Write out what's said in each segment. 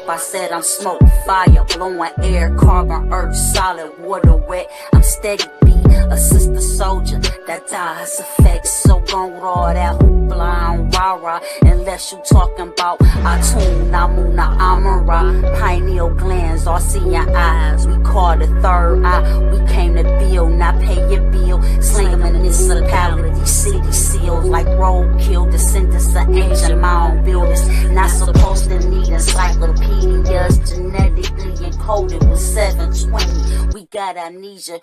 up, I said I'm smoke, fire, blowing air, carbon, earth, solid, water, wet. I'm steady beat, a sister soldier that dies effects. So gone with all that hoopla and rah-rah, unless you talking about Atun, Namuna, Aamrroo, pineal glands, all seeing eyes. We call the third eye, we came to build, not pay your bill. Slang municipality, city seals like roadkill, descendants of ancient mound builders. Not supposed to need encyclopedias, genetically encoded with 720. We got amnesia,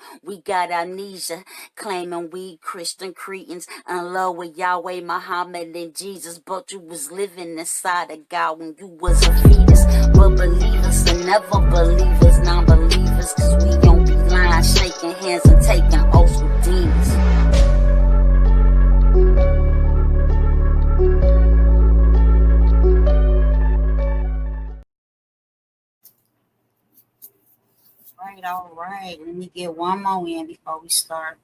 claiming we Christian cretins in love with Yahweh, Muhammad, and Jesus, but you was living inside of God when you was a fetus. But believers and never believers, non-believers, cause we don't be lying, shaking hands and taking oaths with demons. All right. Let me get one more in before we start.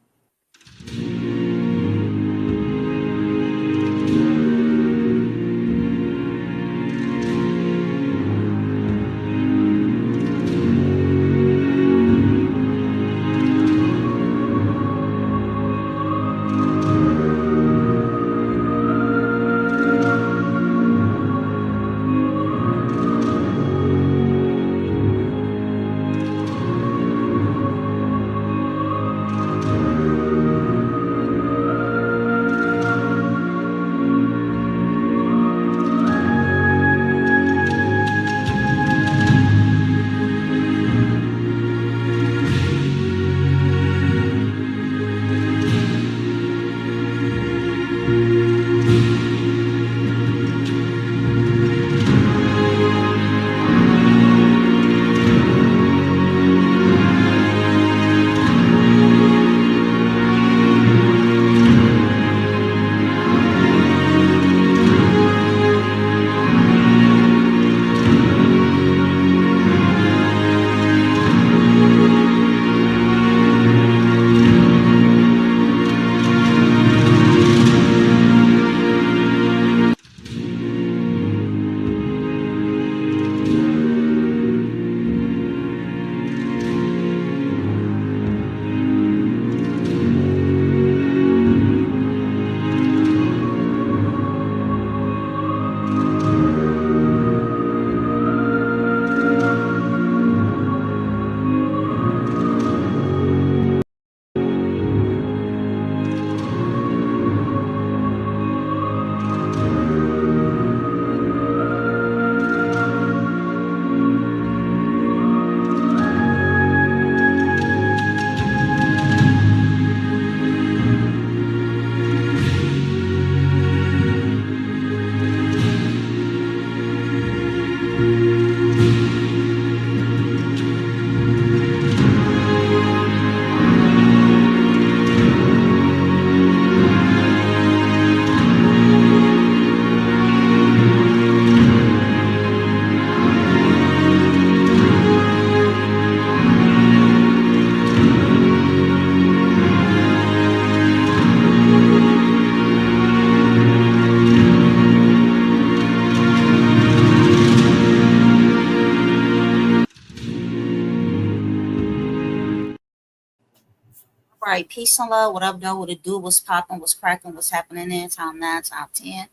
All right, peace and love. What up, though? What it do? What's popping? What's cracking? What's happening in time 9, time 10?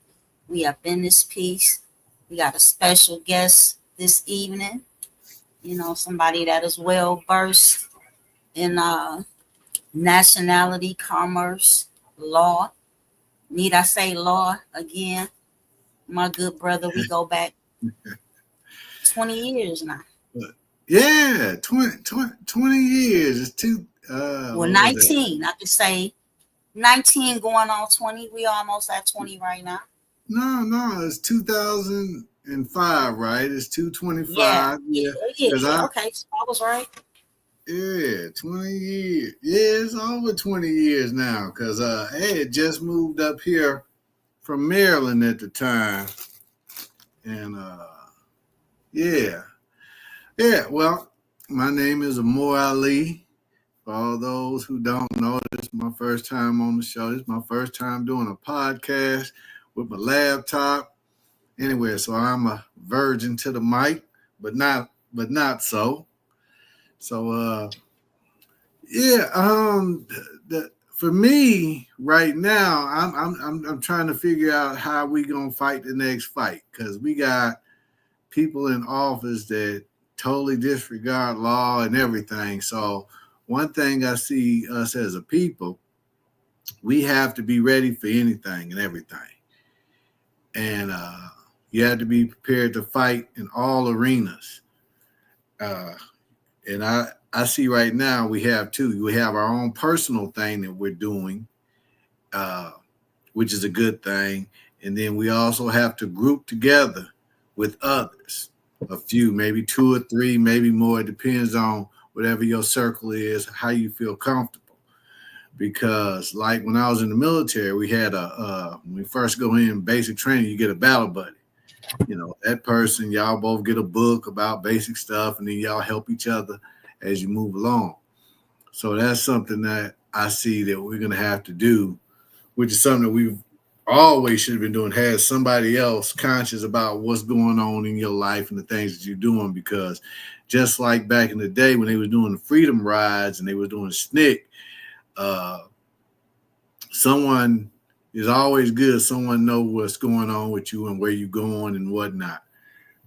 We up in this piece. We got a special guest this evening. You know, somebody that is well versed in nationality, commerce, law. Need I say law again? My good brother, we go back 20 years now. Yeah, 20 years. It's 19. I could say 19 going on 20. We almost at 20 right now. No, it's 2005, right? It's 225. Yeah. Okay, so I was right. Yeah, 20 years. Yeah, it's over 20 years now because I had just moved up here from Maryland at the time. And yeah. Well, my name is Aamrroo Ali. For all those who don't know, this is my first time on the show. This is my first time doing a podcast with my laptop. Anyway, so I'm a virgin to the mic, not so. So yeah, for me right now, I'm trying to figure out how we gonna fight the next fight, because we got people in office that totally disregard law and everything. So one thing I see us as a people, we have to be ready for anything and everything, and you have to be prepared to fight in all arenas. Uh, and I see right now we have two. We have our own personal thing that we're doing, uh, which is a good thing. And then we also have to group together with others, a few, maybe two or three, maybe more. It depends on whatever your circle is, how you feel comfortable. Because like when I was in the military, we had when we first go in basic training, you get a battle buddy. You know, that person, y'all both get a book about basic stuff, and then y'all help each other as you move along. So that's something that I see that we're going to have to do, which is something that we've always should have been doing, have somebody else conscious about what's going on in your life and the things that you're doing. Because just like back in the day when they was doing the freedom rides and they was doing SNCC, someone is always good. Someone know what's going on with you and where you're going and whatnot.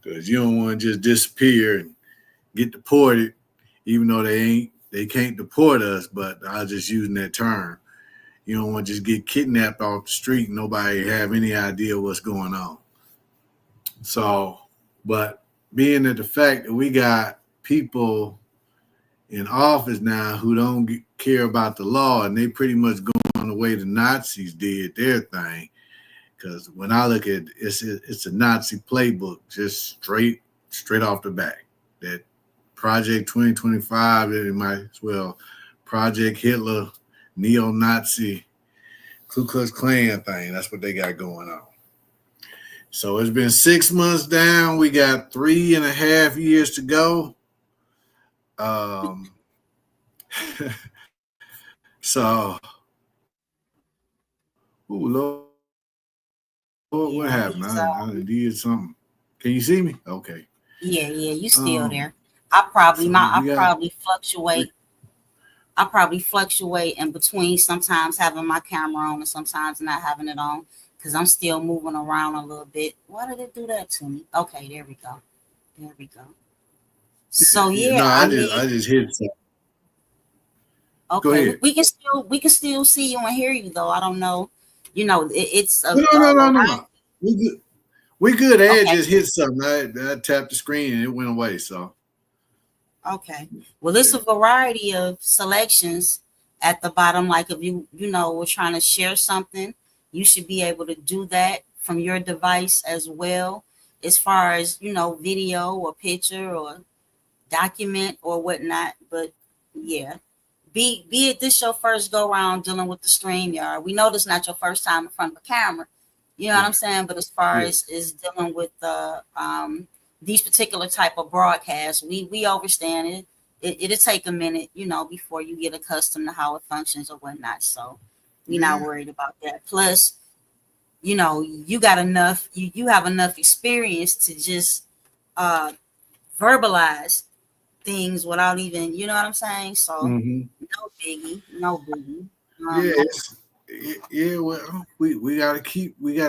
Because you don't want to just disappear and get deported, even though they can't deport us, but I was just using that term. You don't want to just get kidnapped off the street and nobody have any idea what's going on. So, but being that the fact that we got people in office now who don't care about the law, and they pretty much going the way the Nazis did their thing. Because when I look at it, it's a Nazi playbook, just straight off the back. That Project 2025, it might as well Project Hitler, neo-Nazi, Ku Klux Klan thing. That's what they got going on. So it's been 6 months down. We got 3.5 years to go. So, Lord, what happened? I did something. Can you see me? Okay. Yeah, you still there. I probably fluctuate. I probably fluctuate in between sometimes having my camera on and sometimes not having it on because I'm still moving around a little bit. Why did it do that to me? Okay, there we go. So No, I just hit something. Okay, we can still see you and hear you though. I don't know. You know, it's a no. We good. I okay. just hit something. I tapped the screen and it went away. So okay. Well, it's a variety of selections at the bottom. Like if you we're trying to share something, you should be able to do that from your device as well. As far as video or picture or document or whatnot. But yeah. Be it this your first go around dealing with the StreamYard. We know this is not your first time in front of a camera. You know what I'm saying? But as far as dealing with these particular type of broadcasts, we understand it. It'll take a minute, before you get accustomed to how it functions or whatnot. So we're not worried about that. Plus, you got enough, you have enough experience to just verbalize things without even, you know what I'm saying? So no biggie. Well, we gotta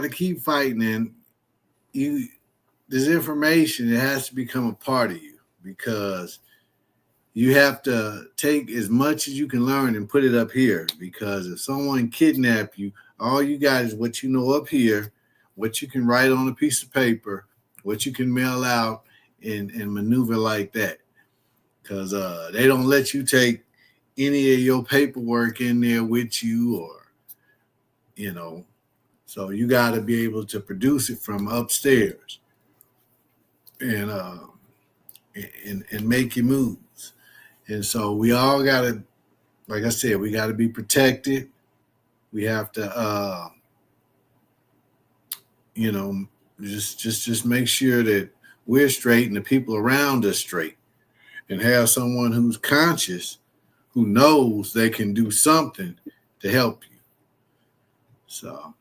keep fighting, and this information, it has to become a part of you, because you have to take as much as you can learn and put it up here. Because if someone kidnap you, all you got is what you know up here, what you can write on a piece of paper, what you can mail out, and maneuver like that. Because they don't let you take any of your paperwork in there with you, or so you got to be able to produce it from upstairs and make your moves. And so we all got to, like I said, we got to be protected. We have to just make sure that we're straight and the people around us straight, and have someone who's conscious, who knows they can do something to help you. So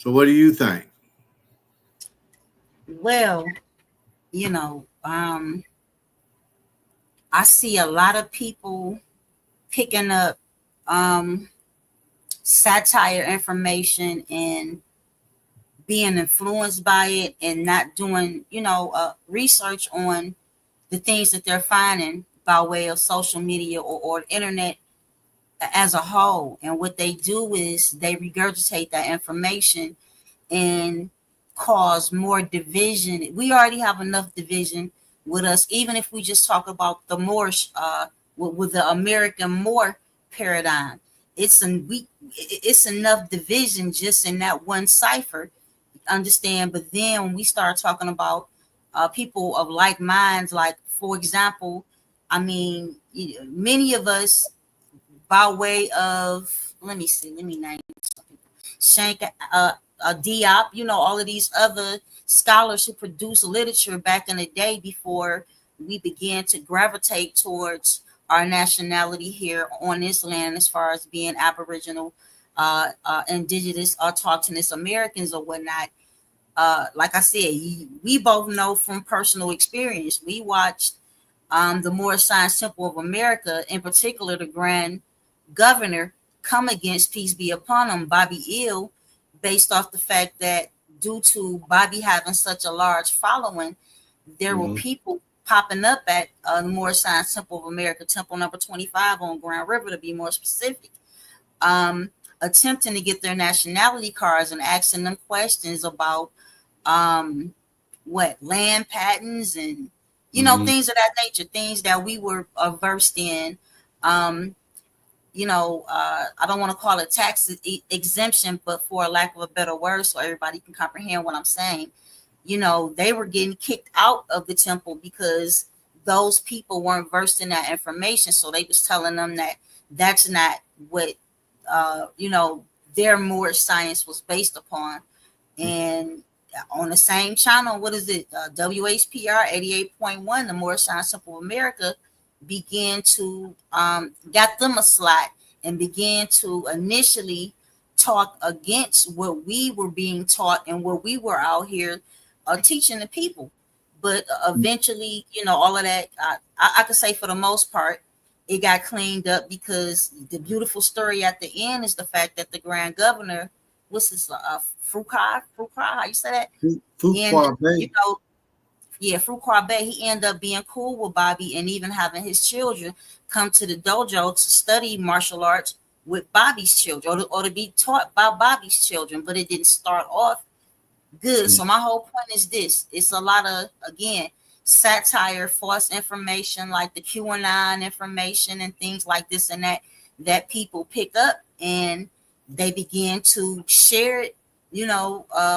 what do you think? Well, you know, I see a lot of people picking up satire information and being influenced by it and not doing, research on the things that they're finding by way of social media or the internet as a whole. And what they do is they regurgitate that information and cause more division. We already have enough division with us, even if we just talk about the Moorish, with the American Moor paradigm. It's enough division just in that one cipher, understand. But then when we start talking about people of like minds, like for example, I mean, many of us by way of, let me see, let me name Shank, Diop, all of these other scholars who produced literature back in the day before we began to gravitate towards our nationality here on this land, as far as being Aboriginal, indigenous, autochthonous Americans or whatnot. Like I said, we both know from personal experience. We watched the Moorish Science Temple of America, in particular, the Grand Governor, come against, peace be upon him, Bobby Ill, based off the fact that due to Bobby having such a large following, there were people popping up at the Moorish Science Temple of America, Temple number 25 on Grand River, to be more specific, attempting to get their nationality cards and asking them questions about what land patents and things of that nature, things that we were versed in. I don't want to call it tax exemption, but for lack of a better word, so everybody can comprehend what I'm saying. They were getting kicked out of the temple because those people weren't versed in that information. So they was telling them that that's not what their Moorish science was based upon. And on the same channel, what is it? WHPR 88.1, the Moorish Science Temple of America began to got them a slot and began to initially talk against what we were being taught and what we were out here teaching the people. But eventually, all of that, I could say for the most part, it got cleaned up, because the beautiful story at the end is the fact that the Grand Governor, what's his Fruquar, how you say that? Fruquar Bay. Fruquar Bay, he ended up being cool with Bobby and even having his children come to the dojo to study martial arts with Bobby's children, or to be taught by Bobby's children. But it didn't start off good. So my whole point is this: it's a lot of, again, satire, false information, like the QAnon information and things like this and that people pick up and they begin to share it,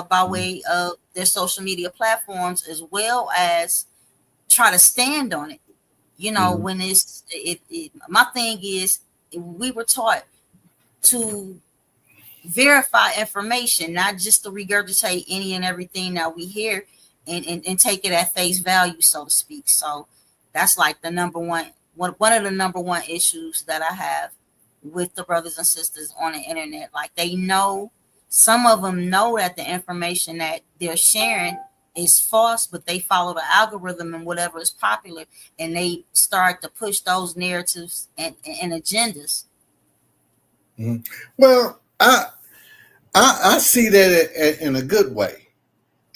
by way of their social media platforms, as well as try to stand on it. When my thing is, we were taught to verify information, not just to regurgitate any and everything that we hear and take it at face value, so to speak. So that's like the number one of the number one issues that I have with the brothers and sisters on the internet. Like, they know, some of them know that the information that they're sharing is false, but they follow the algorithm and whatever is popular, and they start to push those narratives and agendas. Well, I see that in a good way,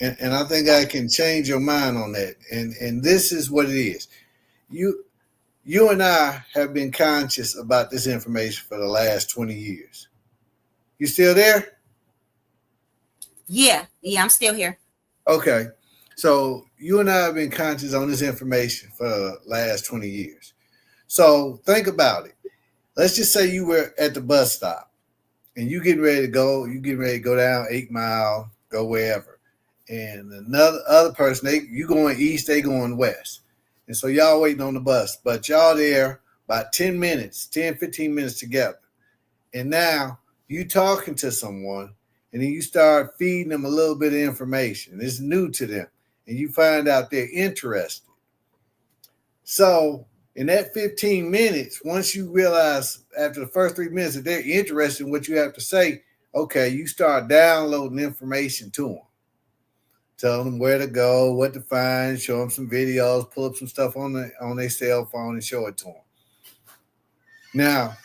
and I think I can change your mind on that. And this is what it is. You and I have been conscious about this information for the last 20 years. You still there? Yeah, I'm still here. Okay. So you and I have been conscious on this information for the last 20 years. So think about it. Let's just say you were at the bus stop and you getting ready to go down 8 Mile, go wherever. And another other person, you going east, they going west. And so y'all waiting on the bus, but y'all there about 10 minutes, 10, 15 minutes together. And now you talking to someone, and then you start feeding them a little bit of information. It's new to them, and you find out they're interested. So in that 15 minutes, once you realize after the first 3 minutes that they're interested in what you have to say, okay, you start downloading information to them. tell them where to go, what to find, show them some videos, pull up some stuff on their cell phone and show it to them. Now,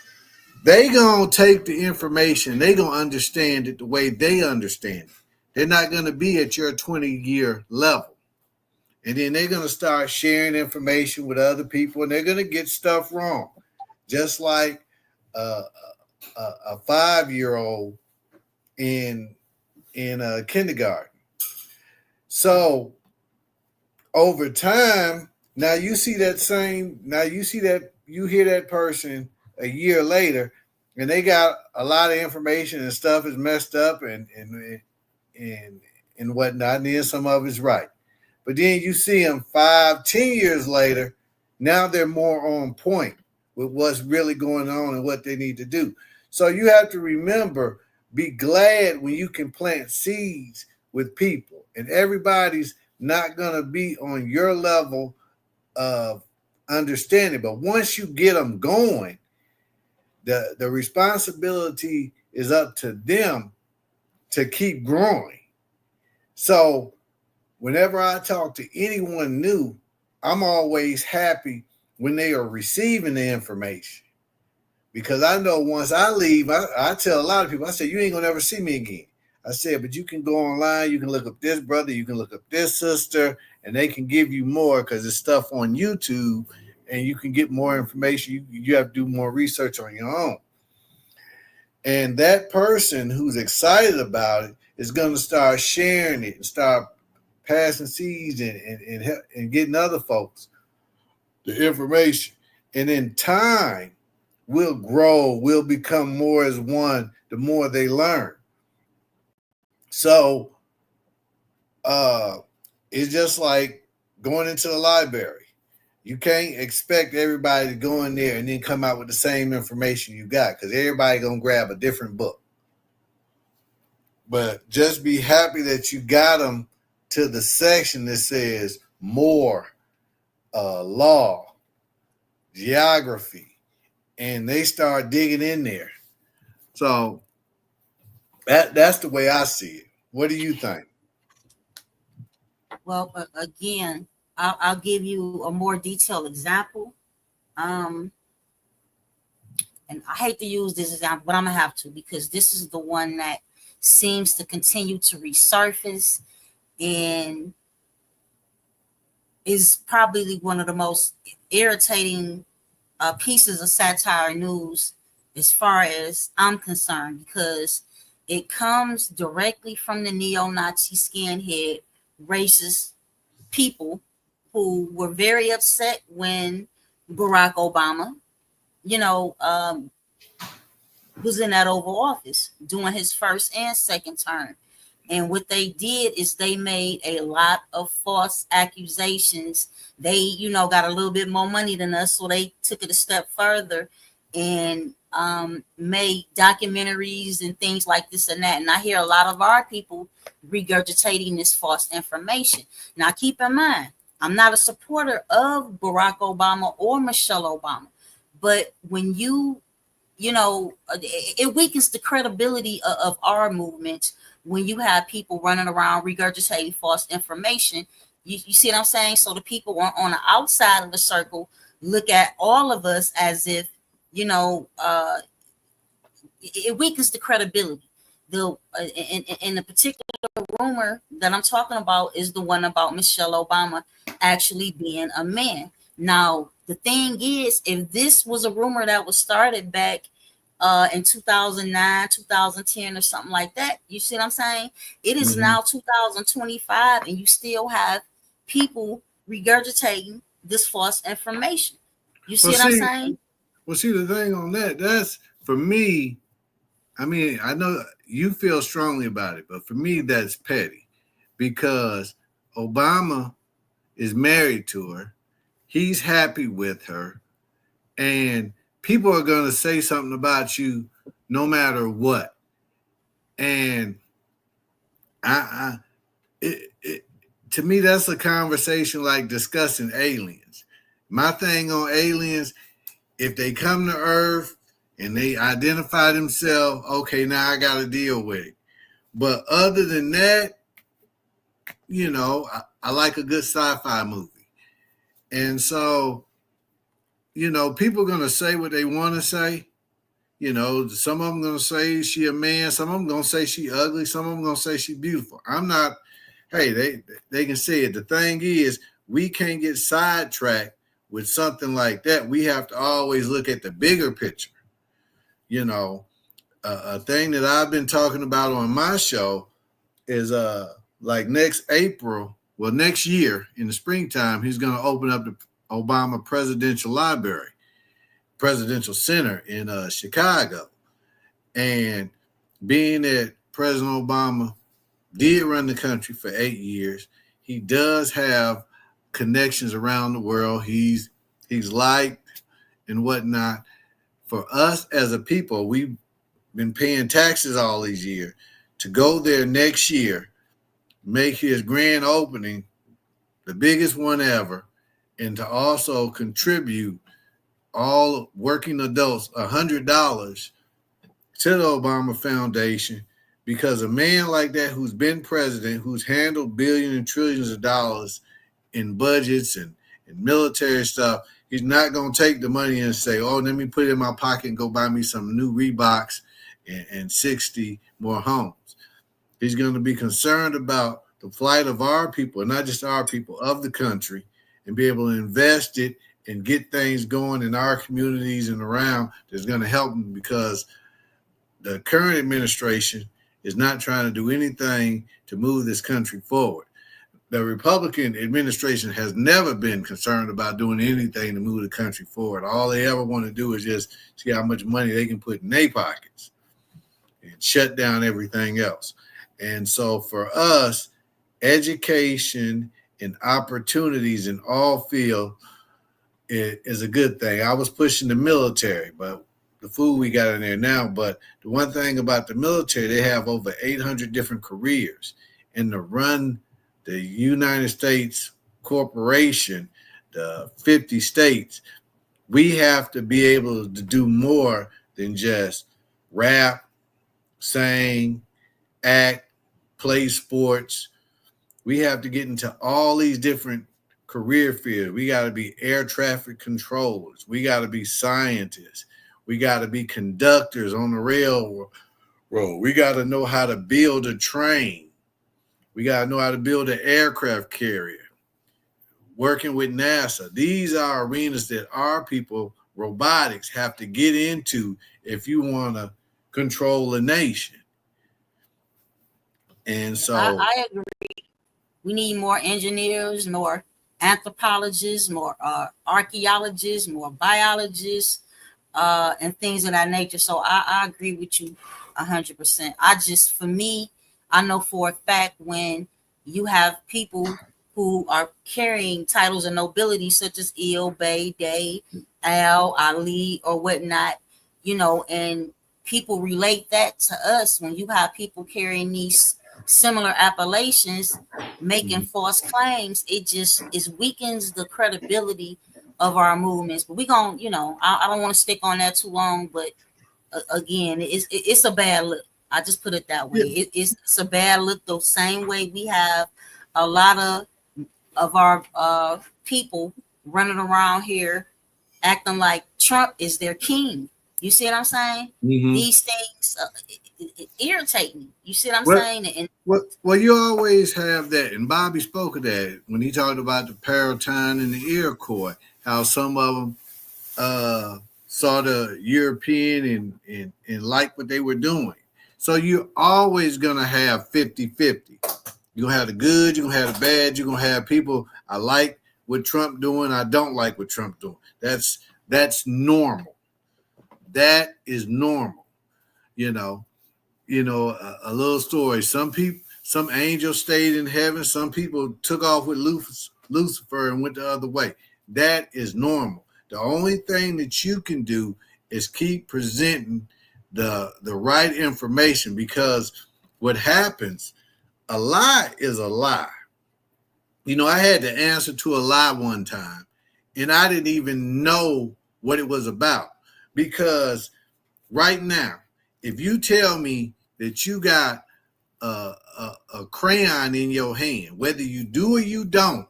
they gonna take the information, they gonna understand it the way they understand it. They're not gonna be at your 20-year level. And then they're gonna start sharing information with other people, and they're gonna get stuff wrong. Just like a 5-year-old in kindergarten. So over time, now you hear that person a year later, and they got a lot of information and stuff is messed up and whatnot, and then some of it's right. But then you see them 5-10 years later, now they're more on point with what's really going on and what they need to do. So you have to remember, be glad when you can plant seeds with people, and everybody's not going to be on your level of understanding. But once you get them going, the responsibility is up to them to keep growing. So whenever I talk to anyone new, I'm always happy when they are receiving the information, because I know once I leave, I tell a lot of people, I say, you ain't gonna ever see me again. I said, but you can go online, you can look up this brother, you can look up this sister, and they can give you more, because there's stuff on YouTube and you can get more information. You have to do more research on your own. And that person who's excited about it is going to start sharing it and start passing seeds and getting other folks the information. And in time, we'll grow, we'll become more as one the more they learn. So it's just like going into the library. You can't expect everybody to go in there and then come out with the same information you got, because everybody going to grab a different book. But just be happy that you got them to the section that says more law, geography, and they start digging in there. So that's the way I see it. What do you think? Well, again, I'll give you a more detailed example. And I hate to use this example, but I'm going to have to, because this is the one that seems to continue to resurface and is probably one of the most irritating pieces of satire news as far as I'm concerned, because it comes directly from the neo-Nazi skinhead racist people who were very upset when Barack Obama, was in that Oval Office doing his first and second term. And what they did is they made a lot of false accusations. They, got a little bit more money than us, so they took it a step further and made documentaries and things like this and that. And I hear a lot of our people regurgitating this false information. Now, keep in mind, I'm not a supporter of Barack Obama or Michelle Obama, but when it weakens the credibility of our movement when you have people running around regurgitating false information. You see what I'm saying? So the people on the outside of the circle look at all of us as if, it weakens the credibility. In the particular rumor that I'm talking about is the one about Michelle Obama actually being a man. Now, the thing is, if this was a rumor that was started back in 2009, 2010 or something like that, you see what I'm saying? It is now 2025 and you still have people regurgitating this false information. You see what I'm saying? Well, see, the thing on that's for me, I mean, I know you feel strongly about it, but for me, that's petty, because Obama is married to her. He's happy with her, and people are going to say something about you no matter what. And to me, that's a conversation like discussing aliens. My thing on aliens, if they come to Earth and they identify themselves, okay, now I got to deal with it. But other than that, I like a good sci-fi movie. And so, people are going to say what they want to say. Some of them going to say she a man. Some of them going to say she ugly. Some of them going to say she beautiful. I'm not, hey, they can say it. The thing is, we can't get sidetracked with something like that. We have to always look at the bigger picture. A thing that I've been talking about on my show is like next year in the springtime, he's going to open up the Obama Presidential Center in Chicago. And being that President Obama did run the country for 8 years, he does have connections around the world. He's liked and whatnot. For us as a people, we've been paying taxes all these years. To go there next year, make his grand opening, the biggest one ever, and to also contribute all working adults $100 to the Obama Foundation, because a man like that who's been president, who's handled billions and trillions of dollars in budgets and military stuff, he's not going to take the money and say, oh, let me put it in my pocket and go buy me some new Reeboks and 60 more homes. He's going to be concerned about the plight of our people, not just our people, of the country, and be able to invest it and get things going in our communities and around that's going to help them, because the current administration is not trying to do anything to move this country forward. The Republican administration has never been concerned about doing anything to move the country forward. All they ever want to do is just see how much money they can put in their pockets and shut down everything else. And so for us, education and opportunities in all fields is a good thing. I was pushing the military, but the food we got in there now. But the one thing about the military, they have over 800 different careers. And to run the United States corporation, the 50 states, we have to be able to do more than just rap, sing, act, play sports. We have to get into all these different career fields. We got to be air traffic controllers. We got to be scientists. We got to be conductors on the railroad. We got to know how to build a train. We got to know how to build an aircraft carrier. Working with NASA. These are arenas that our people, robotics, have to get into if you want to control a nation. And so I agree. We need more engineers, more anthropologists, more archaeologists, more biologists, and things of that nature. So I agree with you 100%. For me, I know for a fact when you have people who are carrying titles of nobility such as Il, Bey, Dey, Al, Ali, or whatnot, and people relate that to us. When you have people carrying these similar appellations, making false claims, it weakens the credibility of our movements. But we gonna, I don't want to stick on that too long, but again, it's a bad look. I just put it that way. Yeah. It's a bad look. The same way we have a lot of our people running around here acting like Trump is their king. You see what I'm saying? Mm-hmm. These things it irritate me. You see what I'm saying? Well, you always have that, and Bobby spoke of that when he talked about the Paratine and the Iroquois, how some of them saw the European and liked what they were doing. So you're always going to have 50-50. You're going to have the good, you're going to have the bad, you're going to have people, I like what Trump doing, I don't like what Trump doing. That's normal. That is normal. A little story. Some angels stayed in heaven. Some people took off with Lucifer and went the other way. That is normal. The only thing that you can do is keep presenting the right information, because what happens, a lie is a lie. I had to answer to a lie one time, and I didn't even know what it was about, because right now, if you tell me that you got a crayon in your hand, whether you do or you don't,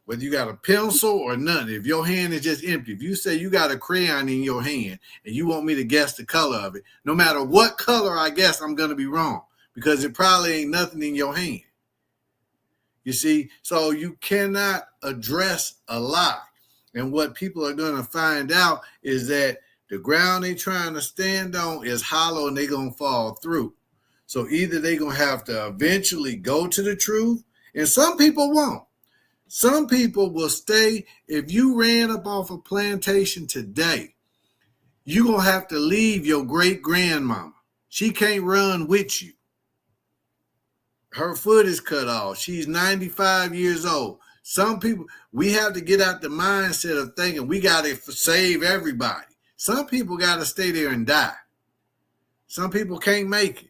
whether you got a pencil or nothing. If your hand is just empty, if you say you got a crayon in your hand and you want me to guess the color of it, no matter what color I guess, I'm going to be wrong because it probably ain't nothing in your hand. You see, so you cannot address a lie. And what people are going to find out is that the ground they're trying to stand on is hollow and they're going to fall through. So either they're going to have to eventually go to the truth, and some people won't. Some people will stay. If you ran up off a plantation today, you're going to have to leave your great-grandmama. She can't run with you. Her foot is cut off. She's 95 years old. Some people, we have to get out the mindset of thinking we got to save everybody. Some people got to stay there and die. Some people can't make it.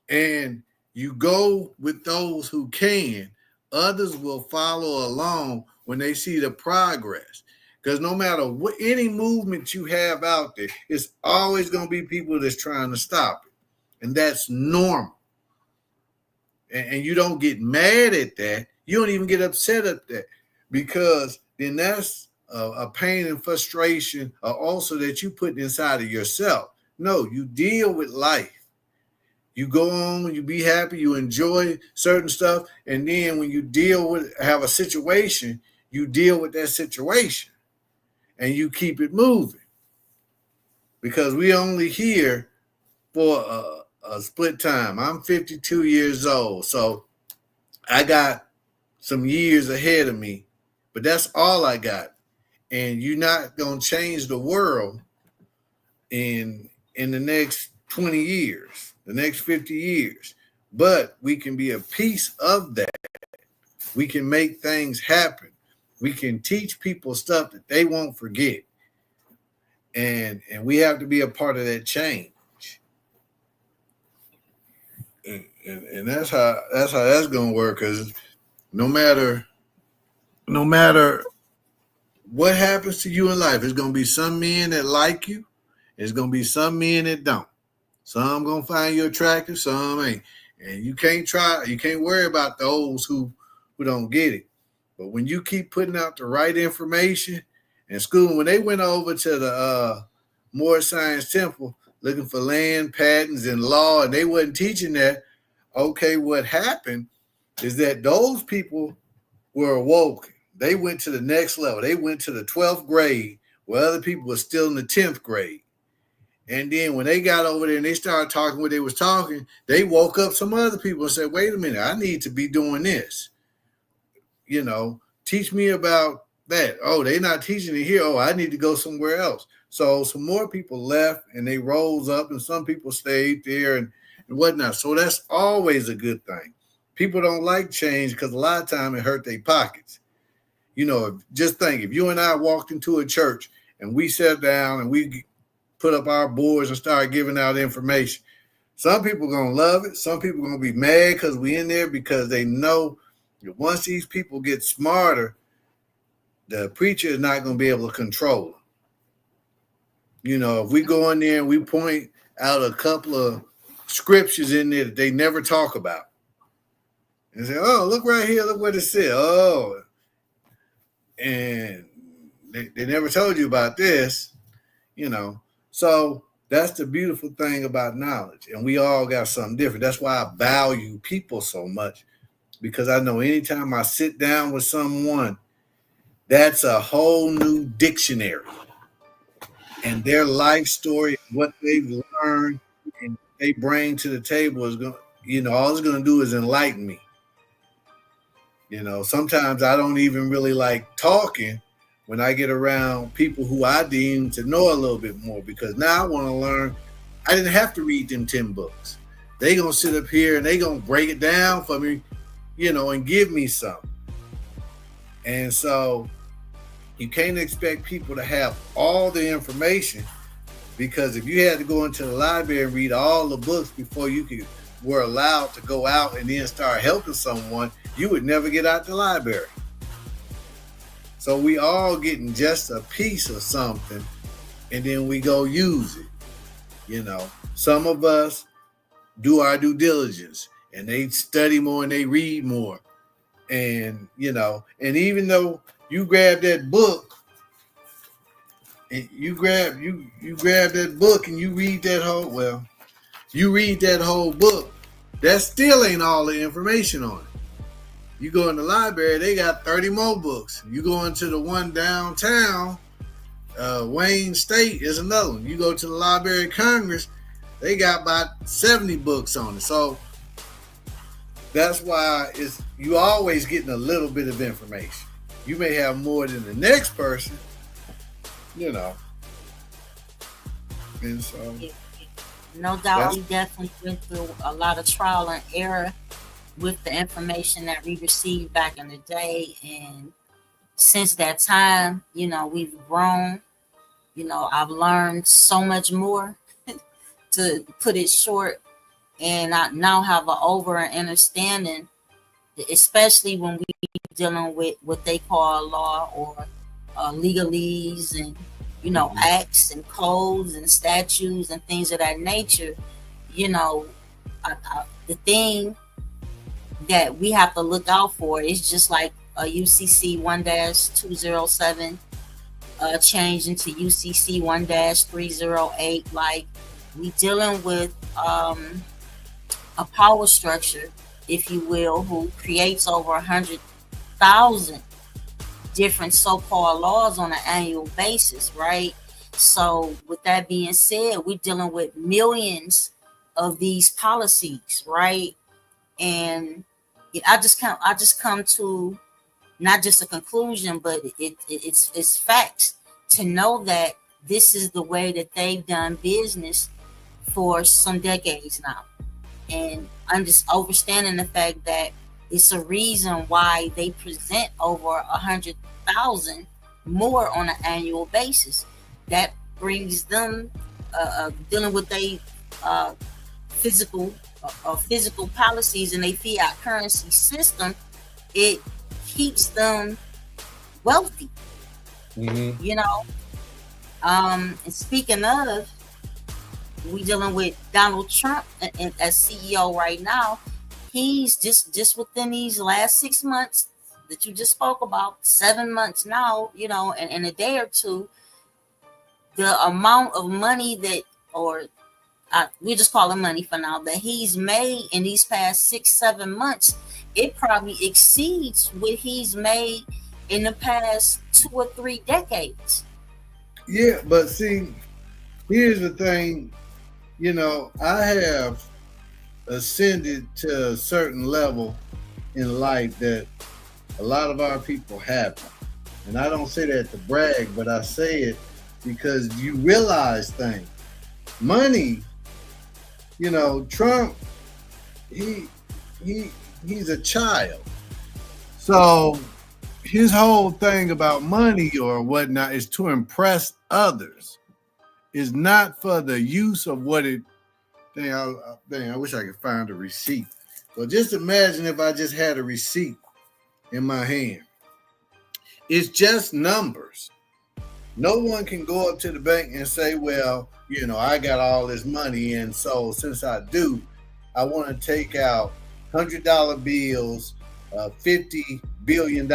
And you go with those who can. Others will follow along when they see the progress. Because no matter what any movement you have out there, it's always going to be people that's trying to stop it. And that's normal. And you don't get mad at that. You don't even get upset at that. Because then that's a pain and frustration also that you put inside of yourself. No, you deal with life. You go on, you be happy, you enjoy certain stuff, and then when you have a situation, you deal with that situation, and you keep it moving. Because we only here for a split time. I'm 52 years old, so I got some years ahead of me, but that's all I got. And you're not going to change the world in the next 20 years, the next 50 years. But we can be a piece of that. We can make things happen. We can teach people stuff that they won't forget. And we have to be a part of that change. And that's how that's going to work. Because no matter what happens to you in life, there's going to be some men that like you. There's going to be some men that don't. Some going to find you attractive, some ain't. And you can't worry about those who don't get it. But when you keep putting out the right information in school, when they went over to the Moore Science Temple looking for land patents and law, and they wasn't teaching that, okay, what happened is that those people were awoken. They went to the next level. They went to the 12th grade where other people were still in the 10th grade. And then when they got over there and they started talking what they was talking, they woke up some other people and said, wait a minute, I need to be doing this. You know, teach me about that. Oh, they're not teaching it here. Oh, I need to go somewhere else. So some more people left and they rose up and some people stayed there and whatnot. So that's always a good thing. People don't like change because a lot of time it hurt their pockets. You know, just think, if you and I walked into a church and we sat down and we put up our boards and started giving out information, some people are going to love it. Some people are going to be mad because we in there, because they know that once these people get smarter, the preacher is not going to be able to control them. You know, if we go in there and we point out a couple of scriptures in there that they never talk about and say, oh, look right here, look what it said. Oh, and they never told you about this, you know. So that's the beautiful thing about knowledge. And we all got something different. That's why I value people so much, because I know anytime I sit down with someone, that's a whole new dictionary. And their life story, what they've learned and they bring to the table is going, you know, all it's going to do is enlighten me. You know, sometimes I don't even really like talking when I get around people who I deem to know a little bit more, because now I want to learn. I didn't have to read them 10 books. They going to sit up here and they going to break it down for me, you know, and give me something. And so you can't expect people to have all the information, because if you had to go into the library and read all the books before you were allowed to go out and then start helping someone, you would never get out the library. So we all getting just a piece of something, and then we go use it. You know, some of us do our due diligence, and they study more and they read more. And and even though you grab that book and you grab that book and you read that whole book, that still ain't all the information on it. You go in the library, they got 30 more books. You go into the one downtown, Wayne State is another one. You go to the Library of Congress, they got about 70 books on it. So that's why you always getting a little bit of information. You may have more than the next person, And so, no doubt, we definitely went through a lot of trial and error with the information that we received back in the day. And since that time, we've grown. I've learned so much more, to put it short. And I now have an understanding, especially when we dealing with what they call law or legalese and acts and codes and statutes and things of that nature. The thing that we have to look out for is just like a UCC 1-207 change into UCC 1-308. Like, we dealing with a power structure, if you will, who creates over 100,000 different so-called laws on an annual basis, right? So with that being said, we're dealing with millions of these policies, right? And I just come to not just a conclusion, but it's facts to know that this is the way that they've done business for some decades now. And I'm just understanding the fact that it's a reason why they present over 100,000 more on an annual basis. That brings them dealing with they physical policies and a fiat currency system. It keeps them wealthy. Mm-hmm. And speaking of, we dealing with Donald Trump as CEO right now. He's just within these last 6 months that you just spoke about, 7 months now, and in a day or two, the amount of money we just call it money for now, that he's made in these past 6-7 months, it probably exceeds what he's made in the past 2 or 3 decades. Yeah, but see, here's the thing. I have ascended to a certain level in life that a lot of our people haven't. And I don't say that to brag, but I say it because you realize things. Money, Trump, he's a child. So his whole thing about money or whatnot is to impress others. Is not for the use of what it. I wish I could find a receipt. But just imagine if I just had a receipt in my hand. It's just numbers. No one can go up to the bank and say, well, I got all this money, and so since I do, I want to take out $100 bills, $50 billion,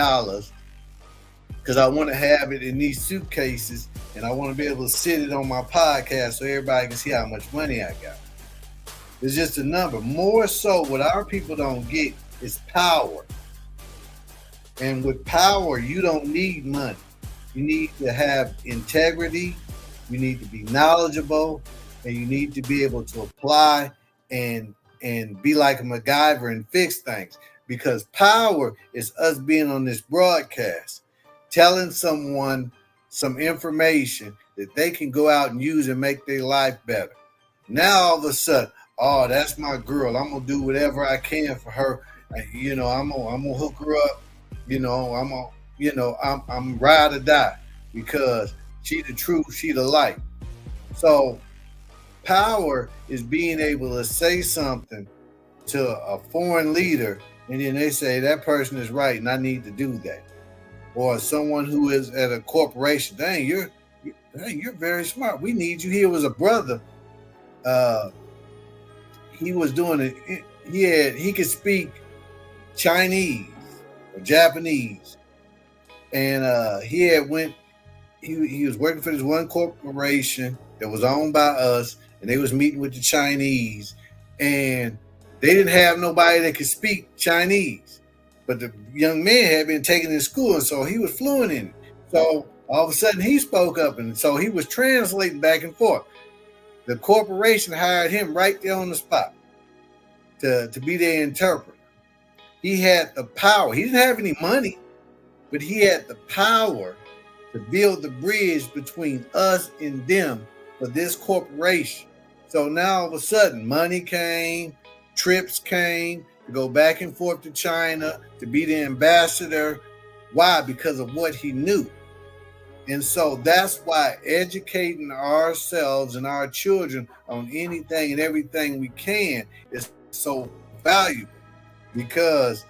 because I want to have it in these suitcases, and I want to be able to sit it on my podcast so everybody can see how much money I got. It's just a number. More so, what our people don't get is power. And with power, you don't need money. You need to have integrity. You need to be knowledgeable, and you need to be able to apply and be like a MacGyver and fix things. Because power is us being on this broadcast, telling someone some information that they can go out and use and make their life better. Now all of a sudden, oh, that's my girl. I'm gonna do whatever I can for her. I'm gonna hook her up. I'm ride or die because she the truth, she the light. So power is being able to say something to a foreign leader, and then they say that person is right and I need to do that. Or someone who is at a corporation, dang, you're very smart. We need you. Here was a brother. he was doing it. He could speak Chinese or Japanese, and he had went. He was working for this one corporation that was owned by us, and they was meeting with the Chinese, and they didn't have nobody that could speak Chinese, but the young man had been taken in school, and so he was fluent in it. So all of a sudden he spoke up, and so he was translating back and forth. The corporation hired him right there on the spot to be their interpreter. He had the power. He didn't have any money, but he had the power to build the bridge between us and them for this corporation. So now all of a sudden, money came, trips came to go back and forth to China to be the ambassador. Why? Because of what he knew. And so that's why educating ourselves and our children on anything and everything we can is so valuable. Because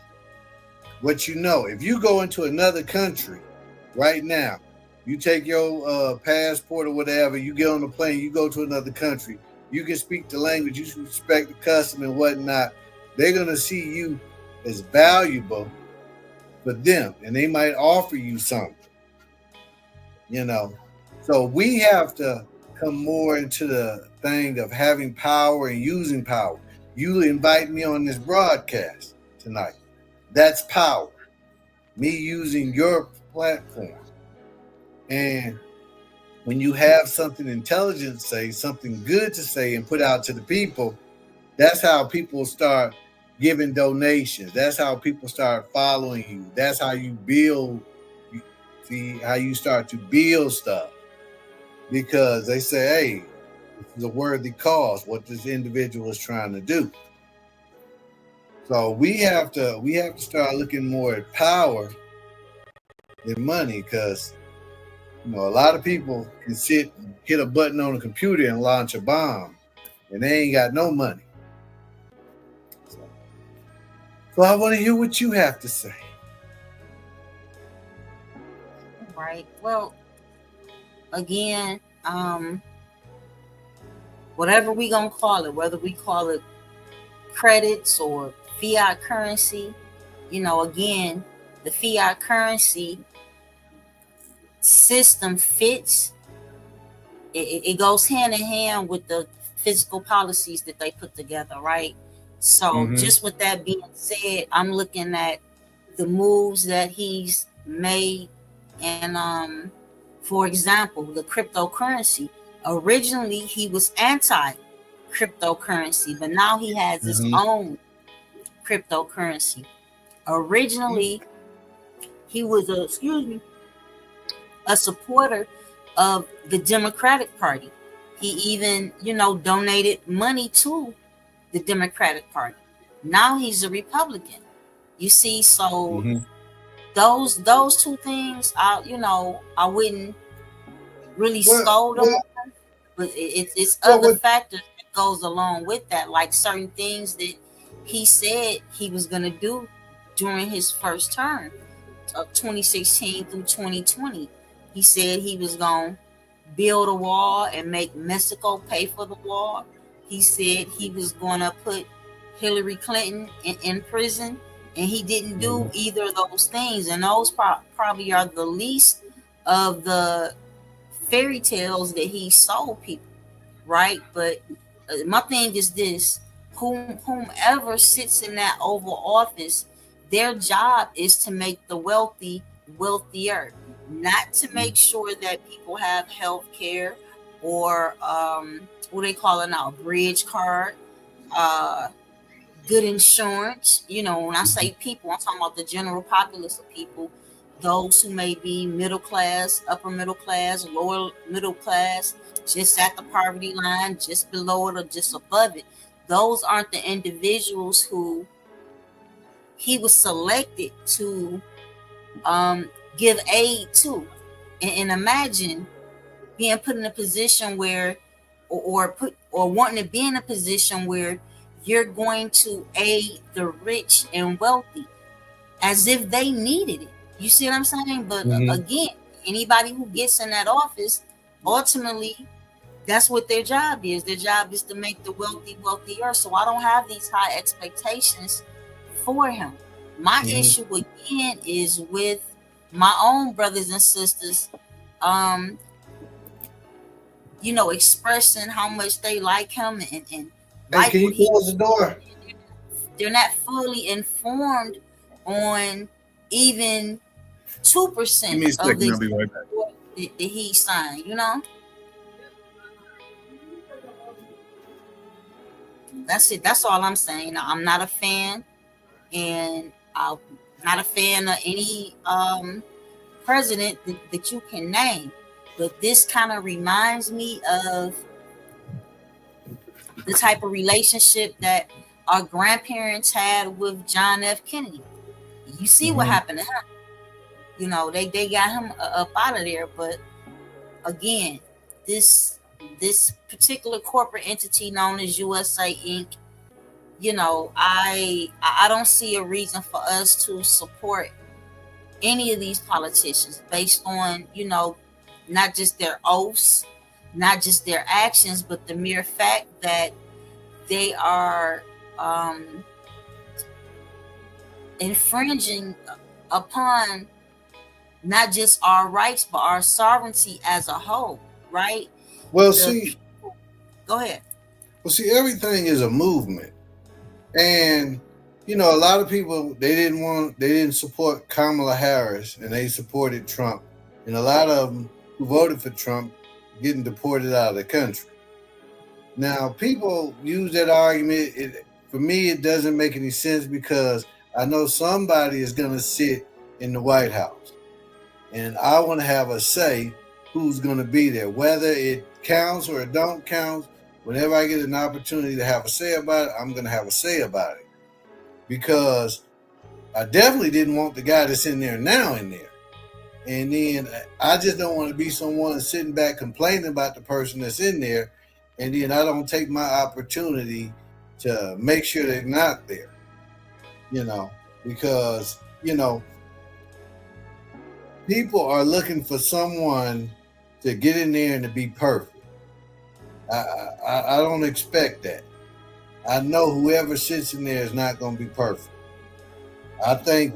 what you know, if you go into another country right now, you take your passport or whatever, you get on the plane, you go to another country, you can speak the language, you respect the custom and whatnot. They're going to see you as valuable for them, and they might offer you something, you know. So we have to come more into the thing of having power and using power. You invite me on this broadcast tonight. That's power. Me using your platform. And when you have something intelligent to say, something good to say and put out to the people, that's how people start giving donations. That's how people start following you. That's how you build. You see how you start to build stuff. Because they say, hey, this is a worthy cause, what this individual is trying to do. So we have to start looking more at power than money, because you know, a lot of people can sit and hit a button on a computer and launch a bomb, and they ain't got no money. So I want to hear what you have to say. Right. Well, again, whatever we gonna call it, whether we call it credits or fiat currency, you know, again, the fiat currency system fits. It goes hand in hand with the fiscal policies that they put together, right? So just with that being said, I'm looking at the moves that he's made, and for example, the cryptocurrency. Originally, he was anti-cryptocurrency, but now he has his own cryptocurrency. Originally, he was a supporter of the Democratic Party. He even, you know, donated money to the Democratic Party. Now he's a Republican. You see, so those two things, I wouldn't really scold him on, but it's other factors that goes along with that, like certain things that he said he was gonna do during his first term of 2016 through 2020. He said he was gonna build a wall and make Mexico pay for the wall. He said he was gonna put Hillary Clinton in prison, and he didn't do either of those things. And those probably are the least of the fairy tales that he sold people, right? But my thing is this: whomever sits in that Oval Office, their job is to make the wealthy wealthier, not to make sure that people have health care or what they call it now, bridge card, good insurance. You know, when I say people, I'm talking about the general populace of people, those who may be middle class, upper middle class, lower middle class, just at the poverty line, just below it or just above it. Those aren't the individuals who he was selected to give aid to. And imagine being put in a position where, or wanting to be in a position where you're going to aid the rich and wealthy as if they needed it. You see what I'm saying? But again, anybody who gets in that office, ultimately, That's what their job is. Their job is to make the wealthy wealthier. So I don't have these high expectations for him. My issue again is with my own brothers and sisters, um, expressing how much they like him and Hey, like can you what he. close the door? They're not fully informed on even 2% Give me a of second. the I'll be right back. that he signed. That's it. That's all I'm saying. I'm not a fan, and I'm not a fan of any president that you can name. But this kind of reminds me of the type of relationship that our grandparents had with John F. Kennedy. You see what happened to him. They got him up out of there. But again, this particular corporate entity known as USA Inc. I don't see a reason for us to support any of these politicians based on not just their oaths, not just their actions, but the mere fact that they are infringing upon not just our rights but our sovereignty as a whole, right? Well, Go ahead. Well, see, everything is a movement, and a lot of people they didn't support Kamala Harris, and they supported Trump, and a lot of them who voted for Trump getting deported out of the country. Now, people use that argument. For me, it doesn't make any sense because I know somebody is going to sit in the White House, and I want to have a say who's going to be there, whether it counts or it don't count. Whenever I get an opportunity to have a say about it, I'm going to have a say about it, because I definitely didn't want the guy that's in there now in there. And then I just don't want to be someone sitting back complaining about the person that's in there, and then I don't take my opportunity to make sure they're not there, because, people are looking for someone to get in there and to be perfect. I don't expect that. I know whoever sits in there is not going to be perfect. I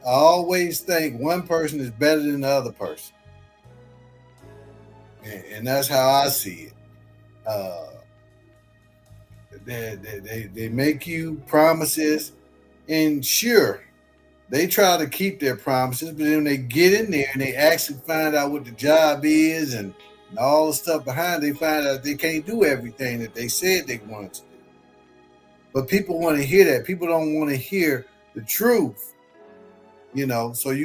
always think one person is better than the other person. And that's how I see it. They make you promises, and sure, they try to keep their promises, but then they get in there and they actually find out what the job is and all the stuff behind it. They find out they can't do everything that they said they wanted to do. But people want to hear that. People don't want to hear the truth. So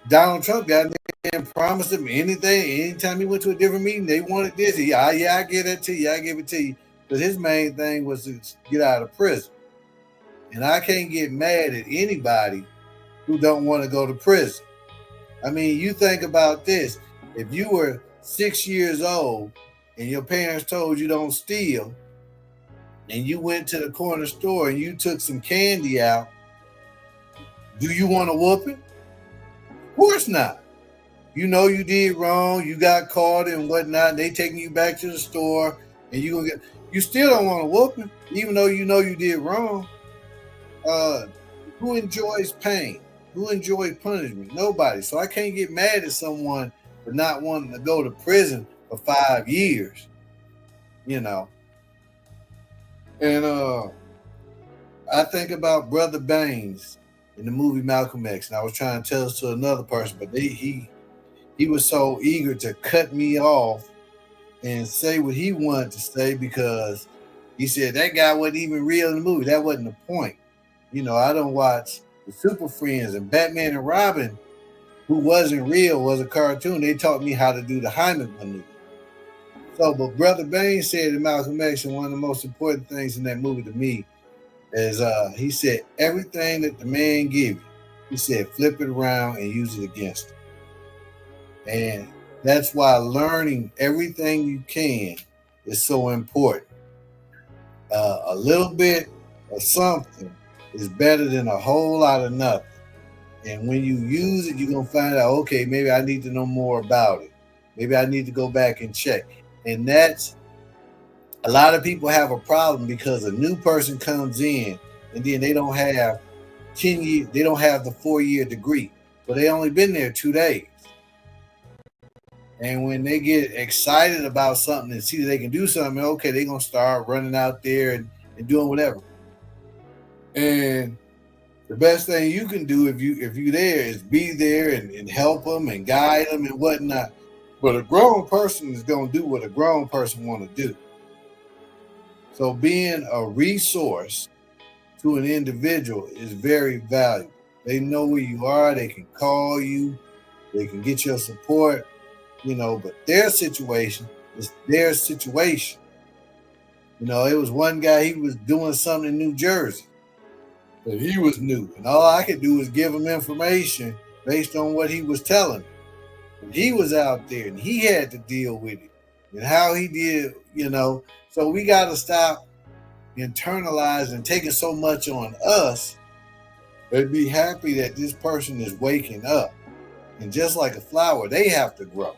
Donald Trump got in there and promised them anything. Anytime he went to a different meeting, they wanted this. I give it to you. I give it to you. But his main thing was to get out of prison. And I can't get mad at anybody who don't want to go to prison. I mean, you think about this. If you were 6 years old and your parents told you don't steal, and you went to the corner store and you took some candy out, do you want to whoop it? Of course not. You did wrong, you got caught and whatnot, and they taking you back to the store, and you still don't want to whoop it, even though you did wrong. Who enjoys pain? Who enjoys punishment? Nobody. So I can't get mad at someone for not wanting to go to prison for 5 years. And I think about Brother Baines in the movie Malcolm X, and I was trying to tell this to another person, but he was so eager to cut me off and say what he wanted to say, because he said that guy wasn't even real in the movie. That wasn't the point. I don't watch the Super Friends and Batman and Robin, who wasn't real, was a cartoon. They taught me how to do the Heimlich maneuver. So, but Brother Baines said in Malcolm X, and one of the most important things in that movie to me is he said, everything that the man give you, he said, flip it around and use it against him. And that's why learning everything you can is so important. A little bit of something is better than a whole lot of nothing. And when you use it, you're going to find out, okay, maybe I need to know more about it. Maybe I need to go back and check. And that's a lot of people have a problem because a new person comes in and then they don't have 10 years, they don't have the 4-year degree, but they only been there 2 days. And when they get excited about something and see that they can do something, okay, they're gonna start running out there and doing whatever. And the best thing you can do if you there is be there and help them and guide them and whatnot. But a grown person is gonna do what a grown person want to do. So being a resource to an individual is very valuable. They know where you are. They can call you. They can get your support. But their situation is their situation. It was one guy, he was doing something in New Jersey, but he was new. And all I could do was give him information based on what he was telling me. And he was out there and he had to deal with it and how he did, So we got to stop internalizing and taking so much on us, but be happy that this person is waking up. And just like a flower, they have to grow.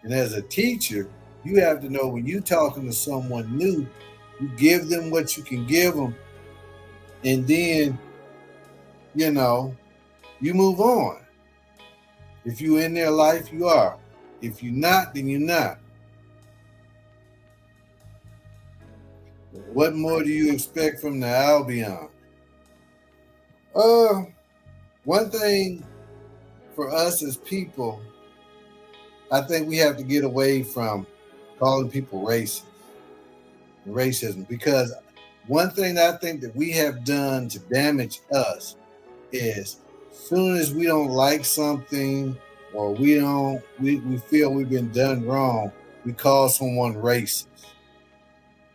And as a teacher, you have to know when you're talking to someone new, you give them what you can give them. And then, you move on. If you're in their life, you are. If you're not, then you're not. What more do you expect from the Albion? One thing for us as people, I think we have to get away from calling people racism, because one thing that I think that we have done to damage us is as soon as we don't like something or we feel we've been done wrong, we call someone racist.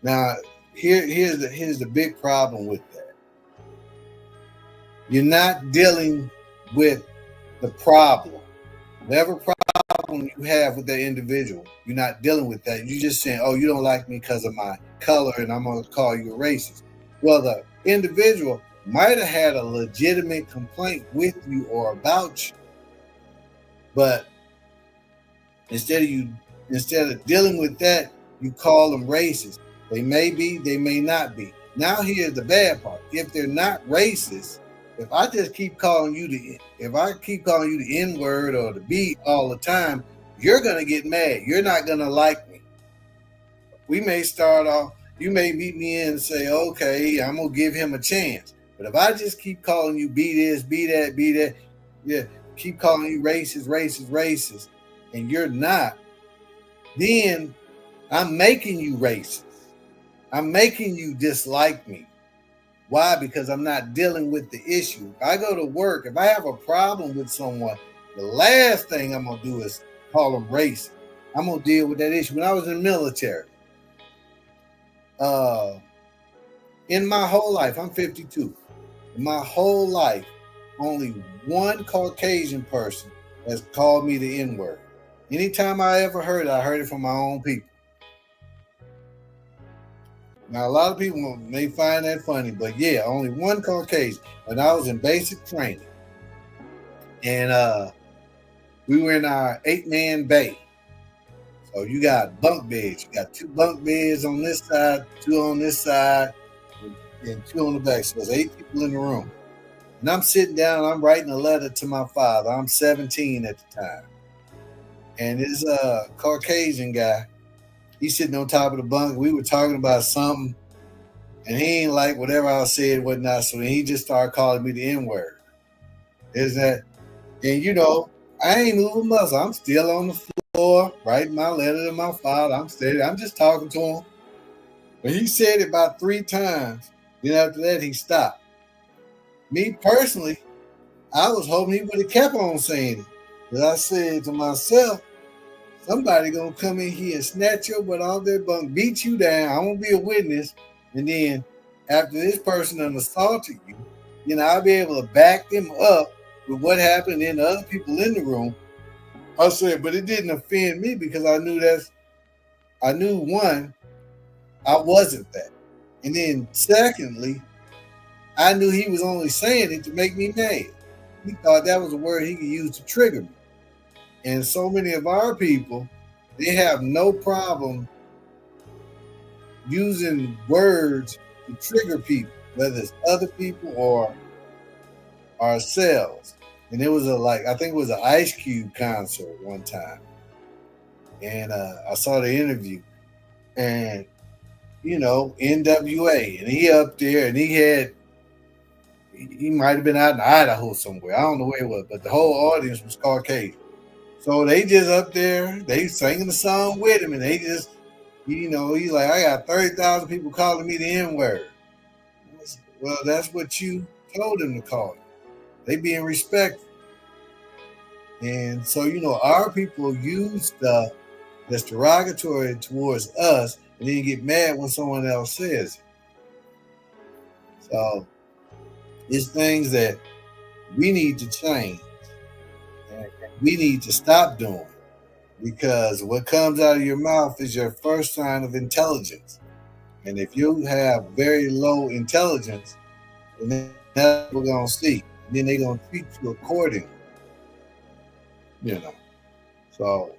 Now, here's the big problem with that. You're not dealing with the problem. Whatever problem you have with that individual, you're not dealing with that. You're just saying, oh, you don't like me because of my color and I'm going to call you a racist. Well, the individual might have had a legitimate complaint with you or about you. But instead of dealing with that, you call them racist. They may be, they may not be. Now here's the bad part. If they're not racist, if I keep calling you the N-word or the B all the time, you're gonna get mad. You're not gonna like me. We may start off, you may meet me in and say, okay, I'm gonna give him a chance. But if I just keep calling you be this, be that, keep calling you racist, and you're not, then I'm making you racist. I'm making you dislike me. Why? Because I'm not dealing with the issue. If I go to work, if I have a problem with someone, the last thing I'm going to do is call them racist. I'm going to deal with that issue. When I was in the military, in my whole life, I'm 52. In my whole life, only one Caucasian person has called me the N-word. Anytime I ever heard it, I heard it from my own people. Now, a lot of people may find that funny, but yeah, only one Caucasian. When I was in basic training, and we were in our 8-man bay. So you got bunk beds. You got 2 bunk beds on this side, 2 on this side, and 2 on the back. So there's 8 people in the room. And I'm sitting down, I'm writing a letter to my father. I'm 17 at the time. And this Caucasian guy, he's sitting on top of the bunk. We were talking about something, and he ain't like whatever I said, whatnot. So then he just started calling me the N-word. Is that? And I ain't moving muscle. I'm still on the floor, writing my letter to my father. I'm steady. I'm just talking to him. But he said it about 3 times. Then after that, he stopped. Me personally, I was hoping he would have kept on saying it. But I said to myself, somebody gonna come in here and snatch your butt off their bunk, beat you down. I won't be a witness. And then after this person done assaulted you, I'll be able to back them up with what happened and the other people in the room. I said, but it didn't offend me because I knew one, I wasn't that. And then secondly, I knew he was only saying it to make me mad. He thought that was a word he could use to trigger me. And so many of our people, they have no problem using words to trigger people, whether it's other people or ourselves. And it was I think it was an Ice Cube concert one time, and I saw the interview, and NWA, and he up there, and he might have been out in Idaho somewhere. I don't know where it was, but the whole audience was Caucasian. So they just up there, they singing the song with him, and they just, he's like, I got 30,000 people calling me the N-word. Well, that's what you told them to call you. They being respectful. And so, our people use stuff that's derogatory towards us and then get mad when someone else says it. So it's things that we need to change. And we need to stop doing, because what comes out of your mouth is your first sign of intelligence. And if you have very low intelligence, then that's what we're going to see. And then they're going to treat you accordingly. So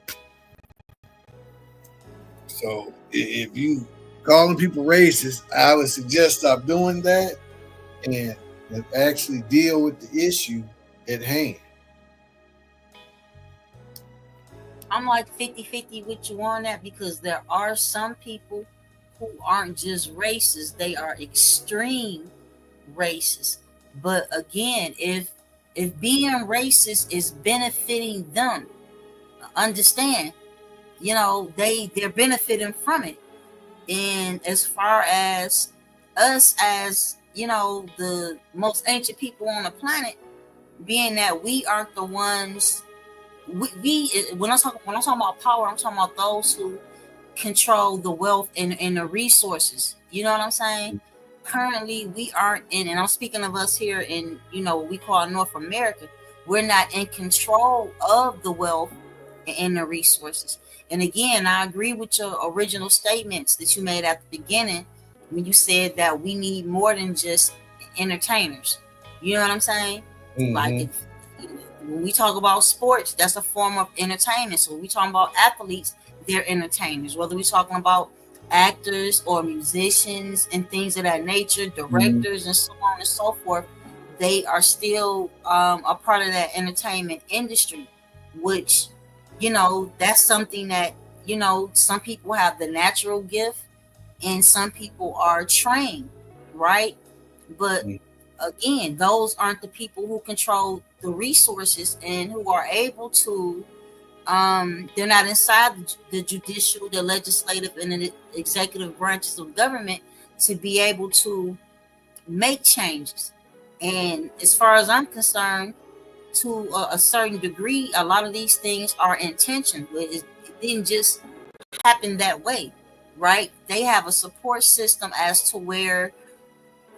if you calling people racist, I would suggest stop doing that and actually deal with the issue at hand. I'm like 50-50 with you on that, because there are some people who aren't just racist, they are extreme racist. But again, if being racist is benefiting them, understand, they're benefiting from it. And as far as us, as the most ancient people on the planet, being that we aren't the ones, when I'm talking about power, I'm talking about those who control the wealth and the resources. You know what I'm saying? Currently, we aren't in, and I'm speaking of us here in, what we call North America. We're not in control of the wealth and the resources. And again, I agree with your original statements that you made at the beginning when you said that we need more than just entertainers. You know what I'm saying? Mm-hmm. Like when we talk about sports, that's a form of entertainment. So when we talk about athletes, they're entertainers. Whether we're talking about actors or musicians and things of that nature, directors and so on and so forth, they are still a part of that entertainment industry, which, that's something that, some people have the natural gift and some people are trained, right? But again, those aren't the people who control the resources and who are able to, they're not inside the judicial, the legislative, and the executive branches of government to be able to make changes. And as far as I'm concerned, to a certain degree, a lot of these things are intentional. It didn't just happen that way, right? They have a support system as to where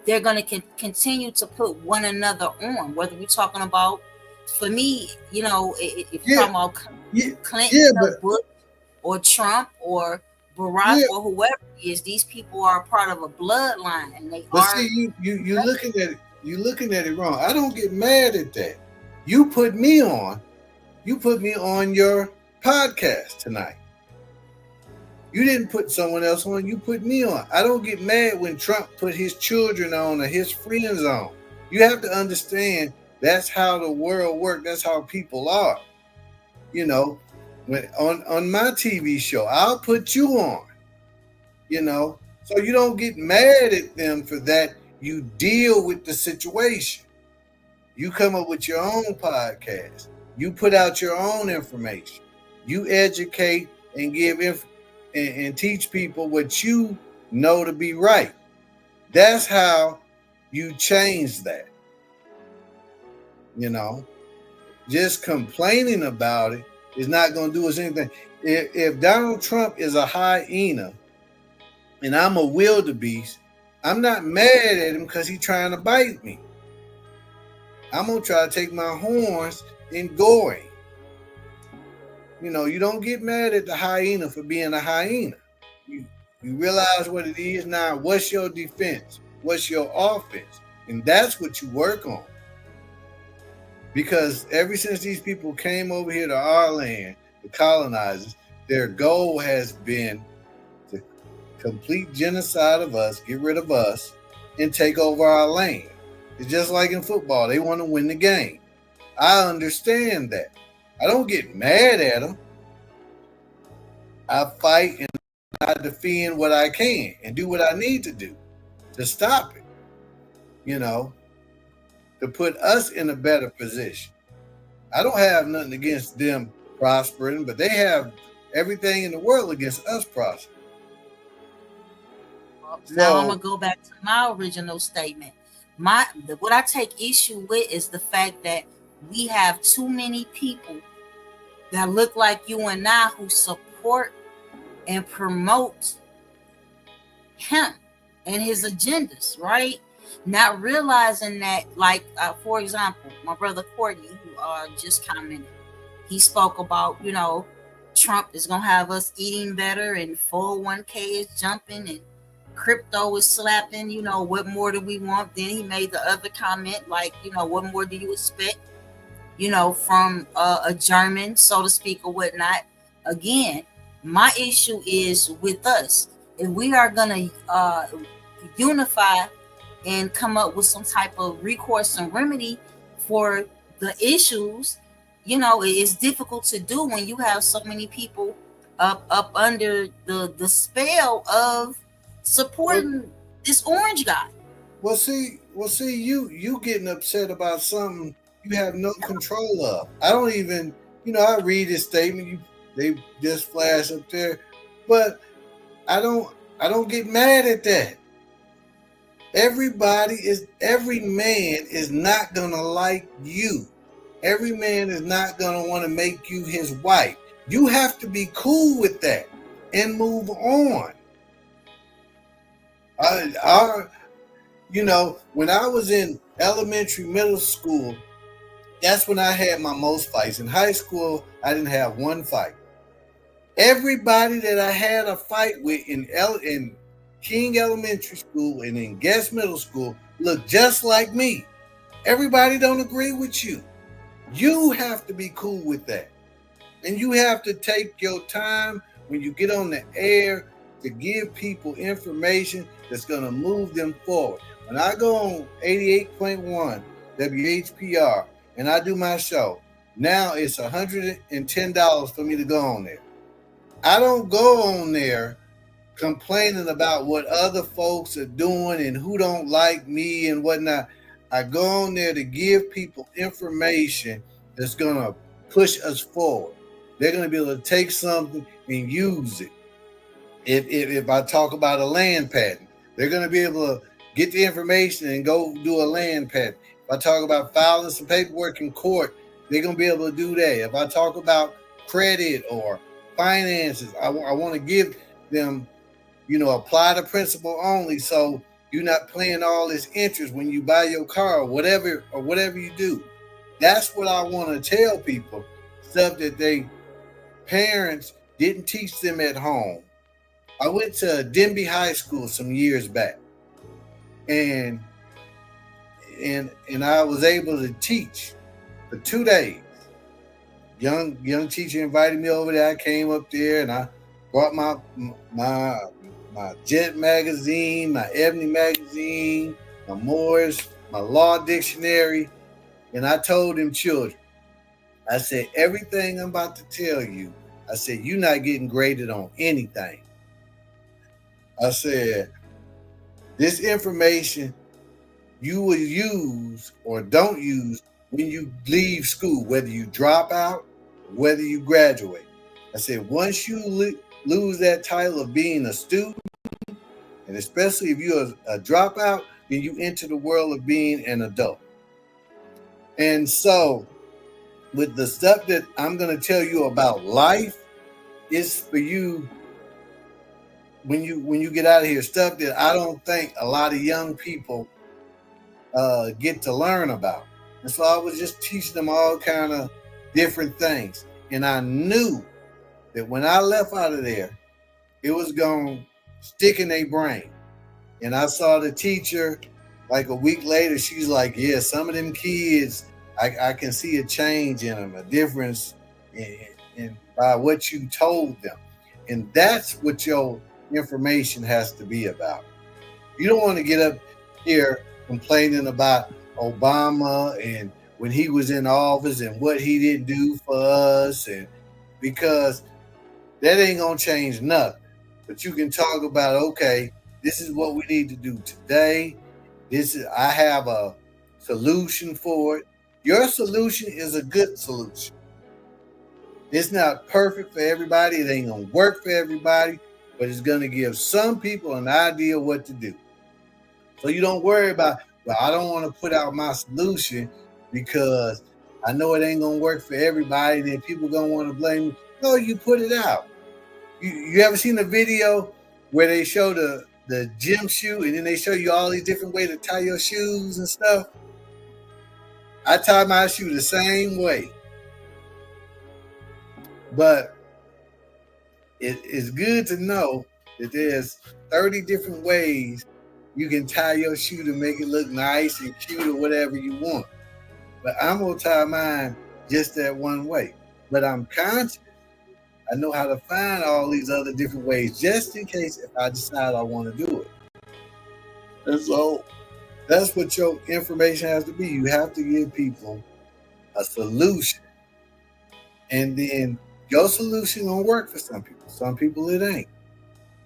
they're going to continue to put one another on. Whether we're talking about, for me, if you're talking about Clinton or Bush or Trump or Barack or whoever it is, these people are a part of a bloodline, and they are. See, you're looking at it. You're looking at it wrong. I don't get mad at that. You put me on your podcast tonight. You didn't put someone else on. You put me on. I don't get mad when Trump put his children on or his friends on. You have to understand that's how the world works. That's how people are. When on my TV show, I'll put you on. So you don't get mad at them for that. You deal with the situation. You come up with your own podcast. You put out your own information. You educate and give and teach people what you know to be right. That's how you change that. Just complaining about it is not going to do us anything. If Donald Trump is a hyena and I'm a wildebeest, I'm not mad at him because he's trying to bite me. I'm going to try to take my horns and gore him. You don't get mad at the hyena for being a hyena. You realize what it is now. What's your defense? What's your offense? And that's what you work on. Because ever since these people came over here to our land, the colonizers, their goal has been to complete genocide of us, get rid of us, and take over our land. It's just like in football. They want to win the game. I understand that. I don't get mad at them. I fight and I defend what I can and do what I need to do to stop it, to put us in a better position. I don't have nothing against them prospering, but they have everything in the world against us prospering. Now I'm gonna go back to my original statement. What I take issue with is the fact that we have too many people that look like you and I who support and promote him and his agendas, right? Not realizing that, like, for example, my brother Courtney, who just commented, he spoke about, Trump is going to have us eating better and 401k is jumping and crypto is slapping, what more do we want? Then he made the other comment, like, what more do you expect, from a German, so to speak, or whatnot. Again, my issue is with us. If we are going to unify and come up with some type of recourse and remedy for the issues, it's difficult to do when you have so many people up under the spell of supporting this orange guy. Well, see, you getting upset about something you have no control of. I don't even, I read this statement, they just flash up there, but I don't get mad at that. Every man is not gonna like you. Every man is not gonna want to make you his wife. You have to be cool with that and move on. When I was in elementary, middle school, that's when I had my most fights. In high school, I didn't have one fight. Everybody that I had a fight with in King Elementary School and in Guest Middle School look just like me. Everybody don't agree with you. You have to be cool with that. And you have to take your time when you get on the air to give people information that's going to move them forward. When I go on 88.1 WHPR and I do my show, now it's $110 for me to go on there. I don't go on there complaining about what other folks are doing and who don't like me and whatnot. I go on there to give people information that's going to push us forward. They're going to be able to take something and use it. If I talk about a land patent, they're going to be able to get the information and go do a land patent. If I talk about filing some paperwork in court, they're going to be able to do that. If I talk about credit or finances, I want to give them, apply the principle only, so you're not paying all this interest when you buy your car or whatever you do. That's what I want to tell people, stuff that they parents didn't teach them at home. I went to Denby High School some years back, and I was able to teach for 2 days. Young teacher invited me over there. I came up there and I brought my Jet magazine, my Ebony magazine, my Morris, my law dictionary, and I told them children, I said, everything I'm about to tell you, I said, you're not getting graded on anything. I said, this information you will use or don't use when you leave school, whether you drop out, whether you graduate. I said, once you lose that title of being a student, and especially if you're a dropout, then you enter the world of being an adult. And so, with the stuff that I'm going to tell you about life, it's for you when you get out of here, stuff that I don't think a lot of young people get to learn about. And so I was just teaching them all kind of different things. And I knew that when I left out of there, it was going to stick in their brain. And I saw the teacher like a week later. She's like, yeah, some of them kids, I can see a change in them, a difference and by what you told them. And that's what your information has to be about. You don't want to get up here complaining about Obama and when he was in office and what he didn't do for us, and because that ain't gonna change nothing. But you can talk about, okay, this is what we need to do today. I have a solution for it. Your solution is a good solution. It's not perfect for everybody. It ain't gonna work for everybody, but it's gonna give some people an idea what to do. So you don't worry about, well, I don't want to put out my solution because I know it ain't gonna work for everybody. Then people gonna want to blame me. No, you put it out. You ever seen a video where they show the gym shoe and then they show you all these different ways to tie your shoes and stuff? I tie my shoe the same way. But it's good to know that there's 30 different ways you can tie your shoe to make it look nice and cute or whatever you want. But I'm going to tie mine just that one way. But I'm conscious. I know how to find all these other different ways just in case if I decide I want to do it. And so that's what your information has to be. You have to give people a solution. And then your solution gonna work for some people. Some people it ain't.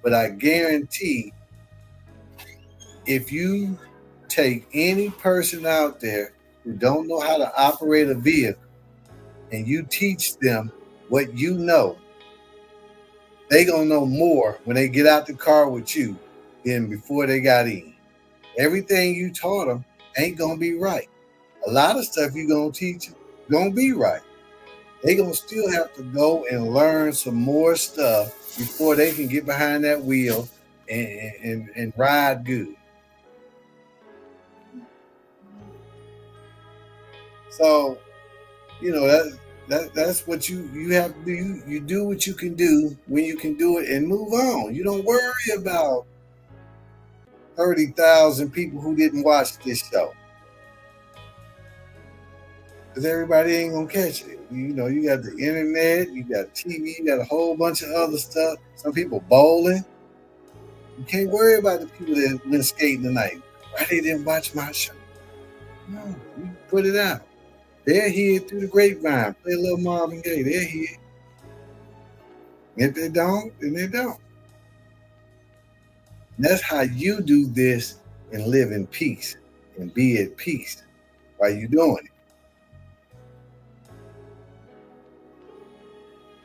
But I guarantee if you take any person out there who don't know how to operate a vehicle and you teach them what you know, they gonna know more when they get out the car with you than before they got in. Everything you taught them ain't gonna be right. A lot of stuff you gonna teach gonna be right. They gonna still have to go and learn some more stuff before they can get behind that wheel and ride good. So, you know, that's what you have to do. You do what you can do when you can do it and move on. You don't worry about 30,000 people who didn't watch this show. Because everybody ain't going to catch it. You know, you got the internet, you got TV, you got a whole bunch of other stuff. Some people bowling. You can't worry about the people that went skating tonight. Why they didn't watch my show? No, you put it out. They're here through the grapevine. Play a little Marvin Gaye. They're here. If they don't, then they don't. And that's how you do this and live in peace and be at peace while you're doing it.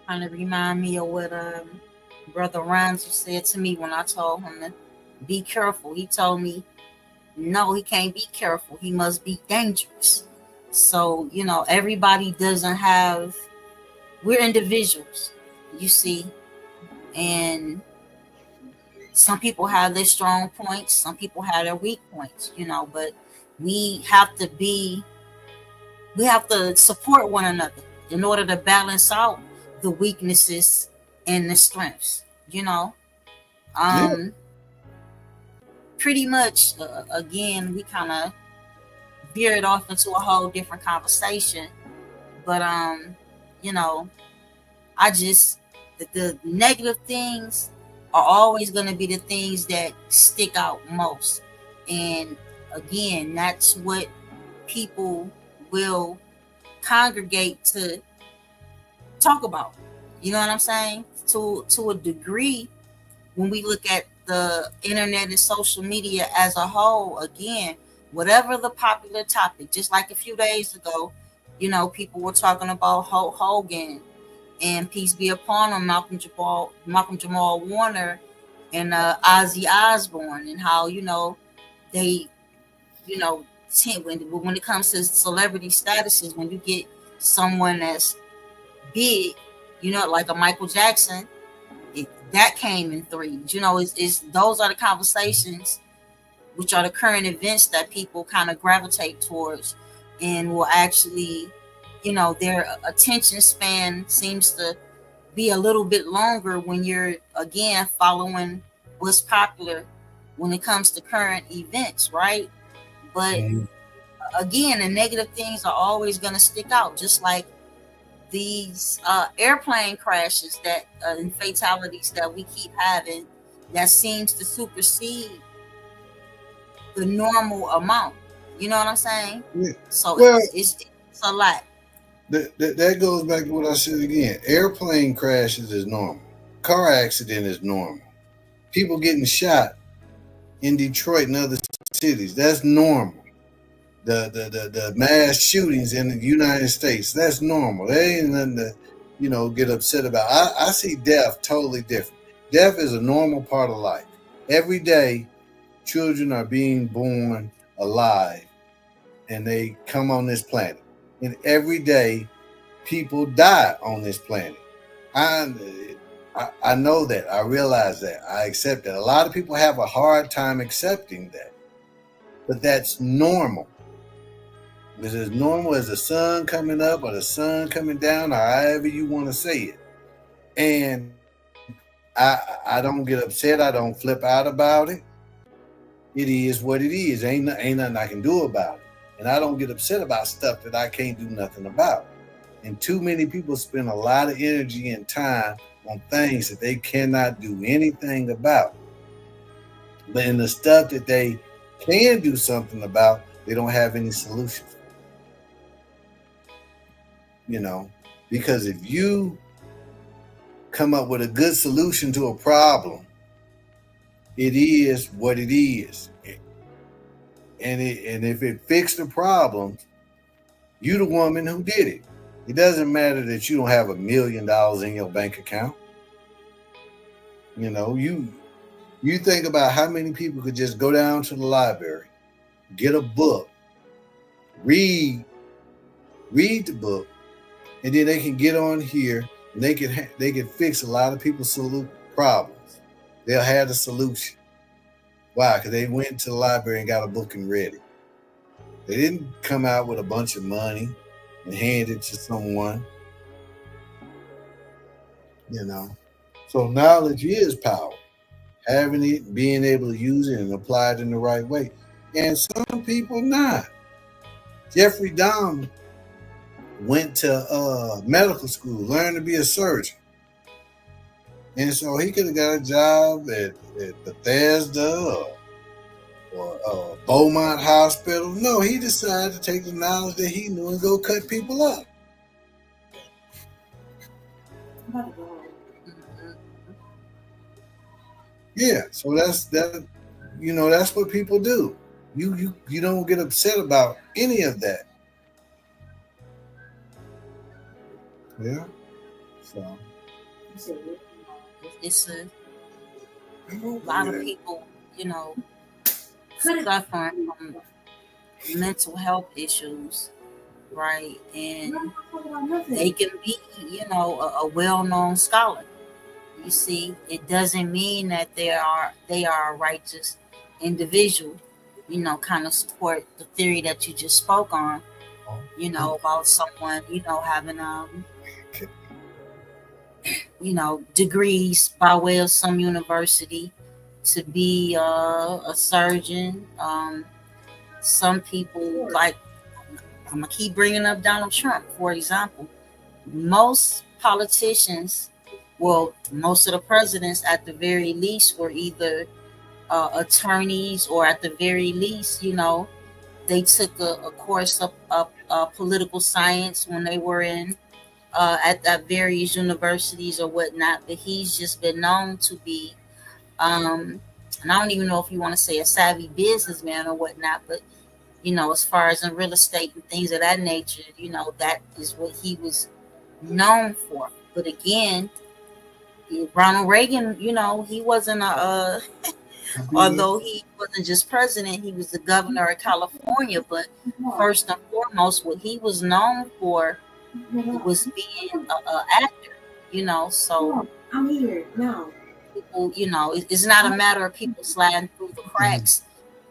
Kind of remind me of what Brother Rhymes said to me when I told him to be careful. He told me, no, he can't be careful. He must be dangerous. So, you know, everybody doesn't have, we're individuals, you see, and some people have their strong points, some people have their weak points, you know, but we have to support one another in order to balance out the weaknesses and the strengths, you know. Pretty much, again, we kind of veered off into a whole different conversation, but you know, the negative things are always going to be the things that stick out most, and again, that's what people will congregate to talk about. You know what I'm saying? To a degree, when we look at the internet and social media as a whole, again, whatever the popular topic, just like a few days ago, you know, people were talking about Hulk Hogan and peace be upon him, Malcolm Jamal Warner and Ozzy Osbourne, and how, you know, they, you know, when it comes to celebrity statuses, when you get someone that's big, you know, like a Michael Jackson, that came in threes. You know, it's those are the conversations, which are the current events that people kind of gravitate towards, and will actually, you know, their attention span seems to be a little bit longer when you're, again, following what's popular when it comes to current events, right? But again, the negative things are always going to stick out, just like these airplane crashes that and fatalities that we keep having, that seems to supersede the normal amount. You know what I'm saying? Yeah. So Well, it's a lot. that goes back to what I said again. Airplane crashes is normal. Car accident is normal. People getting shot in Detroit and other cities, that's normal. The mass shootings in the United States, that's normal. There ain't nothing to, get upset about. I see death totally different. Death is a normal part of life. Every day, children are being born alive and they come on this planet. And every day, people die on this planet. I know that. I realize that. I accept that. A lot of people have a hard time accepting that. But that's normal. It's as normal as the sun coming up or the sun coming down, or however you want to say it. And I don't get upset. I don't flip out about it. It is what it is. Ain't nothing I can do about it. And I don't get upset about stuff that I can't do nothing about. And too many people spend a lot of energy and time on things that they cannot do anything about. But in the stuff that they can do something about, they don't have any solutions. Because if you come up with a good solution to a problem, it is what it is. And if it fixed the problem, you the woman who did it. It doesn't matter that you don't have $1 million in your bank account. You think about how many people could just go down to the library, get a book, read the book, and then they can get on here and they can fix a lot of people's problems. They'll have the solution. Why? Because they went to the library and got a book and read it. They didn't come out with a bunch of money and hand it to someone. So knowledge is power. Having it, being able to use it and apply it in the right way. And some people not. Jeffrey Dahmer went to medical school, learned to be a surgeon. And so he could have got a job at Bethesda or Beaumont Hospital. No, he decided to take the knowledge that he knew and go cut people up. Yeah, so that's what people do. You don't get upset about any of that. Yeah. So it's a lot of people, suffering from mental health issues, right? And they can be, a well-known scholar. You see, it doesn't mean that they are a righteous individual. Kind of support the theory that you just spoke on. About someone, having degrees by way of some university to be a surgeon. Some people, like, I'm gonna keep bringing up Donald Trump, for example. Most politicians, well, most of the presidents at the very least were either attorneys, or at the very least, they took a course of political science when they were in at various universities or whatnot. But he's just been known to be, and I don't even know if you want to say a savvy businessman or whatnot, but as far as in real estate and things of that nature, that is what he was known for. But again, Ronald Reagan, he wasn't although he wasn't just president, he was the governor of California. But first and foremost, what he was known for was being an actor, so I'm here now. People, it's not a matter of people sliding through the cracks.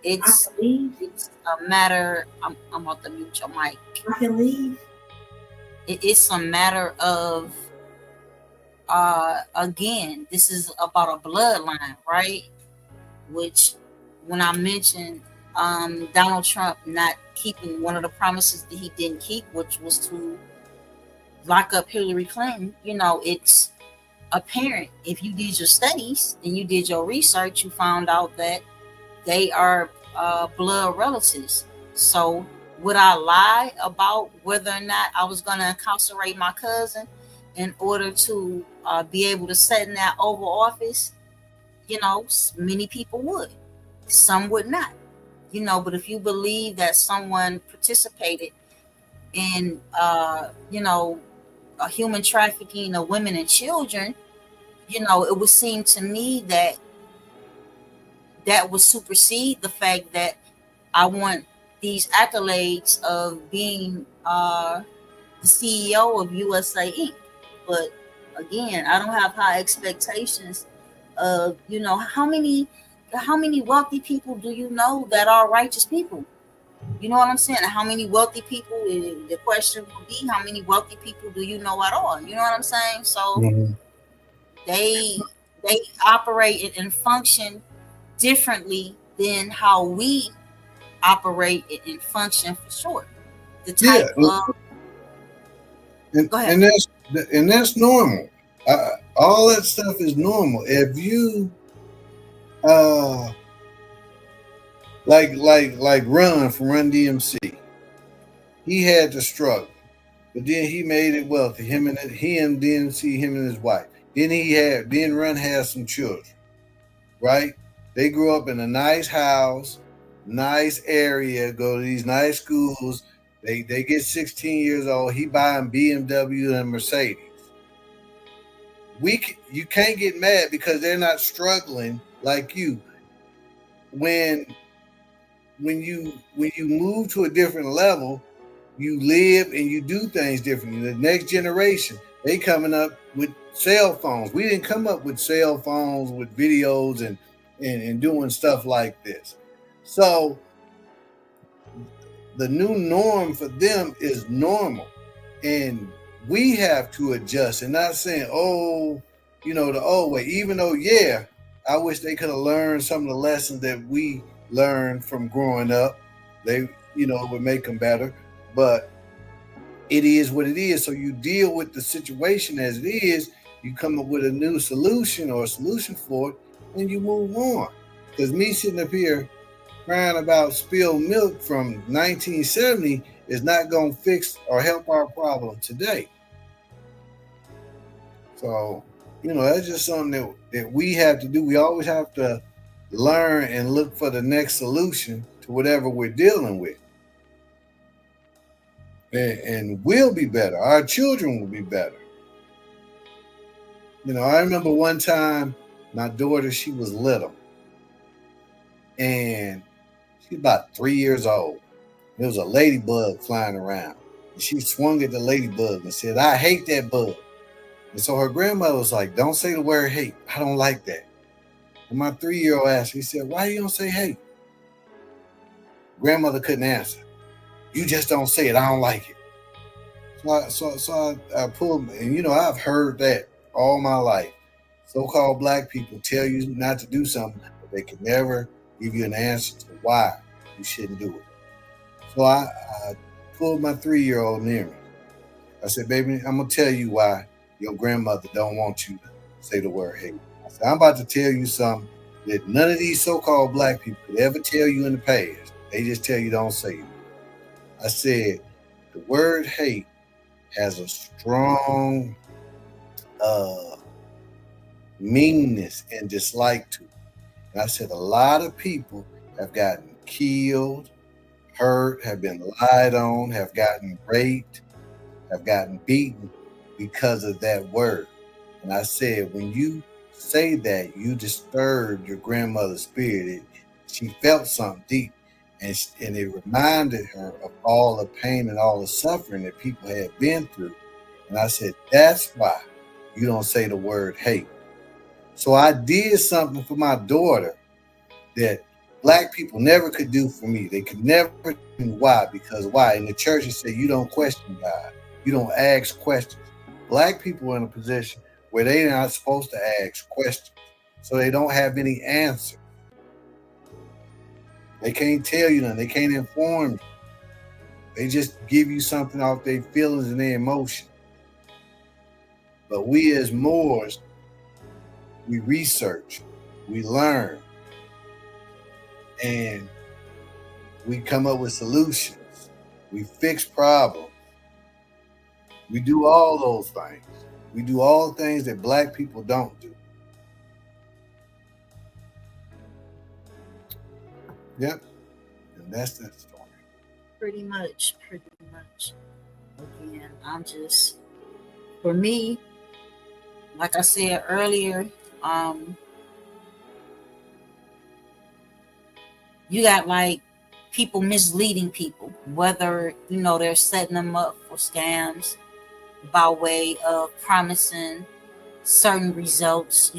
It's a matter. I'm about to mute your mic. I can leave. It's a matter of again, this is about a bloodline, right? Which, when I mentioned Donald Trump not keeping one of the promises that he didn't keep, which was to lock up Hillary Clinton, it's apparent. If you did your studies and you did your research, you found out that they are blood relatives. So would I lie about whether or not I was going to incarcerate my cousin in order to be able to sit in that Oval Office? Many people would. Some would not. But if you believe that someone participated in, a human trafficking of women and children, it would seem to me that that would supersede the fact that I want these accolades of being the CEO of USA Inc. But again, I don't have high expectations of, how many wealthy people do you know that are righteous people? You know what I'm saying? How many wealthy people? The question would be, how many wealthy people do you know at all? You know what I'm saying? So they they operate and function differently than how we operate and function for sure. The Yeah, type of and, Go ahead. and that's and that's normal. All that stuff is normal. If you like Run from Run DMC, he had to struggle, but then he made it wealthy. He and DMC, him and his wife. Then Run had some children, right? They grew up in a nice house, nice area, go to these nice schools. They get 16 years old. He buying BMW and Mercedes. You can't get mad because they're not struggling like you. When when you move to a different level, you live and you do things differently. The next generation, they coming up with cell phones. We didn't come up with cell phones with videos and doing stuff like this. So the new norm for them is normal. And we have to adjust and not saying, oh, the old way, even though, yeah, I wish they could have learned some of the lessons that we learned from growing up. They, would make them better. But it is what it is. So you deal with the situation as it is. You come up with a new solution or a solution for it, and you move on. Because me sitting up here crying about spilled milk from 1970 is not going to fix or help our problem today. So, that's just something that we have to do. We always have to learn and look for the next solution to whatever we're dealing with. And we'll be better. Our children will be better. I remember one time my daughter, she was little. And she's about 3 years old. There was a ladybug flying around. And she swung at the ladybug and said, "I hate that bug." And so her grandmother was like, "Don't say the word hate. I don't like that." And my 3-year-old asked, he said, "Why you don't say hate?" Grandmother couldn't answer. "You just don't say it. I don't like it." So I pulled, and I've heard that all my life. So-called black people tell you not to do something, but they can never give you an answer to why you shouldn't do it. So I pulled my 3-year-old near me. I said, "Baby, I'm gonna tell you why your grandmother don't want you to say the word hate." I said, "I'm about to tell you something that none of these so-called black people could ever tell you in the past. They just tell you don't say it." I said, "The word hate has a strong meanness and dislike to it." And I said, a lot of people have gotten killed, hurt, have been lied on, have gotten raped, have gotten beaten because of that word. And I said, when you say that, you disturbed your grandmother's spirit. She felt something deep, and it reminded her of all the pain and all the suffering that people had been through. And I said, that's why you don't say the word hate. So I did something for my daughter that black people never could do for me. They could never do. Why? Because why? In the church, it said you don't question God. You don't ask questions. Black people are in a position where they're not supposed to ask questions. So they don't have any answer. They can't tell you nothing. They can't inform you. They just give you something off their feelings and their emotion. But we as Moors, we research, we learn, and we come up with solutions. We fix problems. We do all those things. We do all things that black people don't do. Yep. And that's that story. Pretty much. Again, for me, like I said earlier, you got like people misleading people, whether they're setting them up for scams by way of promising certain results,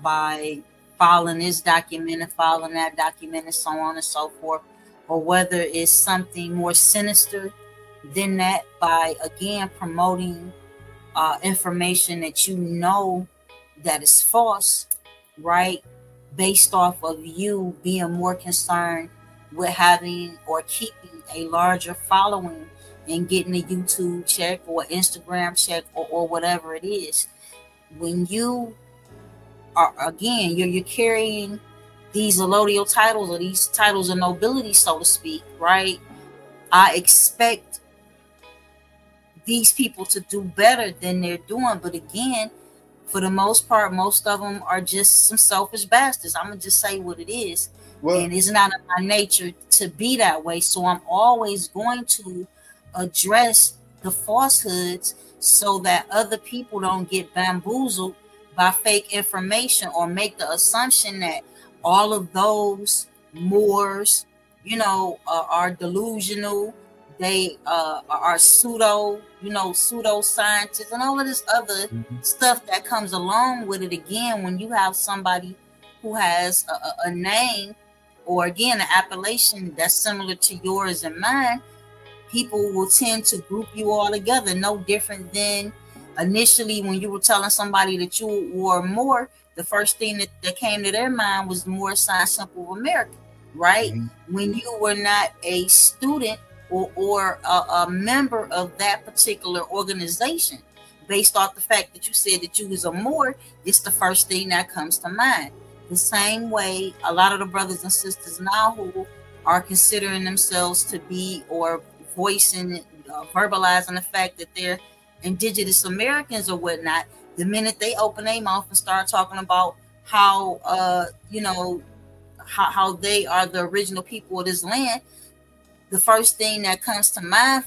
by filing this document and filing that document and so on and so forth, or whether it's something more sinister than that by again promoting information that that is false, right? Based off of you being more concerned with having or keeping a larger following and getting a YouTube check or Instagram check or whatever it is. When you are, again, you're carrying these allodial titles or these titles of nobility, so to speak, right? I expect these people to do better than they're doing. But again, for the most part, most of them are just some selfish bastards. I'm going to just say what it is. Well, and it's not in my nature to be that way. So I'm always going to address the falsehoods so that other people don't get bamboozled by fake information or make the assumption that all of those Moors, are delusional. They are pseudo scientists and all of this other stuff that comes along with it. Again, when you have somebody who has a name or again an appellation that's similar to yours and mine, people will tend to group you all together. No different than initially when you were telling somebody that you were Moor, the first thing that came to their mind was the Moor sign symbol of America, right? When you were not a student or a member of that particular organization, based off the fact that you said that you was a Moor, it's the first thing that comes to mind. The same way a lot of the brothers and sisters now who are considering themselves to be or voicing, verbalizing the fact that they're indigenous Americans or whatnot, the minute they open their mouth and start talking about how how they are the original people of this land, the first thing that comes to mind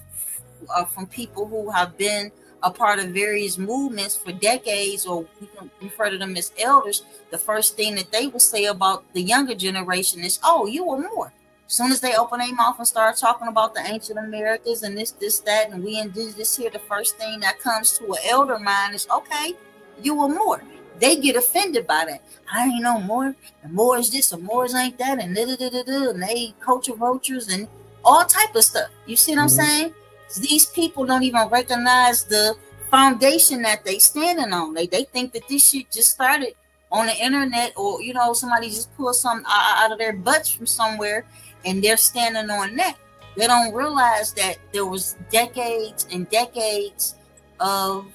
from people who have been a part of various movements for decades, or we can refer to them as elders, the first thing that they will say about the younger generation is, oh, you were Moor. As soon as they open their mouth and start talking about the ancient Americas and this, that, and we indigenous here, the first thing that comes to an elder mind is, okay, you were Moor. They get offended by that. I ain't no Moor. And Moor is this, and Moors ain't that, and and they culture vultures and all type of stuff. You see what I'm saying? These people don't even recognize the foundation that they standing on. They think that this shit just started on the internet, or somebody just pulled something out of their butts from somewhere and they're standing on that. They don't realize that there was decades and decades of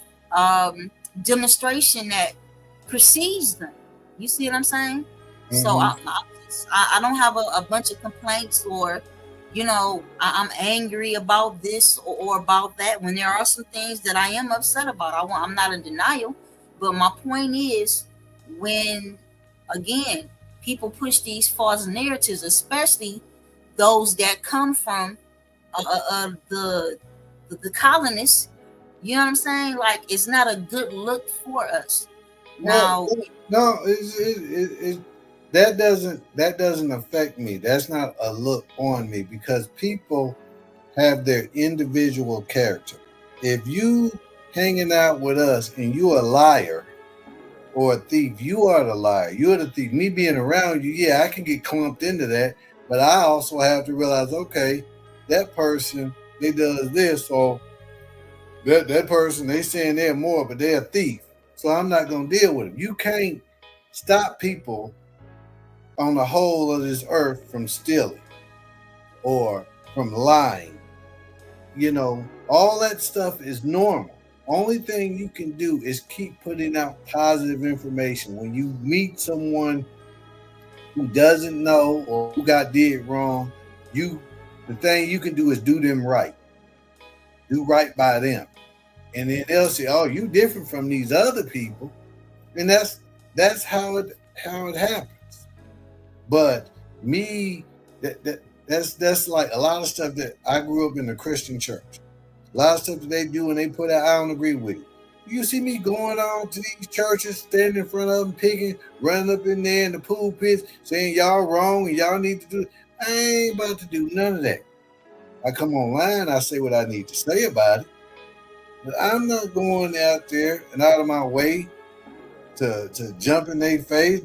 demonstration that precedes them. You see what I'm saying? So I don't have a bunch of complaints or I'm angry about this or about that, when there are some things that I am upset about. I'm not in denial, but my point is, when again people push these false narratives, especially those that come from the colonists, you know what I'm saying? Like, it's not a good look for us. Now, no, that doesn't affect me. That's not a look on me, because people have their individual character. If you hanging out with us and you a liar or a thief, you are the liar. You're the thief. Me being around you, yeah, I can get clumped into that, but I also have to realize, okay, that person, they does this, or that person, they saying they're Moor, but they're a thief. So I'm not gonna deal with them. You can't stop people on the whole of this earth from stealing or from lying. All that stuff is normal. only thing you can do is keep putting out positive information. When you meet someone who doesn't know or who did wrong, the thing you can do is do them right. Do right by them. And then they'll say, "Oh, you different from these other people." And that's how it happens. But me, that's like a lot of stuff that I grew up in a Christian church. A lot of stuff that they do and they put out, I don't agree with it. You see me going on to these churches, standing in front of them, picking, running up in there in the pulpits, saying y'all wrong and y'all need to do it. I ain't about to do none of that. I come online, I say what I need to say about it. But I'm not going out there and out of my way to jump in their face.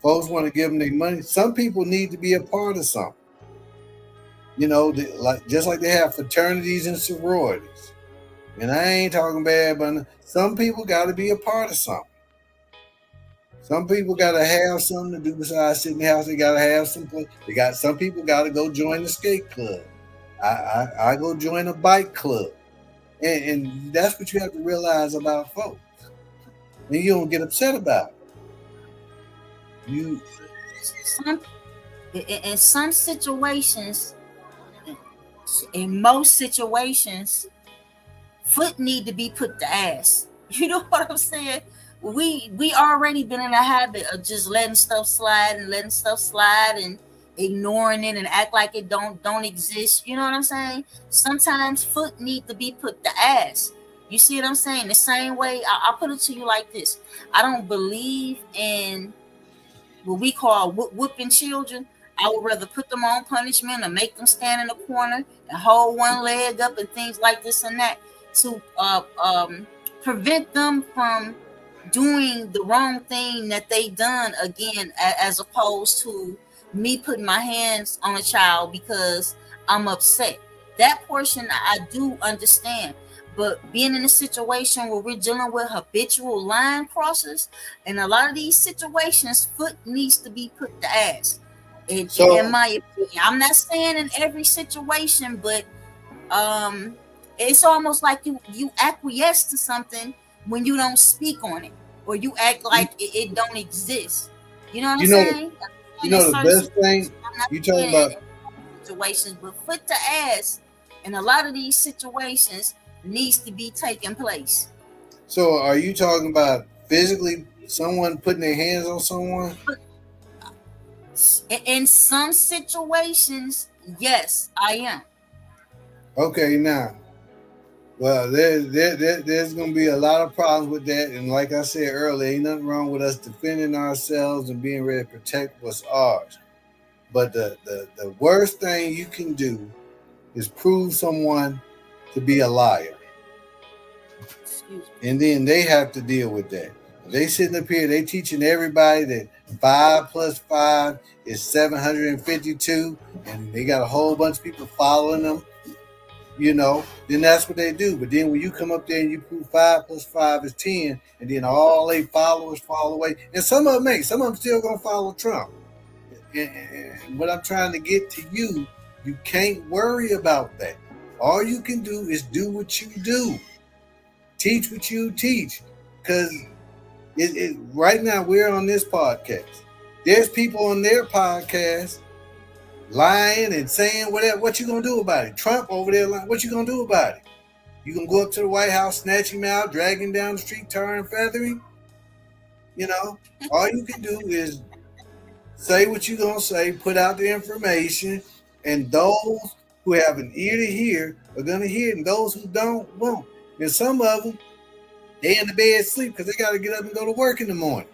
Folks want to give them their money. Some people need to be a part of something. You know, just like they have fraternities and sororities. And I ain't talking bad, but some people got to be a part of something. Some people got to have something to do besides sitting in the house. They got to have something. Some people got to go join the skate club. I go join a bike club. And that's what you have to realize about folks. And you don't get upset about it. In some situations, in most situations, foot need to be put to ass. You know what I'm saying? We already been in a habit of just letting stuff slide and ignoring it and act like it don't exist. You know what I'm saying? Sometimes foot need to be put to ass. You see what I'm saying? The same way, I'll put it to you like this. I don't believe in what we call whooping children. I would rather put them on punishment or make them stand in the corner and hold one leg up and things like this and that to prevent them from doing the wrong thing that they done again, as opposed to me putting my hands on a child because I'm upset. That portion I do understand. But being in a situation where we're dealing with habitual line crosses, and a lot of these situations, foot needs to be put to ass. In my opinion, I'm not saying in every situation, but it's almost like you acquiesce to something when you don't speak on it, or you act like it don't exist. You know what I'm saying? You know the best thing you talking about situations, but foot to ass in a lot of these situations needs to be taking place. So are you talking about physically someone putting their hands on someone? In some situations, yes, I am. Okay, now, well, there's going to be a lot of problems with that. And like I said earlier, ain't nothing wrong with us defending ourselves and being ready to protect what's ours. But the worst thing you can do is prove someone to be a liar. And then they have to deal with that. They sitting up here, they teaching everybody that 5 plus 5 is 752, and they got a whole bunch of people following them, you know, then that's what they do. But then when you come up there and you prove 5 plus 5 is 10, and then all they followers fall away, and some of them still gonna follow Trump. And what I'm trying to get to you can't worry about that. All you can do is do what you do. Teach what you teach. Because right now we're on this podcast. There's people on their podcast lying and saying whatever. What you gonna do about it? Trump over there lying. What you gonna do about it? You gonna go up to the White House, snatch him out, drag him down the street, tar and feather him? You know, all you can do is say what you're gonna say, put out the information, and those who have an ear to hear are gonna hear it, and those who don't won't. And some of them, they in the bed sleep because they got to get up and go to work in the morning.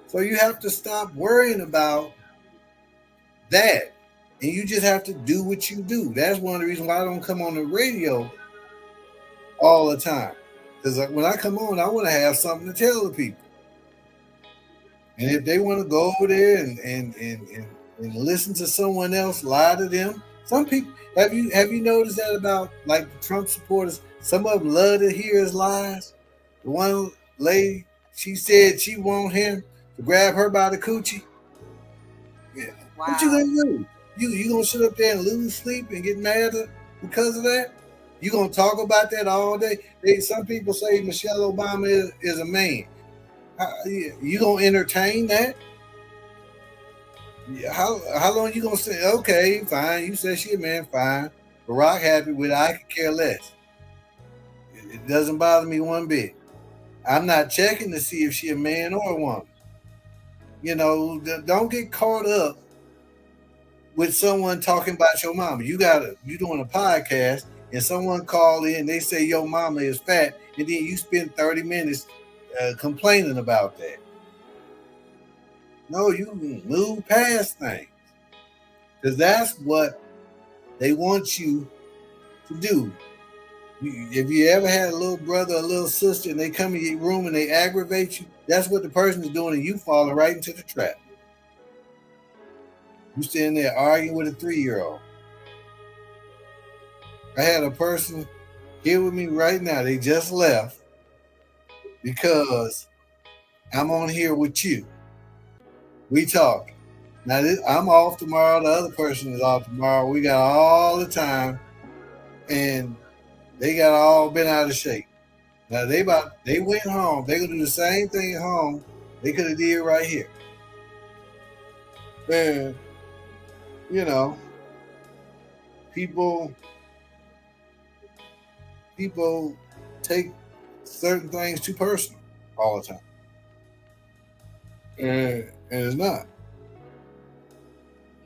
So you have to stop worrying about that. And you just have to do what you do. That's one of the reasons why I don't come on the radio all the time. Because when I come on, I want to have something to tell the people. And if they want to go over there and listen to someone else lie to them, some people, have you noticed that about like the Trump supporters? Some of them love to hear his lies. The one lady, she said she want him to grab her by the coochie. Yeah. Wow. What you gonna do? You gonna sit up there and lose sleep and get mad because of that? You gonna talk about that all day? Some people say Michelle Obama is a man. You gonna entertain that? How long you gonna say? Okay, fine. You said she a man, fine. Barack happy with it. I could care less. It doesn't bother me one bit. I'm not checking to see if she a man or a woman. You know, don't get caught up with someone talking about your mama. You doing a podcast and someone call in, they say your mama is fat, and then you spend 30 minutes complaining about that. No, you move past things. Because that's what they want you to do. If you ever had a little brother or a little sister and they come in your room and they aggravate you, that's what the person is doing, and you falling right into the trap. You sitting there arguing with a 3-year-old. I had a person here with me right now. They just left because I'm on here with you. We talk. Now I'm off tomorrow. The other person is off tomorrow. We got all the time, and they got all been out of shape. Now they went home. They gonna do the same thing at home they could have did right here. And you know, people take certain things too personal all the time, and it's not.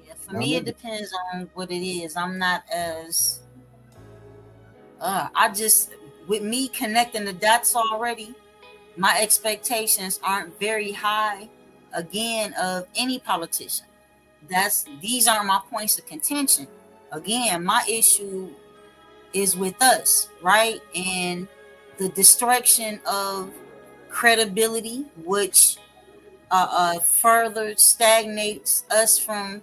Yeah, for me, it depends on what it is. I'm not as with me connecting the dots already, my expectations aren't very high, again, of any politician. These aren't my points of contention. Again, my issue is with us, right? And the destruction of credibility, which further stagnates us from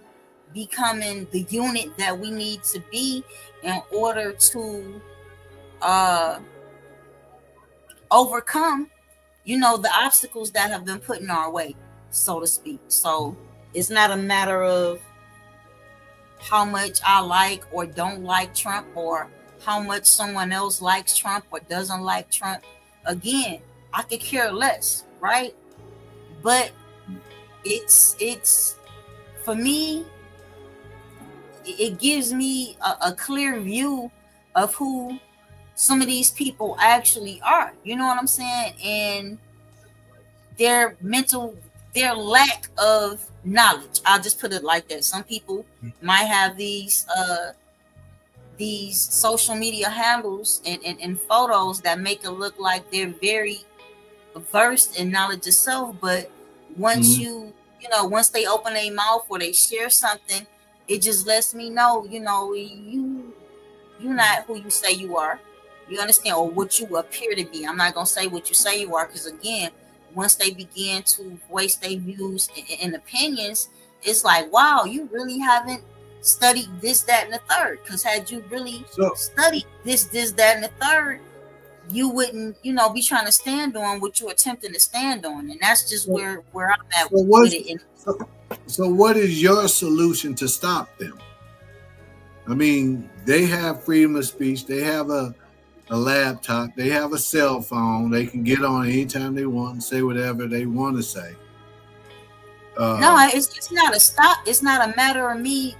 becoming the unit that we need to be in order to overcome, the obstacles that have been put in our way, so to speak. So it's not a matter of how much I like or don't like Trump, or how much someone else likes Trump or doesn't like Trump. Again, I could care less, right? But it's for me, it gives me a clear view of who some of these people actually are. You know what I'm saying? And their lack of knowledge. I'll just put it like that. Some people might have these social media handles and photos that make it look like they're very versed in knowledge itself, but once once they open their mouth or they share something, it just lets me know, you're not who you say you are. You understand? Or what you appear to be. I'm not gonna say what you say you are, because again, once they begin to voice their views and opinions, it's like, wow, you really haven't studied this, that, and the third. Because had you really studied this, that, and the third, you wouldn't, be trying to stand on what you're attempting to stand on. And that's just where I'm at with it. So what is your solution to stop them? I mean, they have freedom of speech. They have a laptop. They have a cell phone. They can get on anytime they want and say whatever they want to say. No, it's just not a stop. It's not a matter of me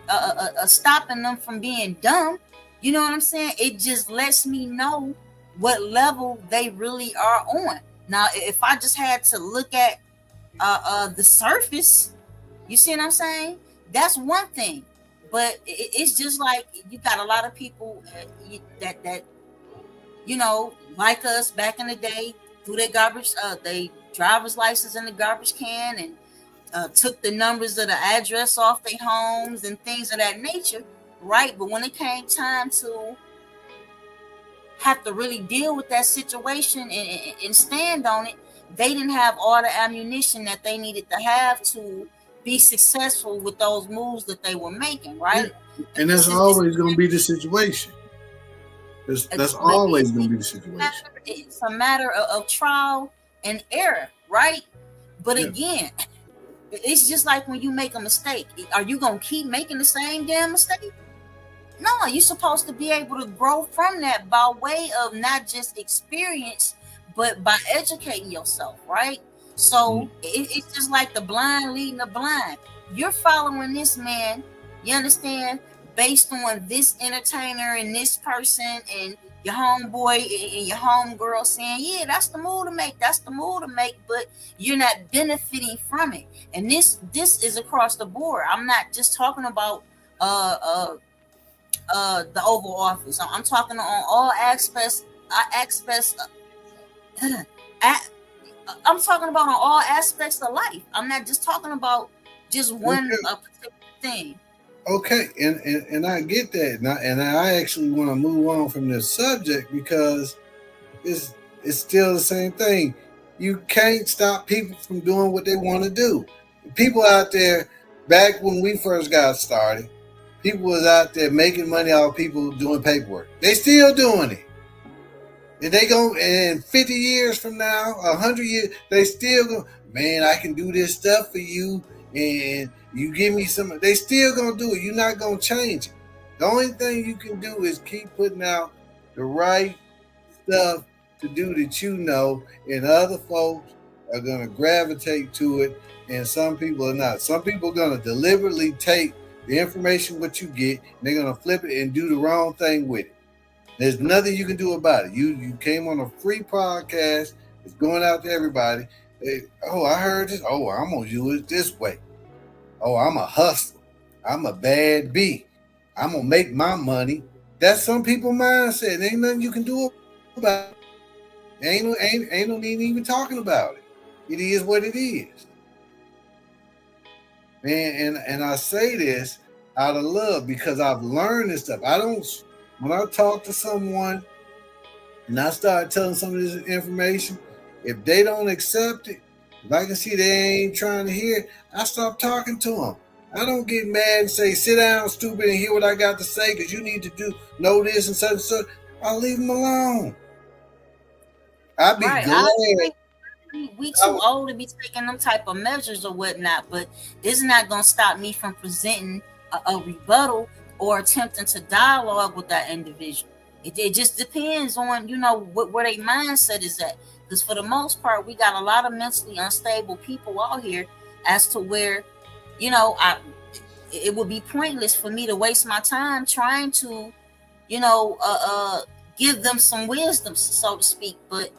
stopping them from being dumb. You know what I'm saying? It just lets me know what level they really are on. Now, if I just had to look at the surface, you see what I'm saying? That's one thing. But it's just like you got a lot of people that like us back in the day, threw their they driver's license in the garbage can and took the numbers of the address off their homes and things of that nature, right? But when it came time to have to really deal with that situation and stand on it, they didn't have all the ammunition that they needed to have to be successful with those moves that they were making, right? Yeah. And that's always going to be the situation. That's always going to be the situation. It's a matter of trial and error, right? But again, it's just like when you make a mistake. Are you going to keep making the same damn mistake? No, you're supposed to be able to grow from that by way of not just experience, but by educating yourself, right? So it's just like the blind leading the blind. You're following this man, you understand, based on this entertainer and this person and your homeboy and your homegirl saying, yeah, that's the move to make, that's the move to make, but you're not benefiting from it. And this is across the board. I'm not just talking about uh uh the Oval Office. I'm talking on all aspects. Uh, I'm talking about on all aspects of life. I'm not just talking about just one particular thing. Okay, and I get that, and I actually want to move on from this subject because it's still the same thing. You can't stop people from doing what they want to do. People out there, back when we first got started, people was out there making money off of people doing paperwork. They still doing it. And they go, and 50 years from now, 100 years, they still go, man, I can do this stuff for you, and you give me some. They still gonna do it. You're not gonna change it. The only thing you can do is keep putting out the right stuff to do that you know, and other folks are gonna gravitate to it, and some people are not. Some people are gonna deliberately take the information what you get, and they're gonna flip it and do the wrong thing with it. There's nothing you can do about it. You came on a free podcast. It's going out to everybody. Oh, I heard this. Oh, I'm gonna do it this way. Oh, I'm a hustler. I'm a bad bee. I'm gonna make my money. That's some people's mindset. There ain't nothing you can do about it. Ain't no need even talking about it. It is what it is. Man, and I say this out of love because I've learned this stuff. When I talk to someone and I start telling some of this information, if they don't accept it, if I can see they ain't trying to hear it, I stop talking to them. I don't get mad and say, sit down, stupid, and hear what I got to say because you need to know this and such and such. I'll leave them alone. I'd be glad. We too old to be taking them type of measures or whatnot, but it's not going to stop me from presenting a rebuttal or attempting to dialogue with that individual. It just depends on, where their mindset is at. Because for the most part, we got a lot of mentally unstable people out here as to where, it would be pointless for me to waste my time trying to, give them some wisdom, so to speak. But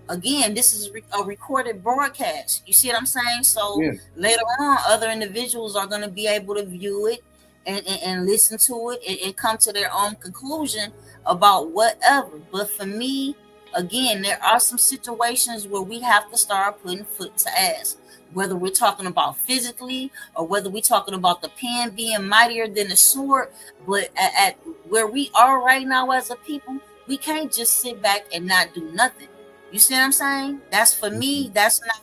again, this is a recorded broadcast. You see what I'm saying? So later on, other individuals are going to be able to view it and listen to it and come to their own conclusion about whatever. But for me, again, there are some situations where we have to start putting foot to ass, whether we're talking about physically or whether we're talking about the pen being mightier than the sword. But at where we are right now as a people, we can't just sit back and not do nothing. You see what I'm saying? That's for me. That's not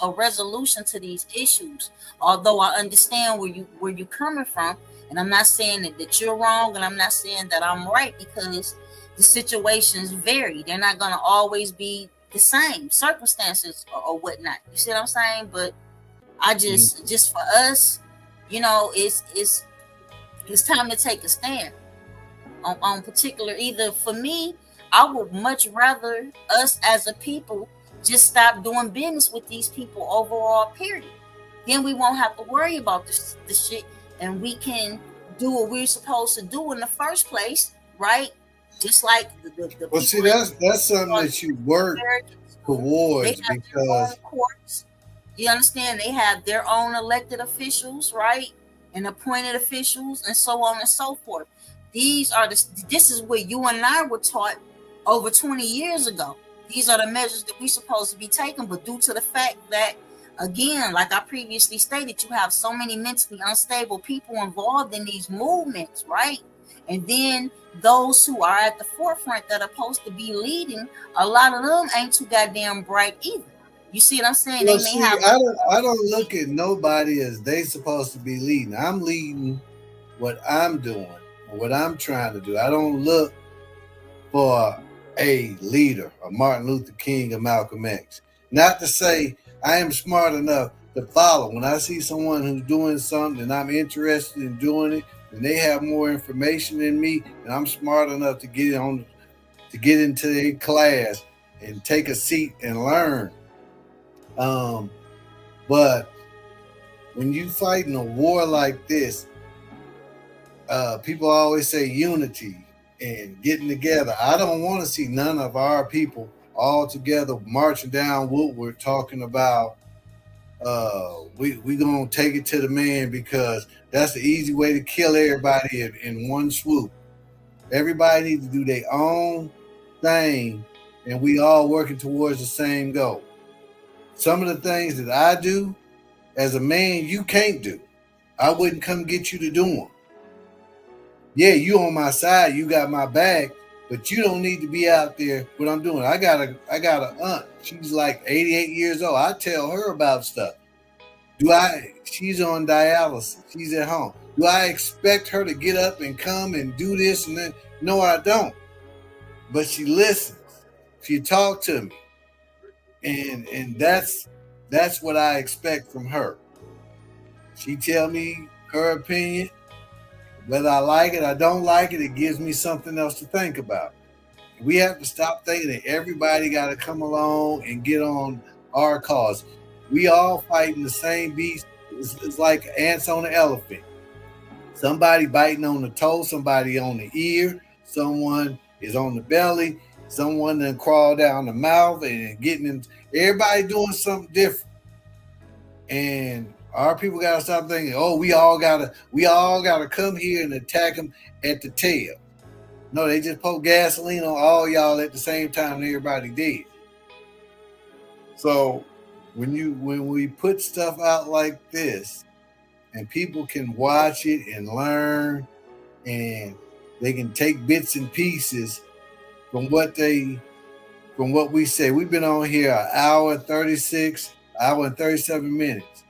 a resolution to these issues. Although I understand where you're coming from, and I'm not saying that you're wrong, and I'm not saying that I'm right, because the situations vary. They're not going to always be the same circumstances or whatnot. You see what I'm saying? But I just for us, it's time to take a stand on particular. Either for me, I would much rather us as a people just stop doing business with these people overall, period. Then we won't have to worry about this shit, and we can do what we're supposed to do in the first place, right? Just like the well, see, that's something that you work towards because courts. You understand? They have their own elected officials, right, and appointed officials, and so on and so forth. This is what you and I were taught over 20 years ago. These are the measures that we're supposed to be taking, but due to the fact that, again, like I previously stated, you have so many mentally unstable people involved in these movements, right? And then those who are at the forefront that are supposed to be leading, a lot of them ain't too goddamn bright either. You see what I'm saying? Well, I don't look at nobody as they supposed to be leading. I'm leading what I'm doing, what I'm trying to do. I don't look for a leader, a Martin Luther King or Malcolm X. Not to say I am smart enough to follow. When I see someone who's doing something and I'm interested in doing it, and they have more information than me, and I'm smart enough to get into their class and take a seat and learn. But when you fighting a war like this, people always say unity and getting together. I don't want to see none of our people all together marching down Woodward talking about we gonna take it to the man because that's the easy way to kill everybody in one swoop. Everybody needs to do their own thing, and we all working towards the same goal. Some of the things that I do as a man, you can't do. I wouldn't come get you to do them. Yeah, you on my side, you got my back, but you don't need to be out there. What I'm doing, I got a aunt. She's like 88 years old. I tell her about stuff. She's on dialysis. She's at home. Do I expect her to get up and come and do this and then? No, I don't. But she listens. She talks to me. And that's what I expect from her. She tell me her opinion. Whether I like it or I don't like it, it gives me something else to think about. We have to stop thinking that everybody got to come along and get on our cause. We all fighting the same beast. It's like ants on an elephant. Somebody biting on the toe, somebody on the ear, someone is on the belly, someone then crawl down the mouth and getting in. Everybody doing something different. And our people gotta stop thinking, oh, we all gotta come here and attack them at the tail. No, they just pour gasoline on all y'all at the same time and everybody dead. So when we put stuff out like this and people can watch it and learn and they can take bits and pieces from what we say. We've been on here an hour and 37 minutes.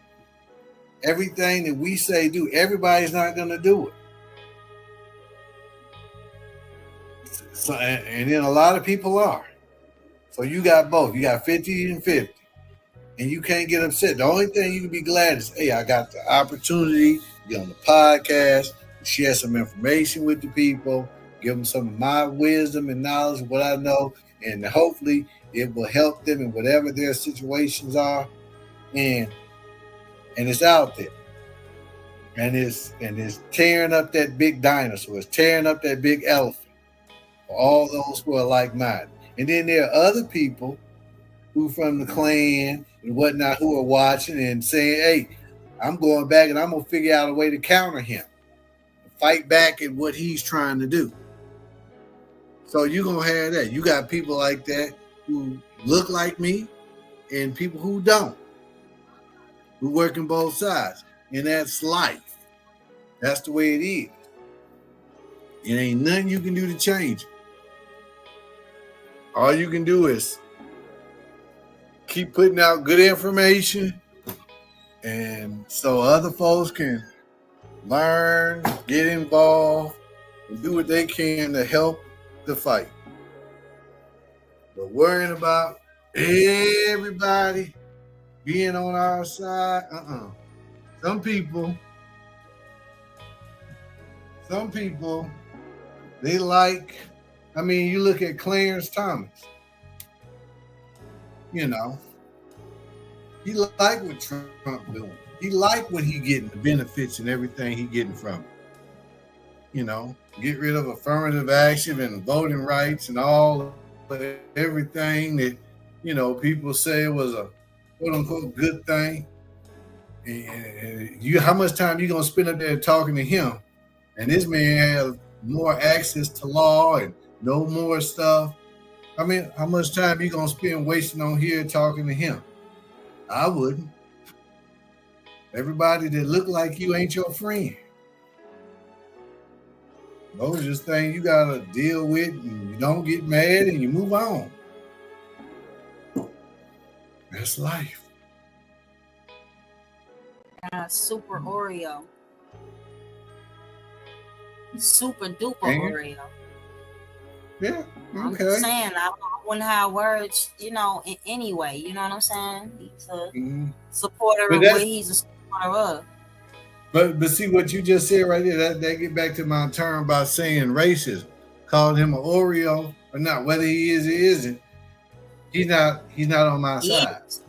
Everything that we say do, everybody's not going to do it. So, and then a lot of people are. So you got both. You got 50 and 50. And you can't get upset. The only thing you can be glad is, hey, I got the opportunity to get on the podcast, share some information with the people, give them some of my wisdom and knowledge of what I know, and hopefully it will help them in whatever their situations are. And it's out there. And it's tearing up that big dinosaur. It's tearing up that big elephant. For all those who are like-minded. And then there are other people who from the clan and whatnot who are watching and saying, hey, I'm going back and I'm going to figure out a way to counter him. Fight back at what he's trying to do. So you're going to have that. You got people like that who look like me and people who don't. Who working both sides. And that's life. That's the way it is. It ain't nothing you can do to change it. All you can do is keep putting out good information and so other folks can learn, get involved, and do what they can to help the fight. But worrying about everybody being on our side, Some people, they like, you look at Clarence Thomas. He like what Trump doing. He like what he getting, the benefits and everything he getting from it. Get rid of affirmative action and voting rights and all of everything that, people say was a quote unquote good thing. And how much time you gonna spend up there talking to him? And this man has more access to law and know more stuff. How much time you gonna spend wasting on here talking to him? I wouldn't. Everybody that look like you ain't your friend. Those are just things you gotta deal with, and you don't get mad and you move on. That's life. Super Oreo. Super duper Oreo. Yeah, okay. I'm just saying, I wouldn't have words, in any way. You know what I'm saying? He's a supporter of what he's a supporter of. But see what you just said right there. That get back to my term about saying racism, calling him an Oreo or not. Whether he is or isn't, he's not on my He side. is.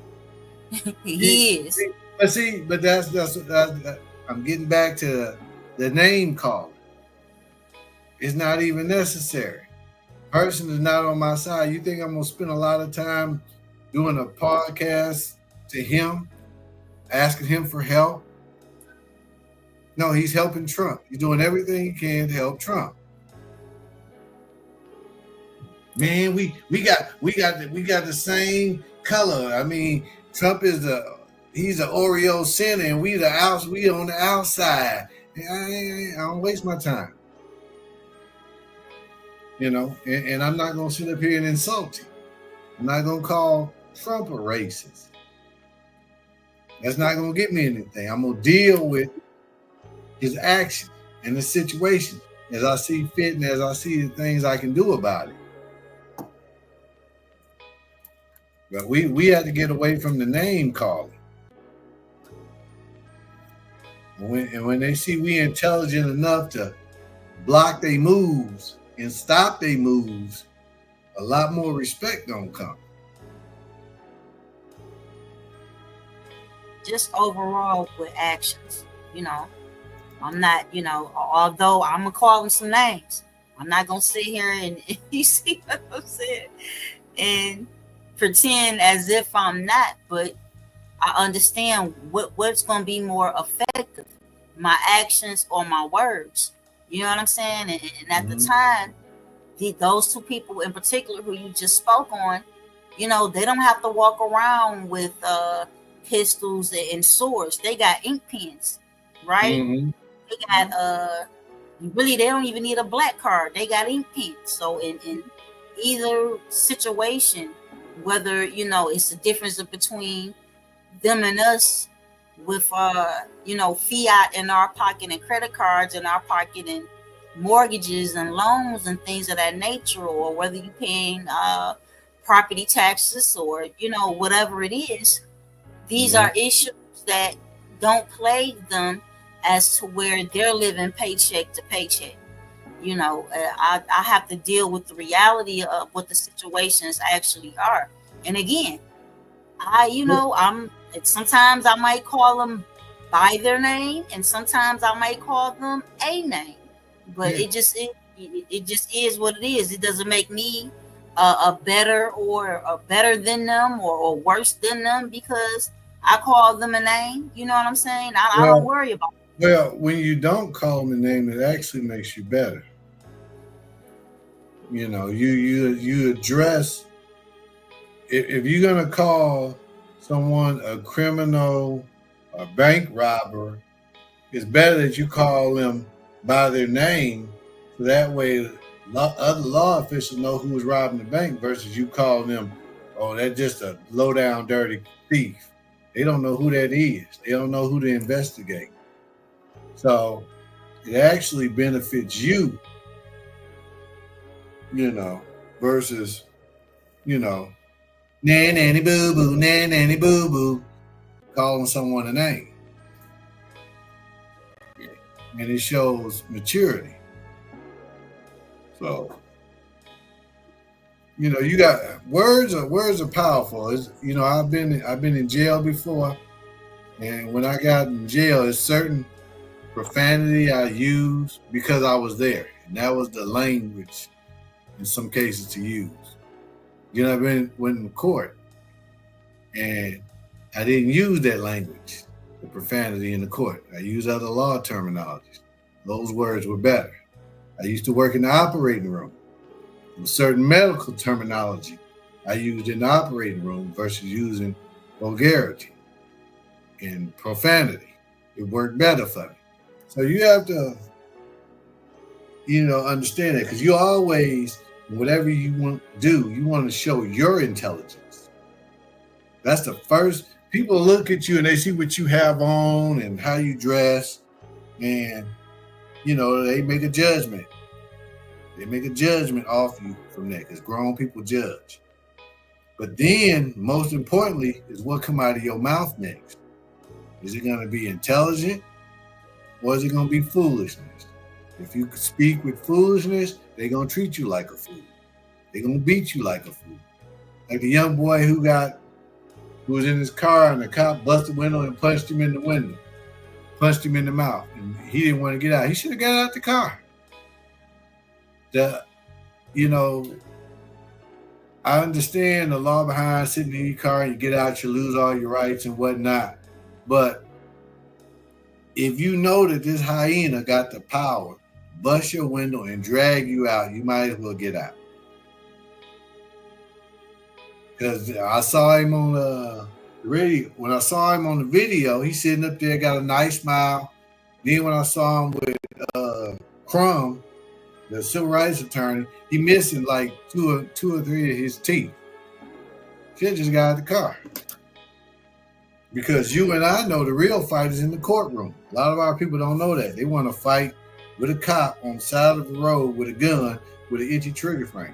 He is. But that's I'm getting back to the name calling. It's not even necessary. Person is not on my side. You think I'm gonna spend a lot of time doing a podcast to him, asking him for help? No, he's helping Trump. He's doing everything he can to help Trump. Man, we got the same color. I mean, Trump is he's an Oreo center, and we on the outside. I don't waste my time. You know, and I'm not gonna sit up here and insult you. I'm not gonna call Trump a racist. That's not gonna get me anything. I'm gonna deal with his actions and the situation as I see fit and as I see the things I can do about it. But we had to get away from the name calling. And when they see we intelligent enough to block their moves and stop their moves, a lot more respect gonna come. Just overall with actions, you know. I'm not, you know, although I'm gonna call them some names, I'm not gonna sit here and you see what I'm saying, and pretend as if I'm not. But I understand what's gonna be more effective, my actions or my words. You know what I'm saying? And at the time, those two people in particular who you just spoke on, you know, they don't have to walk around with pistols and swords. They got ink pens, right? Mm-hmm. They got really, they don't even need a black card. They got ink pens. So in either situation, whether, you know, it's the difference between them and us with you know, fiat in our pocket and credit cards in our pocket and mortgages and loans and things of that nature, or whether you're paying property taxes or, you know, whatever it is, these are issues that don't plague them as to where they're living paycheck to paycheck. You know, I have to deal with the reality of what the situations actually are. And again, sometimes I might call them by their name, and sometimes I might call them a name. But it just is what it is. It doesn't make me a better than them or worse than them because I call them a name. You know what I'm saying? I don't worry about it. Well, when you don't call them a name, it actually makes you better. You know, you address, if you're gonna call someone a criminal, a bank robber, it's better that you call them by their name, so that way other law officials know who was robbing the bank versus you calling them, oh, that's just a low down dirty thief. They don't know who that is. They don't know who to investigate. So it actually benefits you, you know, versus, you know, nanny boo boo, calling someone a name. And it shows maturity. So, you know, you got words are powerful. You know, I've been in jail before, and when I got in jail, there's certain profanity I used because I was there, and that was the language in some cases to use. You know, went in court, and I didn't use that language, the profanity in the court. I used other law terminologies. Those words were better. I used to work in the operating room. There was certain medical terminology I used in the operating room versus using vulgarity and profanity. It worked better for me. So you have to, you know, understand that, because you always, whatever you want to do, you want to show your intelligence. That's the first. People look at you and they see what you have on and how you dress, and, you know, they make a judgment. They make a judgment off you from that, because grown people judge. But then, most importantly, is what come out of your mouth next. Is it going to be intelligent? or is it going to be foolishness? If you speak with foolishness, they're going to treat you like a fool. They're going to beat you like a fool. Like the young boy who was in his car and the cop busted the window and punched him in the window, punched him in the mouth, and he didn't want to get out. He should have got out the car. I understand the law behind sitting in your car and you get out, you lose all your rights and whatnot. But if you know that this hyena got the power to bust your window and drag you out, you might as well get out. Because I saw him on the radio. When I saw him on the video, he's sitting up there, got a nice smile. Then when I saw him with Crumb, the civil rights attorney, he missing like two or three of his teeth. Shit just got out the car. Because you and I know the real fight is in the courtroom. A lot of our people don't know that. They want to fight with a cop on the side of the road with a gun with an itchy trigger frame.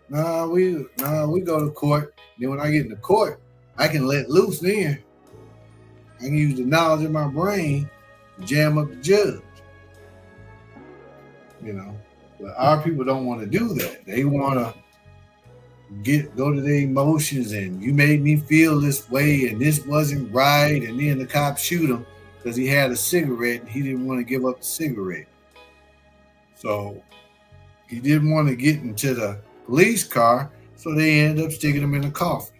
We go to court. Then when I get in the court, I can let loose then. I can use the knowledge of my brain to jam up the judge. But our people don't want to do that. They want to go to their emotions and you made me feel this way and this wasn't right, and then the cop shoot him because he had a cigarette and he didn't want to give up the cigarette. So he didn't want to get into the police car, so they ended up sticking him in a coffin.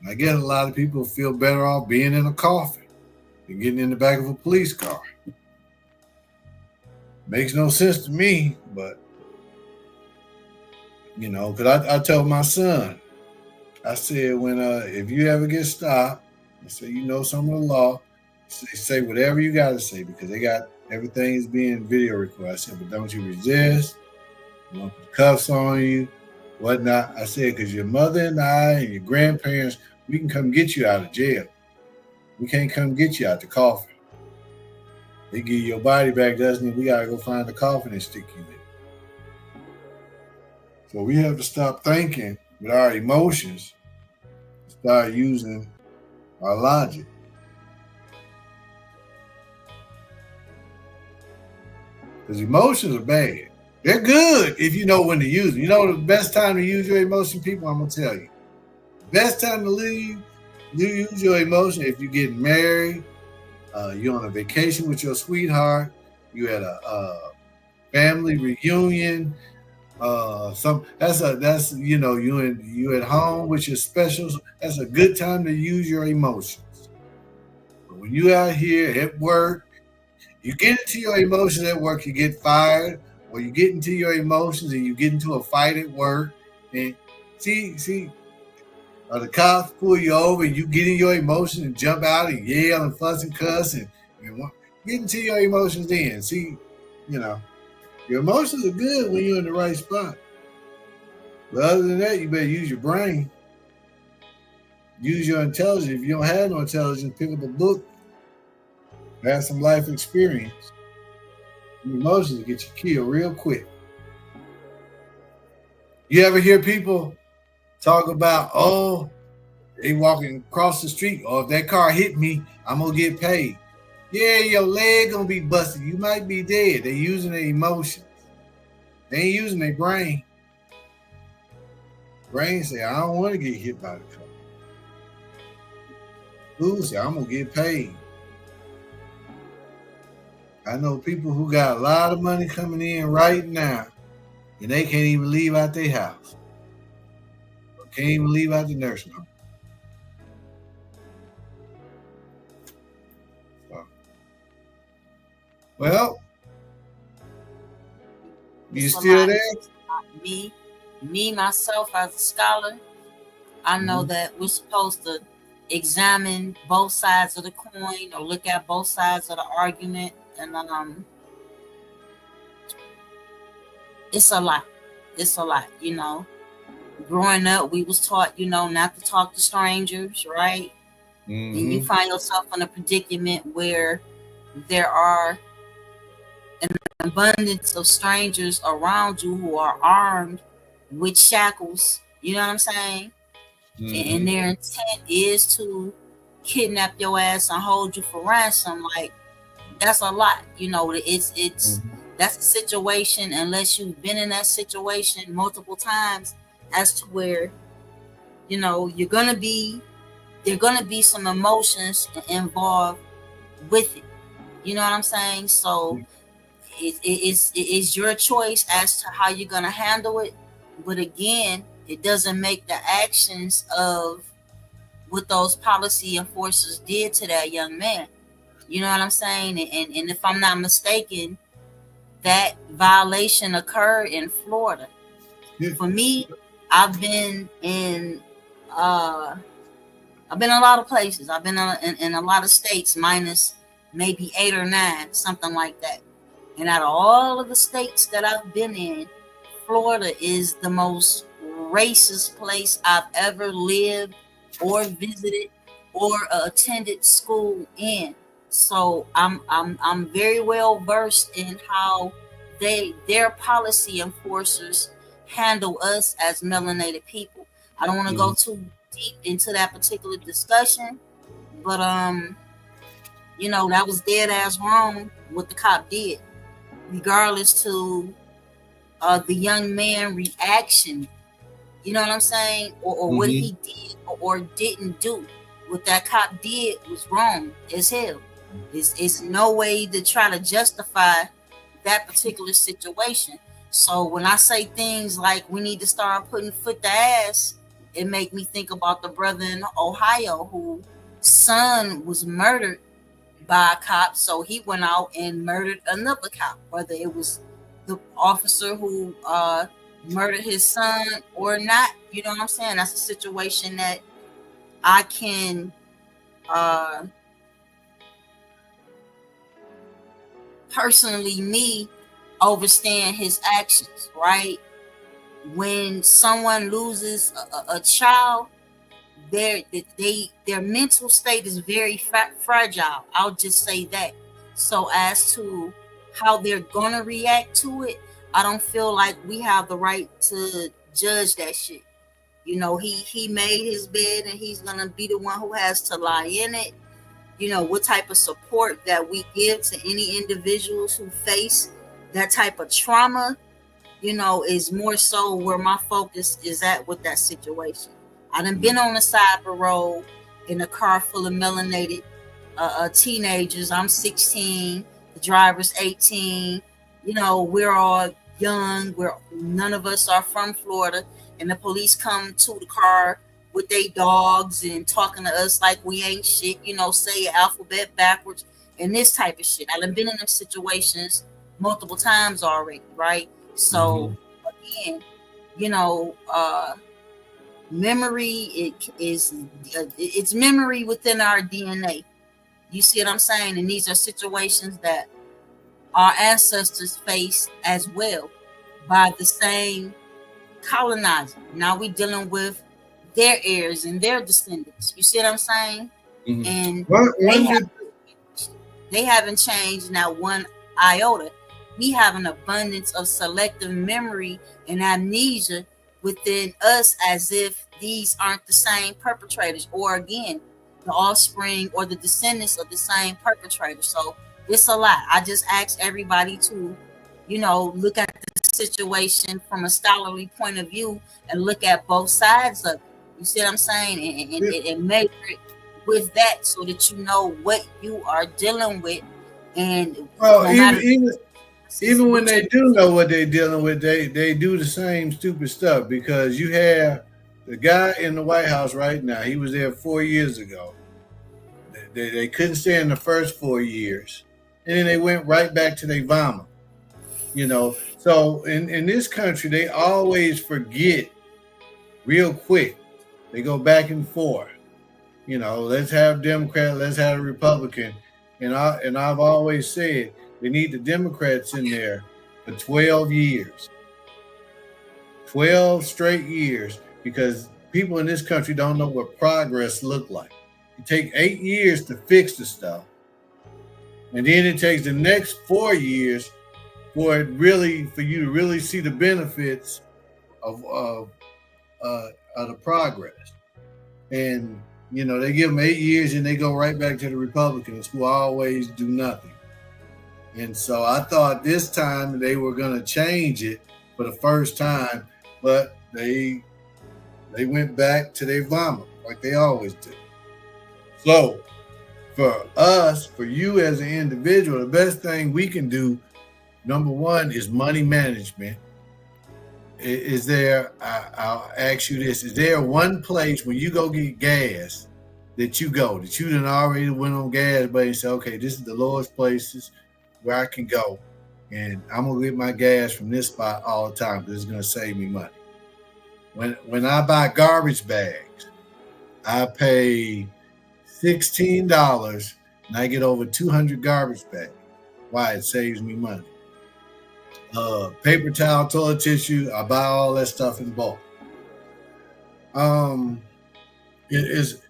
And I guess a lot of people feel better off being in a coffin than getting in the back of a police car. Makes no sense to me, but because I told my son, I said, when if you ever get stopped, I said, some of the law, say whatever you got to say, because they got everything is being video recorded. I said, but don't you resist, don't put cuffs on you, whatnot. I said, because your mother and I and your grandparents, we can come get you out of jail. We can't come get you out the coffin. They give your body back, doesn't it? We got to go find the coffin and stick you in it. So we have to stop thinking with our emotions, start using our logic. Because emotions are bad. They're good if you know when to use them. The best time to use your emotion, people, I'm going to tell you. Best time to use your emotion if you're getting married, you're on a vacation with your sweetheart, you at a family reunion, you at home with your specials. That's a good time to use your emotions. But when you out here at work, you get into your emotions at work, you get fired, or you get into your emotions and you get into a fight at work, and or the cops pull you over and you get in your emotions and jump out and yell and fuss and cuss and get into your emotions then. Your emotions are good when you're in the right spot. But other than that, you better use your brain. Use your intelligence. If you don't have no intelligence, pick up a book. Have some life experience. Your emotions will get you killed real quick. You ever hear people talk about, they walking across the street, or if that car hit me, I'm going to get paid. Yeah, your leg going to be busted. You might be dead. They're using their emotions. They ain't using their brain. Brain say, I don't want to get hit by the car. Who say, I'm going to get paid. I know people who got a lot of money coming in right now, and they can't even leave out their house. Can't even leave out the nursing home. Well, you still there? Me, myself, as a scholar, I know that we're supposed to examine both sides of the coin or look at both sides of the argument, and it's a lot. It's a lot, Growing up, we was taught, not to talk to strangers, right? Mm-hmm. And you find yourself in a predicament where there are an abundance of strangers around you who are armed with shackles, you know what I'm saying? Mm-hmm. And their intent is to kidnap your ass and hold you for ransom. Like, that's a lot. You know, it's that's a situation, unless you've been in that situation multiple times, as to where, you know, there are gonna be some emotions involved with it. You know what I'm saying? So it's your choice as to how you're gonna handle it. But again, it doesn't make the actions of what those policy enforcers did to that young man. You know what I'm saying? And if I'm not mistaken, that violation occurred in Florida. For me, I've been in uh I've been in a lot of places. I've been in a lot of states, minus maybe 8 or 9, something like that. And out of all of the states that I've been in, Florida is the most racist place I've ever lived or visited or attended school in. So I'm very well versed in how their policy enforcers handle us as melanated people. I don't want to go too deep into that particular discussion, but you know, that was dead ass wrong what the cop did, regardless to the young man reaction. You know what I'm saying? Or what he did or didn't do. What that cop did was wrong as hell. It's no way to try to justify that particular situation. So when I say things like we need to start putting foot to ass, it make me think about the brother in Ohio whose son was murdered by a cop. So he went out and murdered another cop, whether it was the officer who murdered his son or not. You know what I'm saying? That's a situation that I can personally, me, overstand his actions, right? When someone loses a child, their mental state is very fragile. I'll just say that. So as to how they're gonna react to it, I don't feel like we have the right to judge that shit. You know, he made his bed and he's gonna be the one who has to lie in it. You know, what type of support that we give to any individuals who face that type of trauma, you know, is more so where my focus is at with that situation. I done been on the side of the road in a car full of melanated teenagers. I'm 16, the driver's 18. You know, we're all young. None of us are from Florida, and the police come to the car with their dogs and talking to us like we ain't shit. You know, say alphabet backwards and this type of shit. I done been in them situations multiple times already, right? So again, you know, memory it's memory within our DNA. You see what I'm saying? And these are situations that our ancestors faced as well by the same colonizer. Now we dealing with their heirs and their descendants. You see what I'm saying? And they haven't changed now one iota. We have an abundance of selective memory and amnesia within us, as if these aren't the same perpetrators, or again, the offspring or the descendants of the same perpetrator. So it's a lot. I just ask everybody to, you know, look at the situation from a scholarly point of view and look at both sides of it. You see what I'm saying? And measure it with that so that you know what you are dealing with. And well, even when they do know what they're dealing with, they do the same stupid stuff, because you have the guy in the White House right now. He was there 4 years ago. They couldn't stay in the first 4 years, and then they went right back to their vomit. You know, so in this country, they always forget real quick. They go back and forth. You know, let's have Democrat, let's have a Republican, and I've always said they need the Democrats in there for 12 years, 12 straight years, because people in this country don't know what progress look like. It takes 8 years to fix the stuff, and then it takes the next 4 years for you to really see the benefits of the progress. And you know, they give them 8 years and they go right back to the Republicans, who always do nothing. And so I thought this time they were going to change it for the first time, but they went back to their vomit like they always do. So for us, for you as an individual, the best thing we can do, number one, is money management. Is there, I'll ask you this, is there one place when you go get gas that you done already went on gas, but you say, okay, this is the lowest places where I can go, and I'm going to get my gas from this spot all the time because it's going to save me money. When I buy garbage bags, I pay $16 and I get over 200 garbage bags. Why? It saves me money. Paper towel, toilet tissue, I buy all that stuff in bulk. It is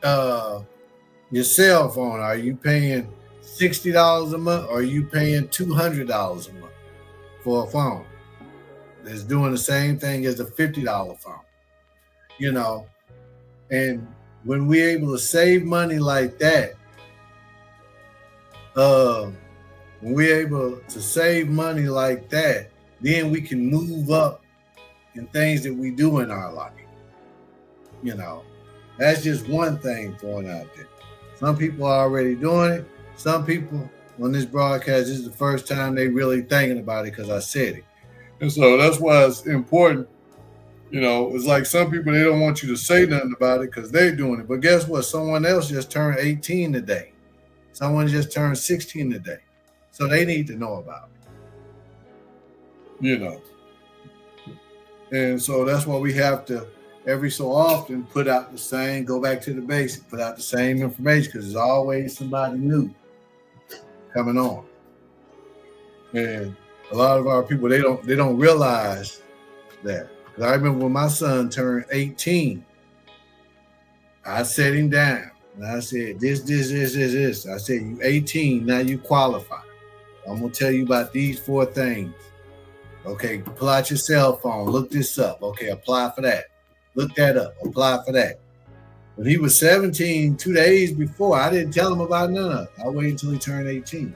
your cell phone. Are you paying $60 a month, or are you paying $200 a month for a phone that's doing the same thing as a $50 phone? You know, and when we're able to save money like that, when we're able to save money like that, then we can move up in things that we do in our life. You know, that's just one thing thrown out there. Some people are already doing it. Some people on this broadcast, this is the first time they really thinking about it because I said it. And so that's why it's important. You know, it's like some people, they don't want you to say nothing about it because they're doing it. But guess what? Someone else just turned 18 today. Someone just turned 16 today. So they need to know about it. You know. And so that's why we have to, every so often, put out the same, go back to the basics, put out the same information, because there's always somebody new coming on. And a lot of our people, they don't realize that. Because I remember when my son turned 18, I sat him down and I said, this. I said, you 18, now you qualify. I'm going to tell you about these 4 things. Okay, pull out your cell phone, look this up. Okay, apply for that. Look that up, apply for that. When he was 17, 2 days before, I didn't tell him about none of it. I waited until he turned 18.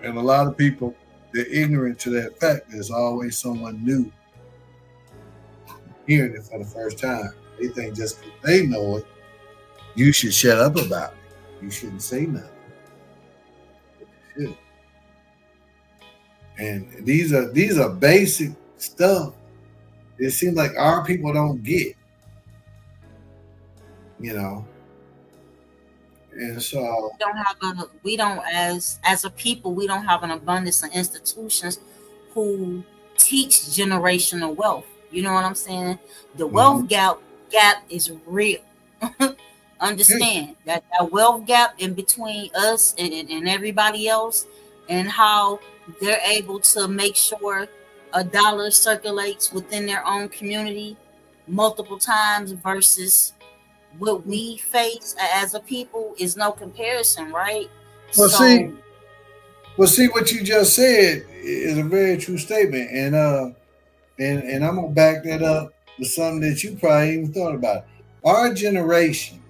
And a lot of people, they're ignorant to that fact. There's always someone new hearing it for the first time. They think just because they know it, you should shut up about it. You shouldn't say nothing. But you should. And these are basic stuff. It seems like our people don't get, you know. And so we don't as a people, we don't have an abundance of institutions who teach generational wealth. You know what I'm saying? The wealth gap is real. Understand that wealth gap in between us and everybody else, and how they're able to make sure a dollar circulates within their own community multiple times versus what we face as a people is no comparison, right? Well, see what you just said is a very true statement, and I'm gonna back that up with something that you probably even thought about. Our generation,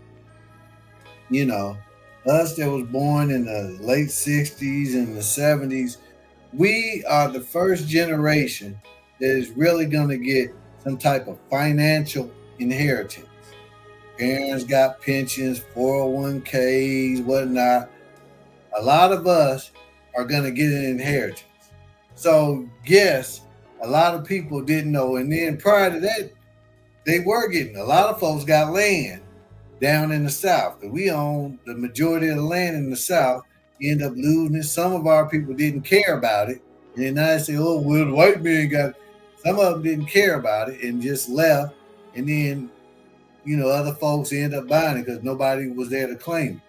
you know, us that was born in the late 60s and the 70s, we are the first generation that is really going to get some type of financial inheritance. Parents got pensions, 401ks, whatnot. A lot of us are going to get an inheritance. So, yes, a lot of people didn't know. And then prior to that, they were getting, a lot of folks got land down in the South. We own the majority of the land in the South. You end up losing it. Some of our people didn't care about it. And then I say, oh, well, the white man got it. Some of them didn't care about it and just left. And then, you know, other folks end up buying it because nobody was there to claim it.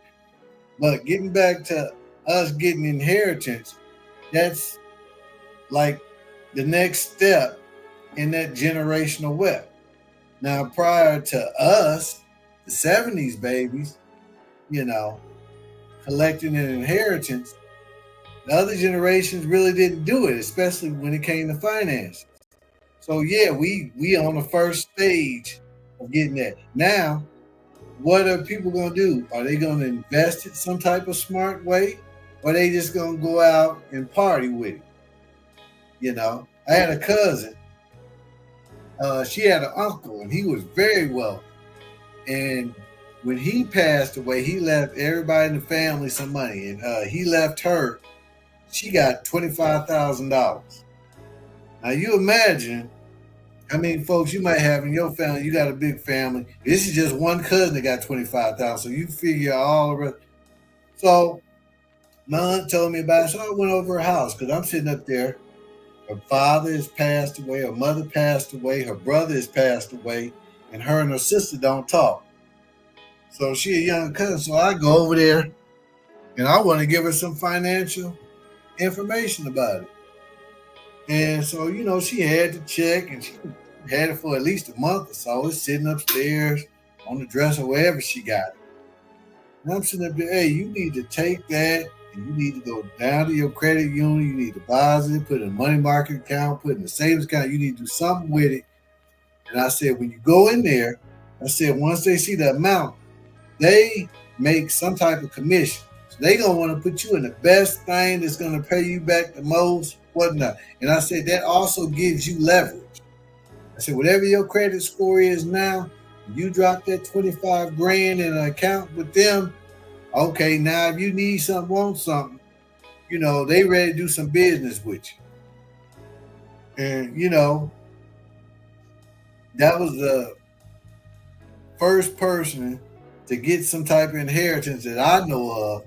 But getting back to us getting inheritance, that's like the next step in that generational wealth. Now, prior to us, the 70s babies, you know, collecting an inheritance, the other generations really didn't do it, especially when it came to finance. So yeah, we on the first stage of getting that. Now, what are people going to do? Are they going to invest it some type of smart way? or they just gonna go out and party with it. You know, I had a cousin. She had an uncle, and he was very wealthy. And when he passed away, he left everybody in the family some money, and he left her. She got $25,000. Now you imagine how many folks you might have in your family. You got a big family. This is just one cousin that got 25,000. So you figure all the rest. So my aunt told me about it. So I went over her house because I'm sitting up there. Her father has passed away. Her mother passed away. Her brother has passed away. And her and her sister don't talk. So she a young cousin. So I go over there and I want to give her some financial information about it. And so, you know, she had the check and she had it for at least a month or so. It's sitting upstairs on the dresser, wherever she got it. And I'm sitting up there, hey, you need to take that and you need to go down to your credit union. You need to deposit it, put it in a money market account, put it in a savings account. You need to do something with it. And I said, when you go in there, I said, once they see the amount, they make some type of commission. So they going to want to put you in the best thing that's going to pay you back the most, whatnot. And I said, that also gives you leverage. I said, whatever your credit score is now, you drop that 25 grand in an account with them. Okay, now if you need something, want something, you know, they ready to do some business with you. And, you know, that was the first person to get some type of inheritance that I know of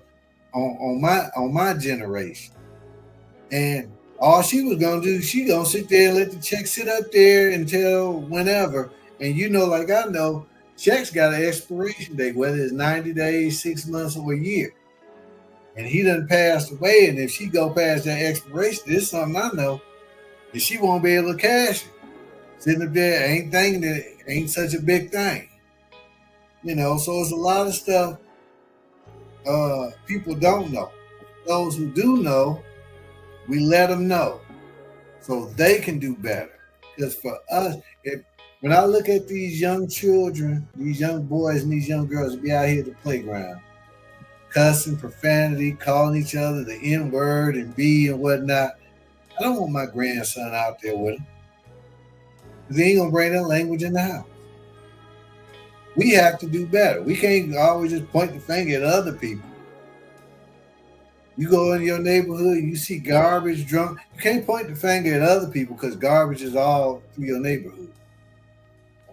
on my generation. And all she was gonna do, she gonna sit there and let the check sit up there until whenever. And you know, like I know, checks got an expiration date, whether it's 90 days, 6 months, or a year. And he done passed away, and if she go past that expiration, this is something I know, that she won't be able to cash it. Sitting up there ain't thinking that it ain't such a big thing. You know, so it's a lot of stuff people don't know. Those who do know, we let them know so they can do better. Because for us, when I look at these young children, these young boys and these young girls be out here at the playground, cussing, profanity, calling each other the N-word and B and whatnot, I don't want my grandson out there with him. Because he ain't going to bring that language in the house. We have to do better. We can't always just point the finger at other people. You go in your neighborhood, you see garbage, drunk. You can't point the finger at other people because garbage is all through your neighborhood.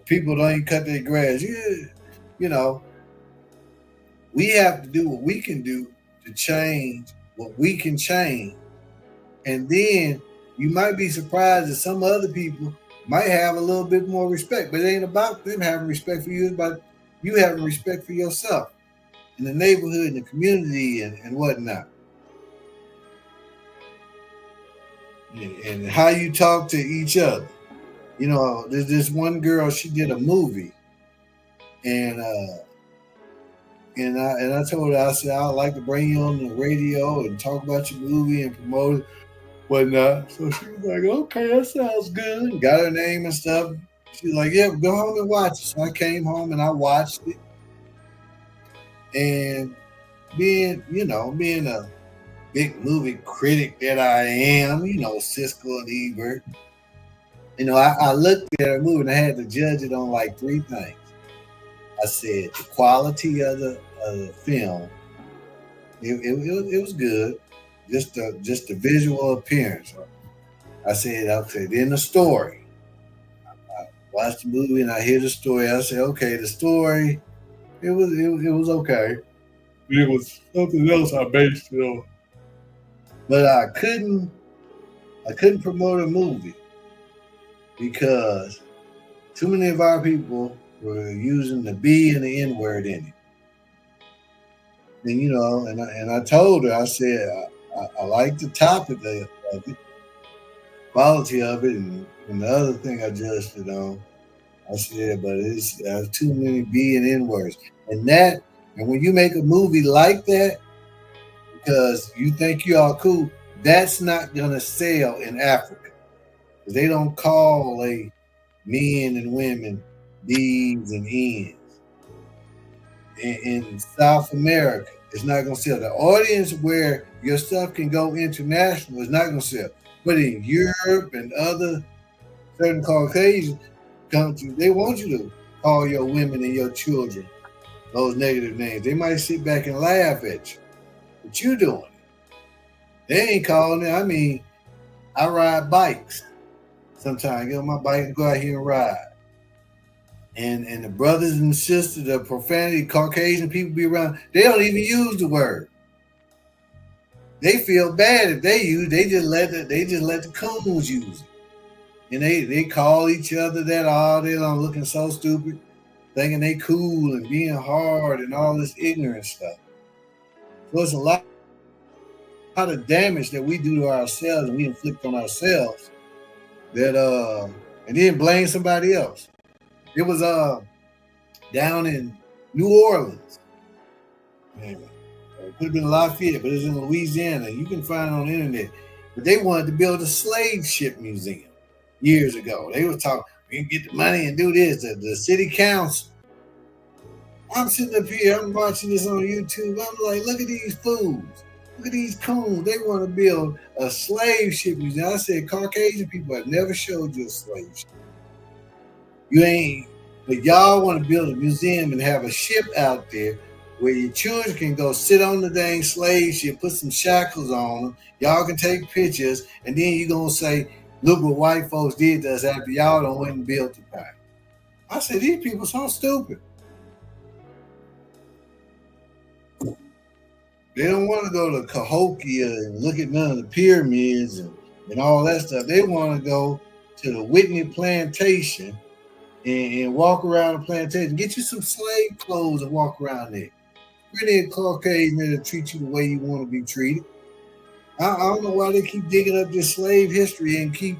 People don't even cut their grass. You know, we have to do what we can do to change what we can change. And then you might be surprised that some other people might have a little bit more respect, but it ain't about them having respect for you. It's about you having respect for yourself in the neighborhood, in the community, and whatnot. And how you talk to each other. You know, there's this one girl, she did a movie, and I told her, I said, I'd like to bring you on the radio and talk about your movie and promote it, whatnot. So she was like, okay, that sounds good. Got her name and stuff. She was like, yeah, go home and watch it. So I came home and I watched it. And being a big movie critic that I am, you know, Siskel and Ebert, you know, I looked at her movie and I had to judge it on like three things. I said the quality of the film, it was good, just the visual appearance. I said, okay, then the story. I watched the movie and I hear the story. I said, okay, the story, it was okay. It was something else I based it on. But I couldn't promote a movie because too many of our people were using the B and the N word in it. And you know, and I told her, I said, I like the topic of it, quality of it, and the other thing I judged it on. I said, but it's too many B and N words, and when you make a movie like that, because you think you are cool, that's not gonna sell in Africa. They don't call men and women B's and N's. In South America, It's not going to sell. The audience where your stuff can go international is not going to sell. But in Europe and other certain Caucasian countries, they want you to call your women and your children those negative names. They might sit back and laugh at you, but you doing it. They ain't calling it. I mean, I ride bikes sometimes. Get on my bike and go out here and ride. And the brothers and sisters, the profanity, Caucasian people be around, they don't even use the word. They feel bad if they use. They just let the coons use it, and they call each other that all day long, looking so stupid, thinking they cool and being hard and all this ignorant stuff. So it's a lot of damage that we do to ourselves and we inflict on ourselves. That and then blame somebody else. It was down in New Orleans. Man, it could have been Lafayette, but it's in Louisiana. You can find it on the internet. But they wanted to build a slave ship museum years ago. They were talking, we can get the money and do this. The city council. I'm sitting up here, I'm watching this on YouTube. I'm like, look at these fools. Look at these coons. They want to build a slave ship museum. I said, Caucasian people have never showed you a slave ship. You ain't, but y'all want to build a museum and have a ship out there where your children can go sit on the dang slave ship, put some shackles on them. Y'all can take pictures, and then you're going to say, look what white folks did to us after y'all done went and built the thing. I said, these people so stupid. They don't want to go to Cahokia and look at none of the pyramids and all that stuff. They want to go to the Whitney Plantation and walk around the plantation. Get you some slave clothes and walk around there. Really a Caucasian that'll treat you the way you want to be treated. I don't know why they keep digging up this slave history and keep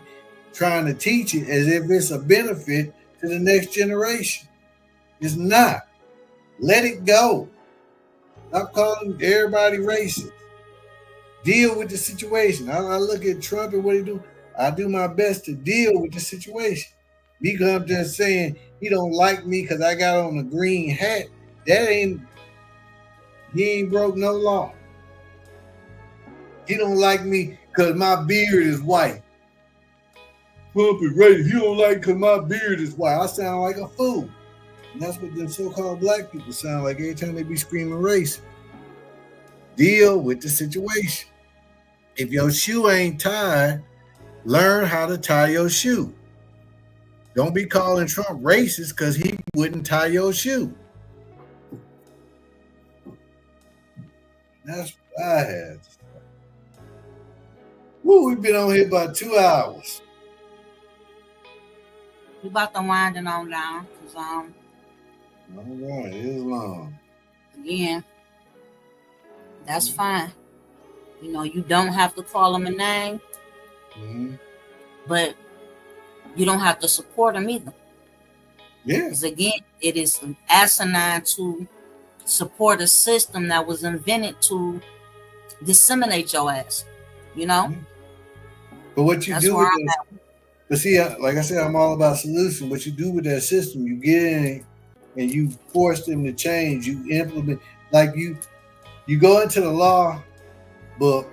trying to teach it as if it's a benefit to the next generation. It's not. Let it go. Stop calling everybody racist. Deal with the situation. I look at Trump and what he do. I do my best to deal with the situation. Me come just saying he don't like me because I got on a green hat. He ain't broke no law. He don't like me because my beard is white. Trump is racist. He don't like because my beard is white. I sound like a fool. And that's what them so-called black people sound like every time they be screaming race. Deal with the situation. If your shoe ain't tied, learn how to tie your shoe. Don't be calling Trump racist because he wouldn't tie your shoe. That's what I had. Woo, we've been on here about 2 hours. We about to winding on down because All right, it is long. again, that's fine. You know, you don't have to call them a name, but you don't have to support them either. Yeah. Because again, it is asinine to support a system that was invented to disseminate your ass. You know? But what you That's do where with I'm that, but see, like I said, I'm all about solution. What you do with that system, you get in and you force them to change. You implement, like you go into the law book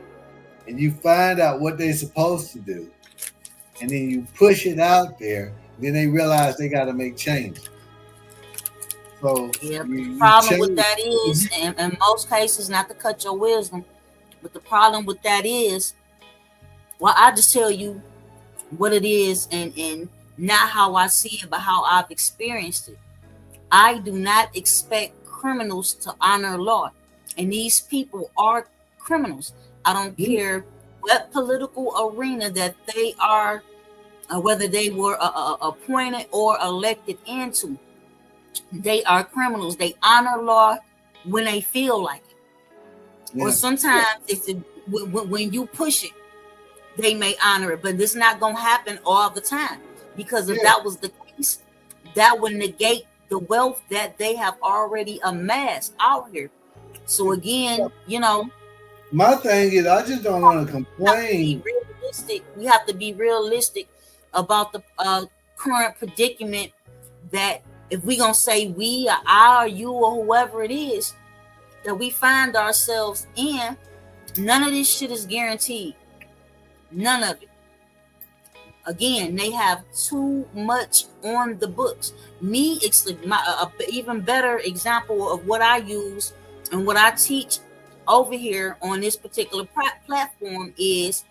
and you find out what they're supposed to do, and then you push it out there. Then they realize they got to make changes. So Yeah, you the problem change. with that is, in most cases, not to cut your wisdom, but the problem with that is, well, I just tell you what it is, and not how I see it, but how I've experienced it. I do not expect criminals to honor law, and these people are criminals. I don't care what political arena that they are, whether they were appointed or elected into. They are criminals. They honor law when they feel like it, or sometimes when you push it, they may honor it, but it's not going to happen all the time, because if that was the case, that would negate the wealth that they have already amassed out here. So again, you know, my thing is, I just don't want to complain. We have to be realistic about the current predicament, that if we're going to say we or I or you or whoever it is, that we find ourselves in, none of this shit is guaranteed. None of it. Again, they have too much on the books. Me, it's even better example of what I use and what I teach over here on this particular platform is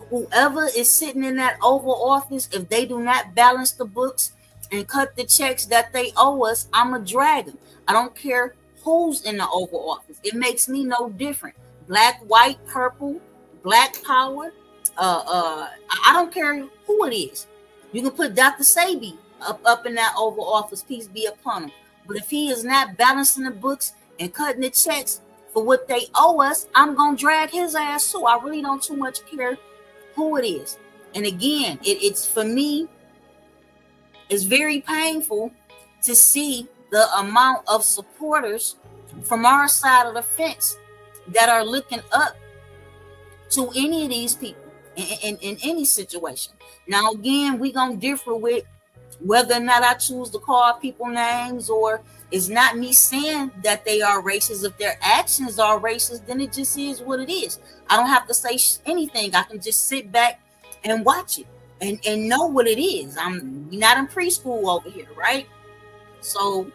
whoever is sitting in that Oval Office, if they do not balance the books and cut the checks that they owe us, I'm a dragon. I don't care who's in the Oval Office. It makes me no different. Black, white, purple, black power. I don't care who it is. You can put Dr. Sebi up in that Oval Office, peace be upon him. But if he is not balancing the books and cutting the checks for what they owe us, I'm gonna drag his ass too. I really don't too much care who it is. And again, it's for me, it's very painful to see the amount of supporters from our side of the fence that are looking up to any of these people in any situation. Now, again, we're going to differ with whether or not I choose to call people names, or it's not me saying that they are racist. If their actions are racist, then it just is what it is. I don't have to say anything. I can just sit back and watch it and know what it is. I'm not in preschool over here, right? So,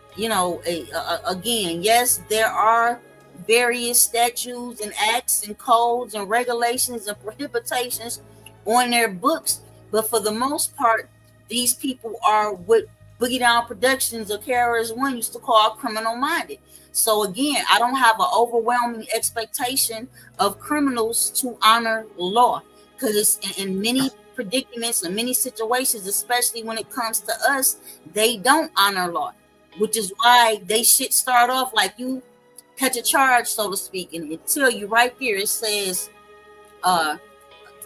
again, yes, there are various statutes and acts and codes and regulations and prohibitions on their books, but for the most part, these people are what Boogie Down Productions or KRS-One used to call criminal minded. So again, I don't have an overwhelming expectation of criminals to honor law, because in many predicaments and many situations, especially when it comes to us, they don't honor law, which is why they shit start off like you catch a charge, so to speak, and it tell you right there, it says a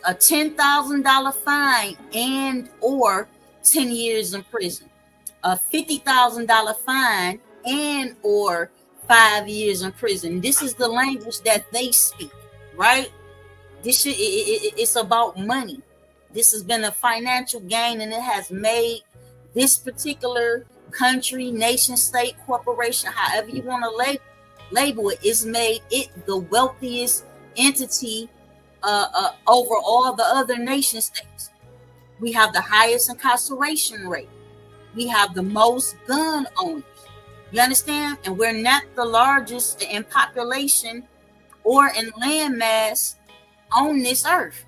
$10,000 fine and or 10 years in prison, a $50,000 fine and or 5 years in prison. This is the language that they speak, right? This shit, it's about money. This has been a financial gain, and it has made this particular country, nation, state, corporation, however you want to label it, is made it the wealthiest entity over all the other nation states. We have the highest incarceration rate. We have the most gun owners. You understand? And we're not the largest in population or in land mass on this earth.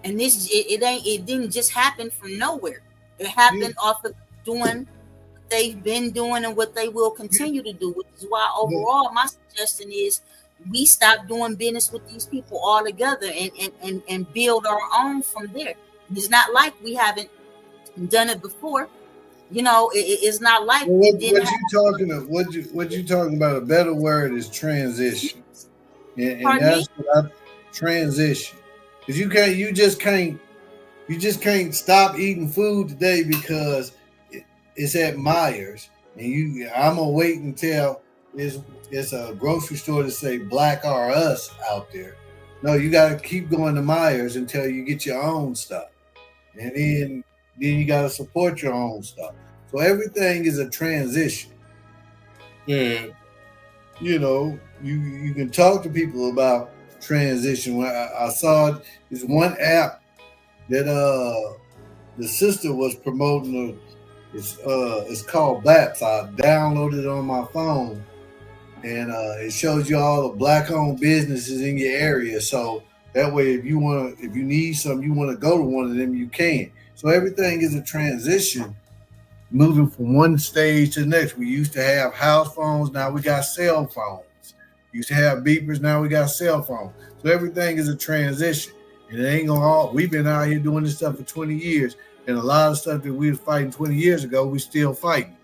And this it didn't just happen from nowhere. It happened off of doing what they've been doing and what they will continue to do, which is why overall my suggestion is we stop doing business with these people altogether and build our own from there. It's not like we haven't done it before. It's not like what you talking about? A better word is transition, and that's what transition. Because you just can't stop eating food today because it's at Myers, and I'm gonna wait until it's a grocery store to say Black or Us out there. No, you got to keep going to Myers until you get your own stuff, and then you got to support your own stuff. So everything is a transition. And you can talk to people about transition. When I saw this one app that the sister was promoting. It's called BAPS. I downloaded it on my phone, and it shows you all the Black-owned businesses in your area. So that way, if you need something, you want to go to one of them, you can. So everything is a transition, moving from one stage to the next. We used to have house phones, now we got cell phones. We used to have beepers, now we got cell phones. So everything is a transition. And it ain't gonna we've been out here doing this stuff for 20 years, and a lot of stuff that we was fighting 20 years ago, we still fighting.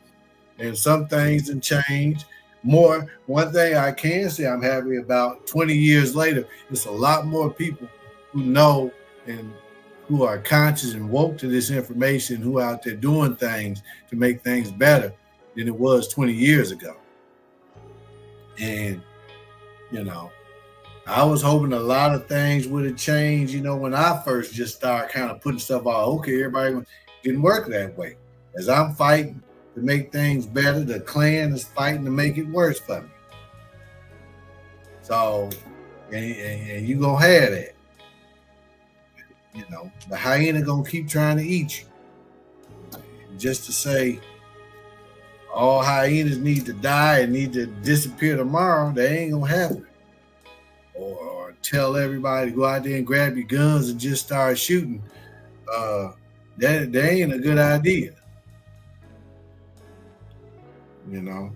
And some things have changed more. One thing I can say I'm happy about, 20 years later, it's a lot more people who know and who are conscious and woke to this information, who are out there doing things to make things better than it was 20 years ago. And, I was hoping a lot of things would have changed, when I first just started kind of putting stuff out. Okay, everybody didn't work that way. As I'm fighting to make things better, the clan is fighting to make it worse for me. So, and you gonna have that. You know, the hyena gonna keep trying to eat you. Just to say all hyenas need to die and need to disappear tomorrow, that ain't gonna happen. Or tell everybody to go out there and grab your guns and just start shooting. That ain't a good idea. You know,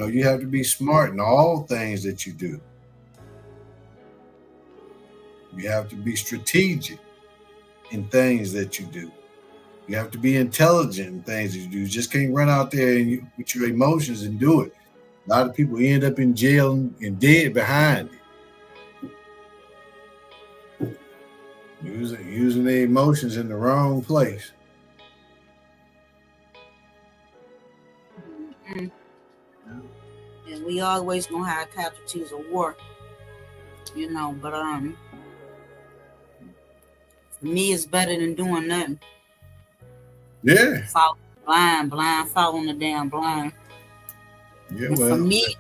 you have to be smart in all things that you do. You have to be strategic in things that you do. You have to be intelligent in things that you do. You just can't run out there and with your emotions and do it. A lot of people end up in jail and dead behind it. Using their emotions in the wrong place. Mm-hmm. And we always gonna have casualties of war, but for me it's better than doing nothing. Yeah. Blind following the damn blind. Yeah, well, for me,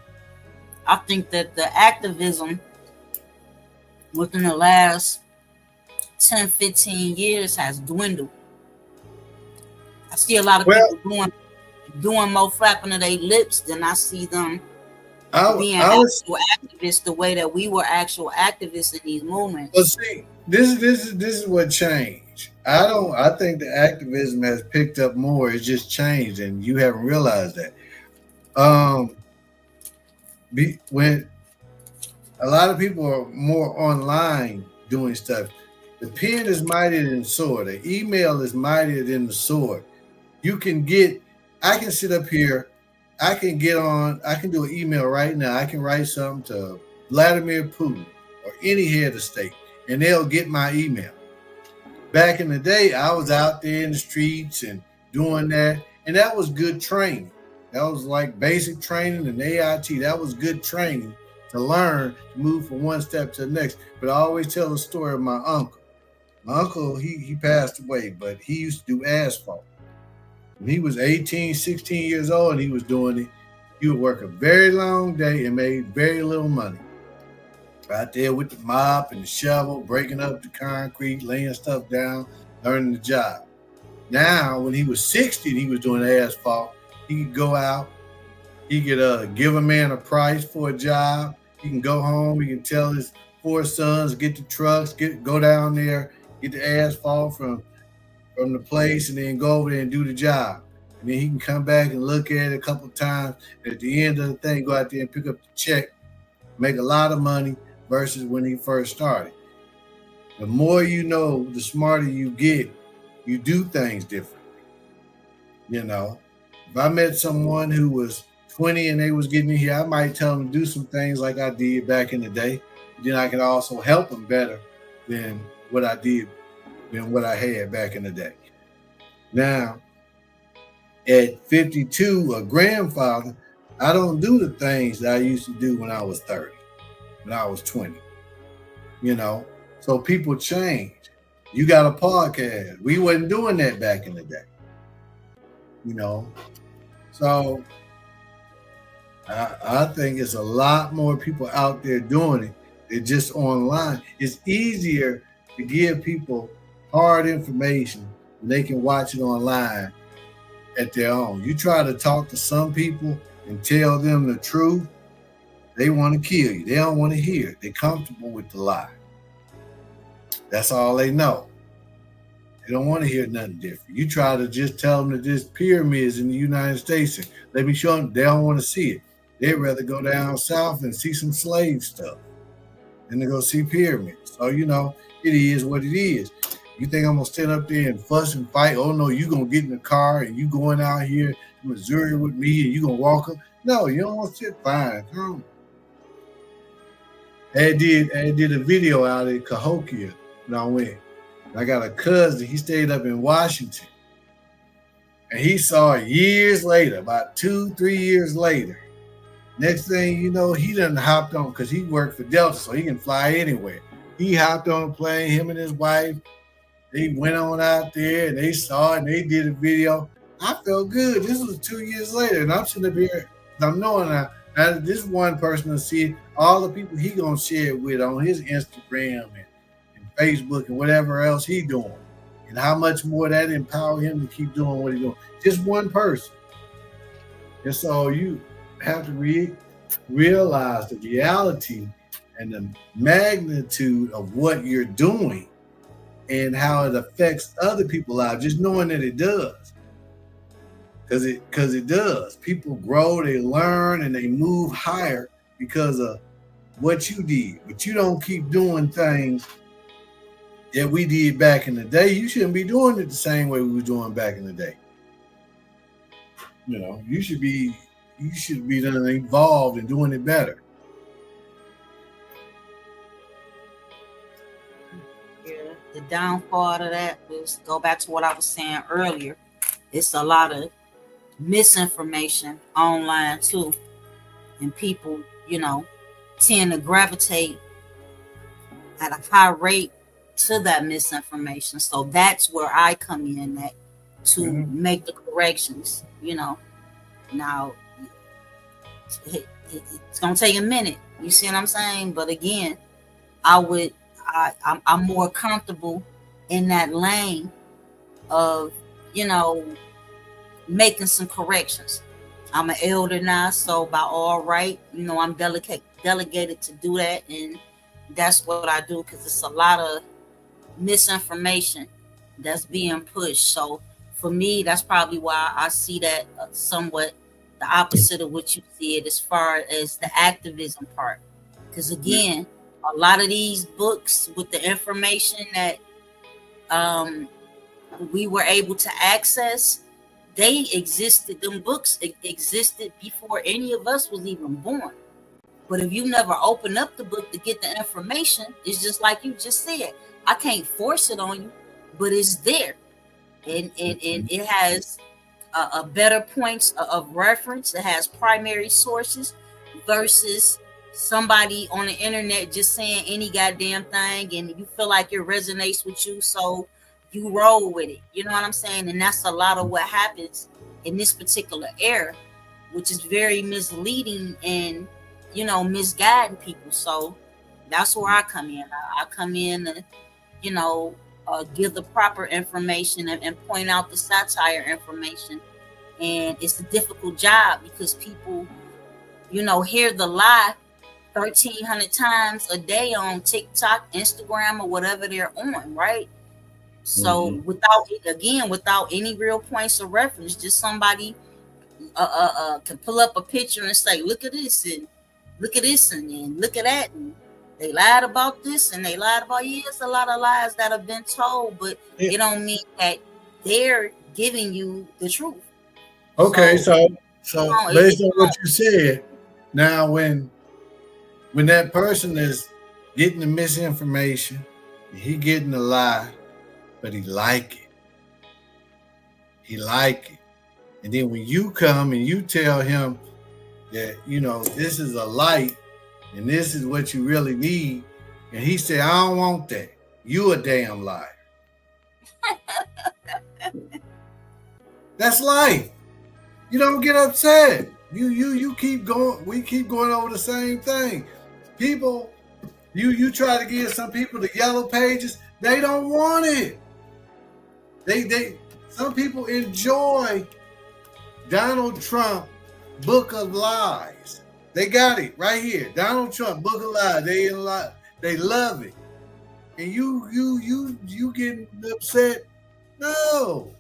I think that the activism within the last 10, 15 years has dwindled. I see a lot of people doing more flapping of their lips than I see them being actual activists the way that we were actual activists in these movements. Well, see, this is what changed. I think the activism has picked up more. It's just changed, and you haven't realized that. When a lot of people are more online doing stuff, the pen is mightier than the sword. The email is mightier than the sword. I can sit up here, I can do an email right now. I can write something to Vladimir Putin or any head of state, and they'll get my email. Back in the day, I was out there in the streets and doing that, and that was good training. That was like basic training and AIT. That was good training to learn to move from one step to the next. But I always tell the story of my uncle. My uncle, he passed away, but he used to do asphalt. When he was 18, 16 years old, and he was doing it, he would work a very long day and made very little money. Out there with the mop and the shovel, breaking up the concrete, laying stuff down, learning the job. Now, when he was 60 and he was doing asphalt, he could go out, he could give a man a price for a job. He can go home, he can tell his 4 sons, get the trucks, go down there, get the asphalt from the place, and then go over there and do the job. And then he can come back and look at it a couple of times. And at the end of the thing, go out there and pick up the check, make a lot of money versus when he first started. The more you know, the smarter you get, you do things differently. If I met someone who was 20 and they was getting in here, I might tell them to do some things like I did back in the day. Then I can also help them better than what I did, than what I had back in the day. Now, at 52, a grandfather, I don't do the things that I used to do when I was 30, when I was 20. So people change. You got a podcast. We wasn't doing that back in the day. So I think it's a lot more people out there doing it. They're just online. It's easier to give people hard information and they can watch it online at their own. You try to talk to some people and tell them the truth, they want to kill you. They don't want to hear it. They're comfortable with the lie. That's all they know. They don't want to hear nothing different. You try to just tell them that there's pyramids in the United States and let me show them, they don't want to see it. They'd rather go down south and see some slave stuff than to go see pyramids. So, it is what it is. You think I'm going to stand up there and fuss and fight? Oh, no, you're going to get in the car and you going out here to Missouri with me and you going to walk up? No, you don't want to sit fine. Come on. I did a video out in Cahokia when I went. I got a cousin, he stayed up in Washington. And he saw it years later, about 2-3 years later. Next thing you know, he done hopped on, because he worked for Delta, so he can fly anywhere. He hopped on a plane, him and his wife. They went on out there and they saw it and they did a video. I felt good. This was 2 years later. And I'm sitting up here, I'm knowing Now, this one person will see all the people he gonna share it with on his Instagram and Facebook and whatever else he doing, and how much more that empower him to keep doing what he doing. Just one person, and so you have to realize the reality and the magnitude of what you're doing and how it affects other people out. Just knowing that it does. Because it does. People grow, they learn, and they move higher because of what you did. But you don't keep doing things that we did back in the day. You shouldn't be doing it the same way we were doing back in the day. You know, you should be done evolved and doing it better. Yeah, the downfall of that was, go back to what I was saying earlier. It's a lot of misinformation online too, and people, tend to gravitate at a high rate to that misinformation. So that's where I come in at to make the corrections. Now it's gonna take a minute. You see what I'm saying? But again, I'm more comfortable in that lane of making some corrections. I'm an elder now, so by all right, I'm delegated to do that, and that's what I do, because it's a lot of misinformation that's being pushed. So for me, that's probably why I see that somewhat the opposite of what you see it as far as the activism part. Because again, a lot of these books with the information that we were able to access, they existed. Them books existed before any of us was even born. But if you never open up the book to get the information, it's just like you just said. I can't force it on you, but it's there, and it has a better points of reference. It has primary sources versus somebody on the internet just saying any goddamn thing, and you feel like it resonates with you, so you roll with it. You know what I'm saying? And that's a lot of what happens in this particular era, which is very misleading and misguiding people. So that's where I come in. I come in to give the proper information and point out the satire information. And it's a difficult job because people hear the lie 1,300 times a day on TikTok, Instagram, or whatever they're on, right? So without any real points of reference, just somebody can pull up a picture and say, look at this and look at this and look at that, and they lied about this and they lied about, it's a lot of lies that have been told, but it don't mean that they're giving you the truth. Okay, so based on what you said, now when that person is getting the misinformation, he getting the lie, but he like it. He like it. And then when you come and you tell him that, this is a light and this is what you really need, and he said, I don't want that. You a damn liar. That's life. You don't get upset. You keep going. We keep going over the same thing. People, you try to give some people the yellow pages. They don't want it. Some people enjoy Donald Trump Book of Lies. They got it right here. Donald Trump Book of Lies. They love it. And you getting upset? No.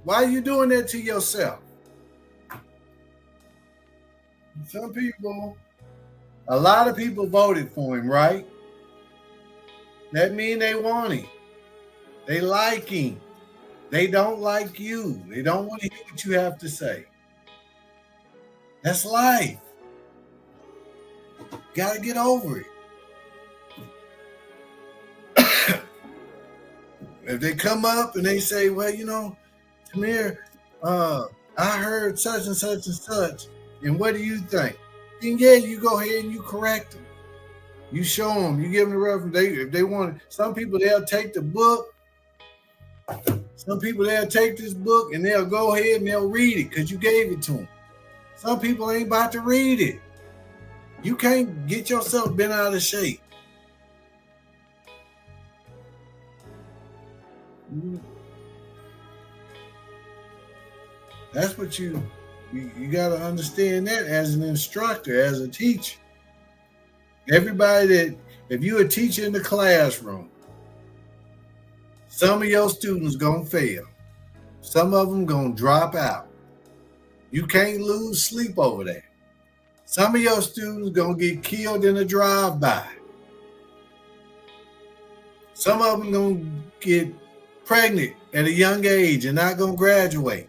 Why are you doing that to yourself? Some people, a lot of people voted for him, right? That means they want him. They like him. They don't like you. They don't want to hear what you have to say. That's life. Gotta get over it. If they come up and they say, well, Tamir, I heard such and such and such, and what do you think? Then you go ahead and you correct them. You show them. You give them the reference. If they want, some people they'll take the book. Some people they'll take this book and they'll go ahead and they'll read it because you gave it to them. Some people ain't about to read it. You can't get yourself bent out of shape. That's what you got to understand that as an instructor, as a teacher. Everybody that, if you're a teacher in the classroom, some of your students going to fail. Some of them going to drop out. You can't lose sleep over that. Some of your students going to get killed in a drive-by. Some of them going to get pregnant at a young age and not going to graduate.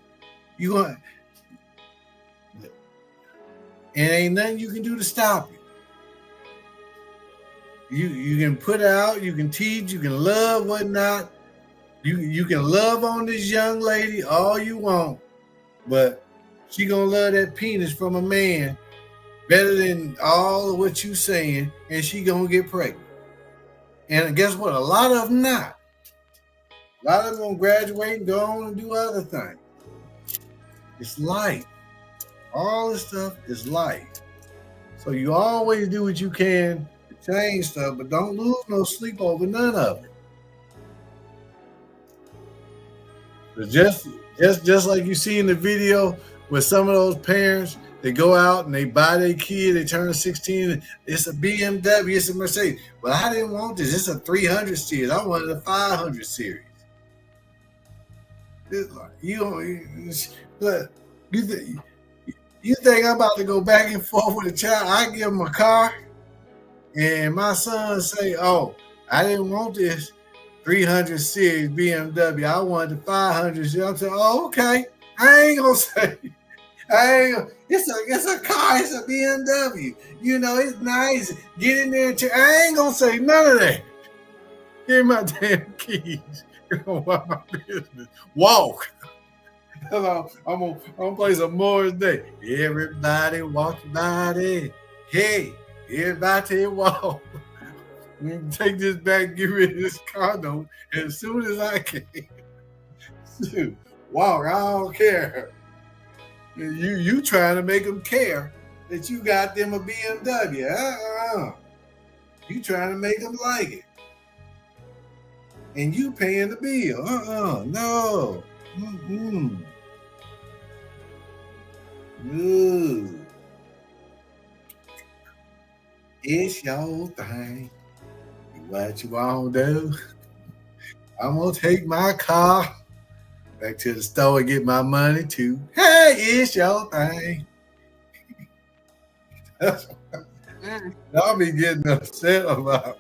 You going, and ain't nothing you can do to stop it. You can put out, you can teach, you can love, whatnot. You can love on this young lady all you want, but she gonna love that penis from a man better than all of what you saying, and she gonna get pregnant. And guess what? A lot of them not. A lot of them gonna graduate and go on and do other things. It's life. All this stuff is life. So you always do what you can to change stuff, but don't lose no sleep over none of it. But just like you see in the video with some of those parents, they go out and they buy their kid, they turn 16, it's a BMW, it's a Mercedes. Well, I didn't want this. It's a 300 series. I wanted a 500 series. You think I'm about to go back and forth with a child? I give him a car, and my son say, "Oh, I didn't want this 300 series BMW. I wanted the 500 series." I'm saying, "Oh, okay." I ain't gonna say. It's a car. It's a BMW. You know, it's nice. Get in there. I ain't gonna say none of that. Give me my damn keys. About my business. Walk. I'm gonna play some Morris Day. Everybody walk your body. Hey, everybody walk. We can take this back, get rid of this condo as soon as I can. Shoot, walk. I don't care. You trying to make them care that you got them a BMW. You trying to make them like it. And you paying the bill. No. Ooh. It's your thing. What you want to do? I'm going to take my car back to the store and get my money too. Hey, it's your thing. I'll be getting upset about.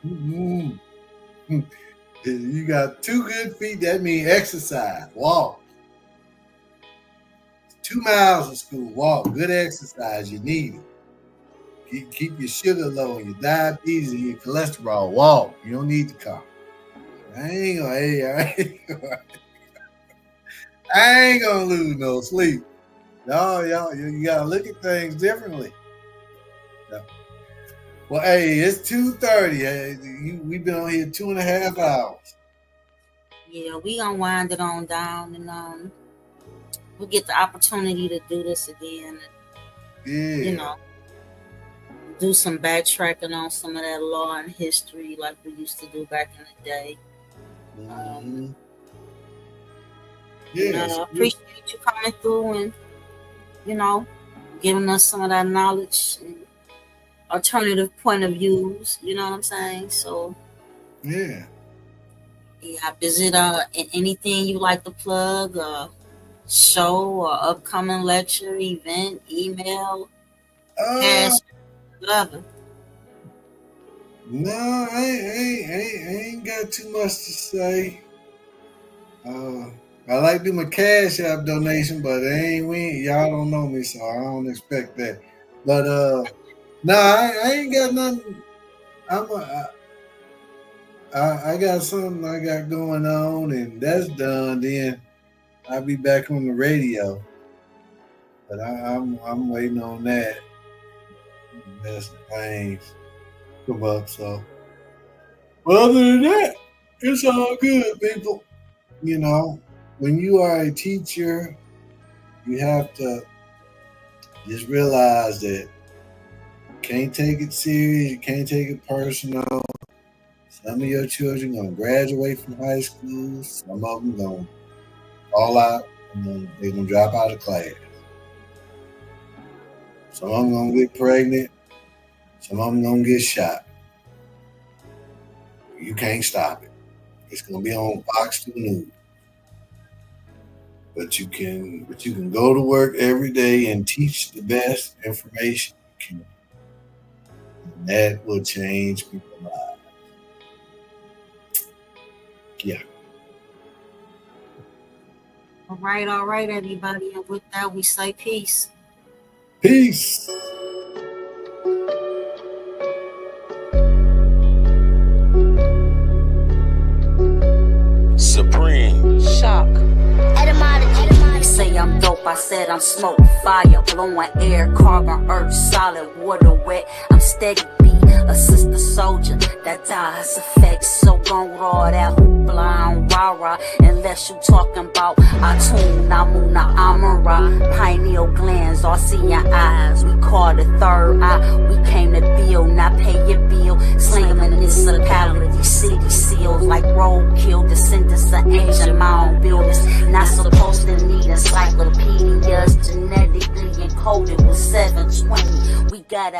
You got 2 good feet, that means exercise. Walk. 2 miles of school. Walk. Good exercise. You need it. Keep your sugar low and your diabetes and your cholesterol. Walk. You don't need the car. I ain't gonna lose no sleep. No, y'all, you gotta look at things differently. No. Well, hey, it's 2:30. We've been on here 2.5 hours. Yeah, we gonna wind it on down, and we'll get the opportunity to do this again. Yeah. Do some backtracking on some of that law and history like we used to do back in the day. Mm-hmm. I appreciate you coming through and, giving us some of that knowledge and alternative point of views. You know what I'm saying? So, yeah. Is it anything you like to plug? Show or upcoming lecture, event, email, whatever. No, I ain't got too much to say. I like to do my Cash App donation, but y'all don't know me, so I don't expect that. But no, I ain't got nothing. I got something I got going on, and that's done. Then I'll be back on the radio. But I'm waiting on that. That's the things come up. So, but other than that, it's all good, people. When you are a teacher, you have to Just realize that you can't take it serious, you can't take it personal. Some of your children gonna graduate from high school, some of them gonna fall out, and they're gonna drop out of class. Some of them gonna get pregnant, some of them gonna get shot. You can't stop it. It's gonna be on Fox 2 News. But you can go to work every day and teach the best information you can. And that will change people's lives. Yeah. All right, everybody. And with that, we say peace. Peace. Supreme. Shock. Say I'm dope, I said I'm smoke, fire, blowing air, carbon, earth, solid, water, wet. I'm steady beat, a sister soldier that dies effects. So gone with all that hoopla and rah-rah, unless you talking about Atun, Namuna, Aamrroo, pineal glands, all seeing eyes. We call the third eye, we came to build, not pay your bill. Slang municipality, city seals like roadkill, descendants of ancient mound builders. Not supposed to need encyclopedias, genetically encoded with 720. We got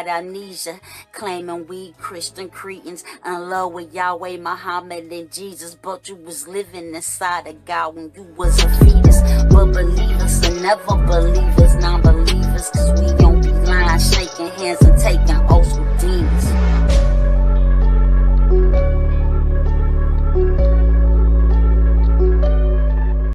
amnesia, claiming we Christian cretins in love with Yahweh, Muhammad, and Jesus. But you was living inside of God when you was a fetus. But believers are never believers, non-believers, cause we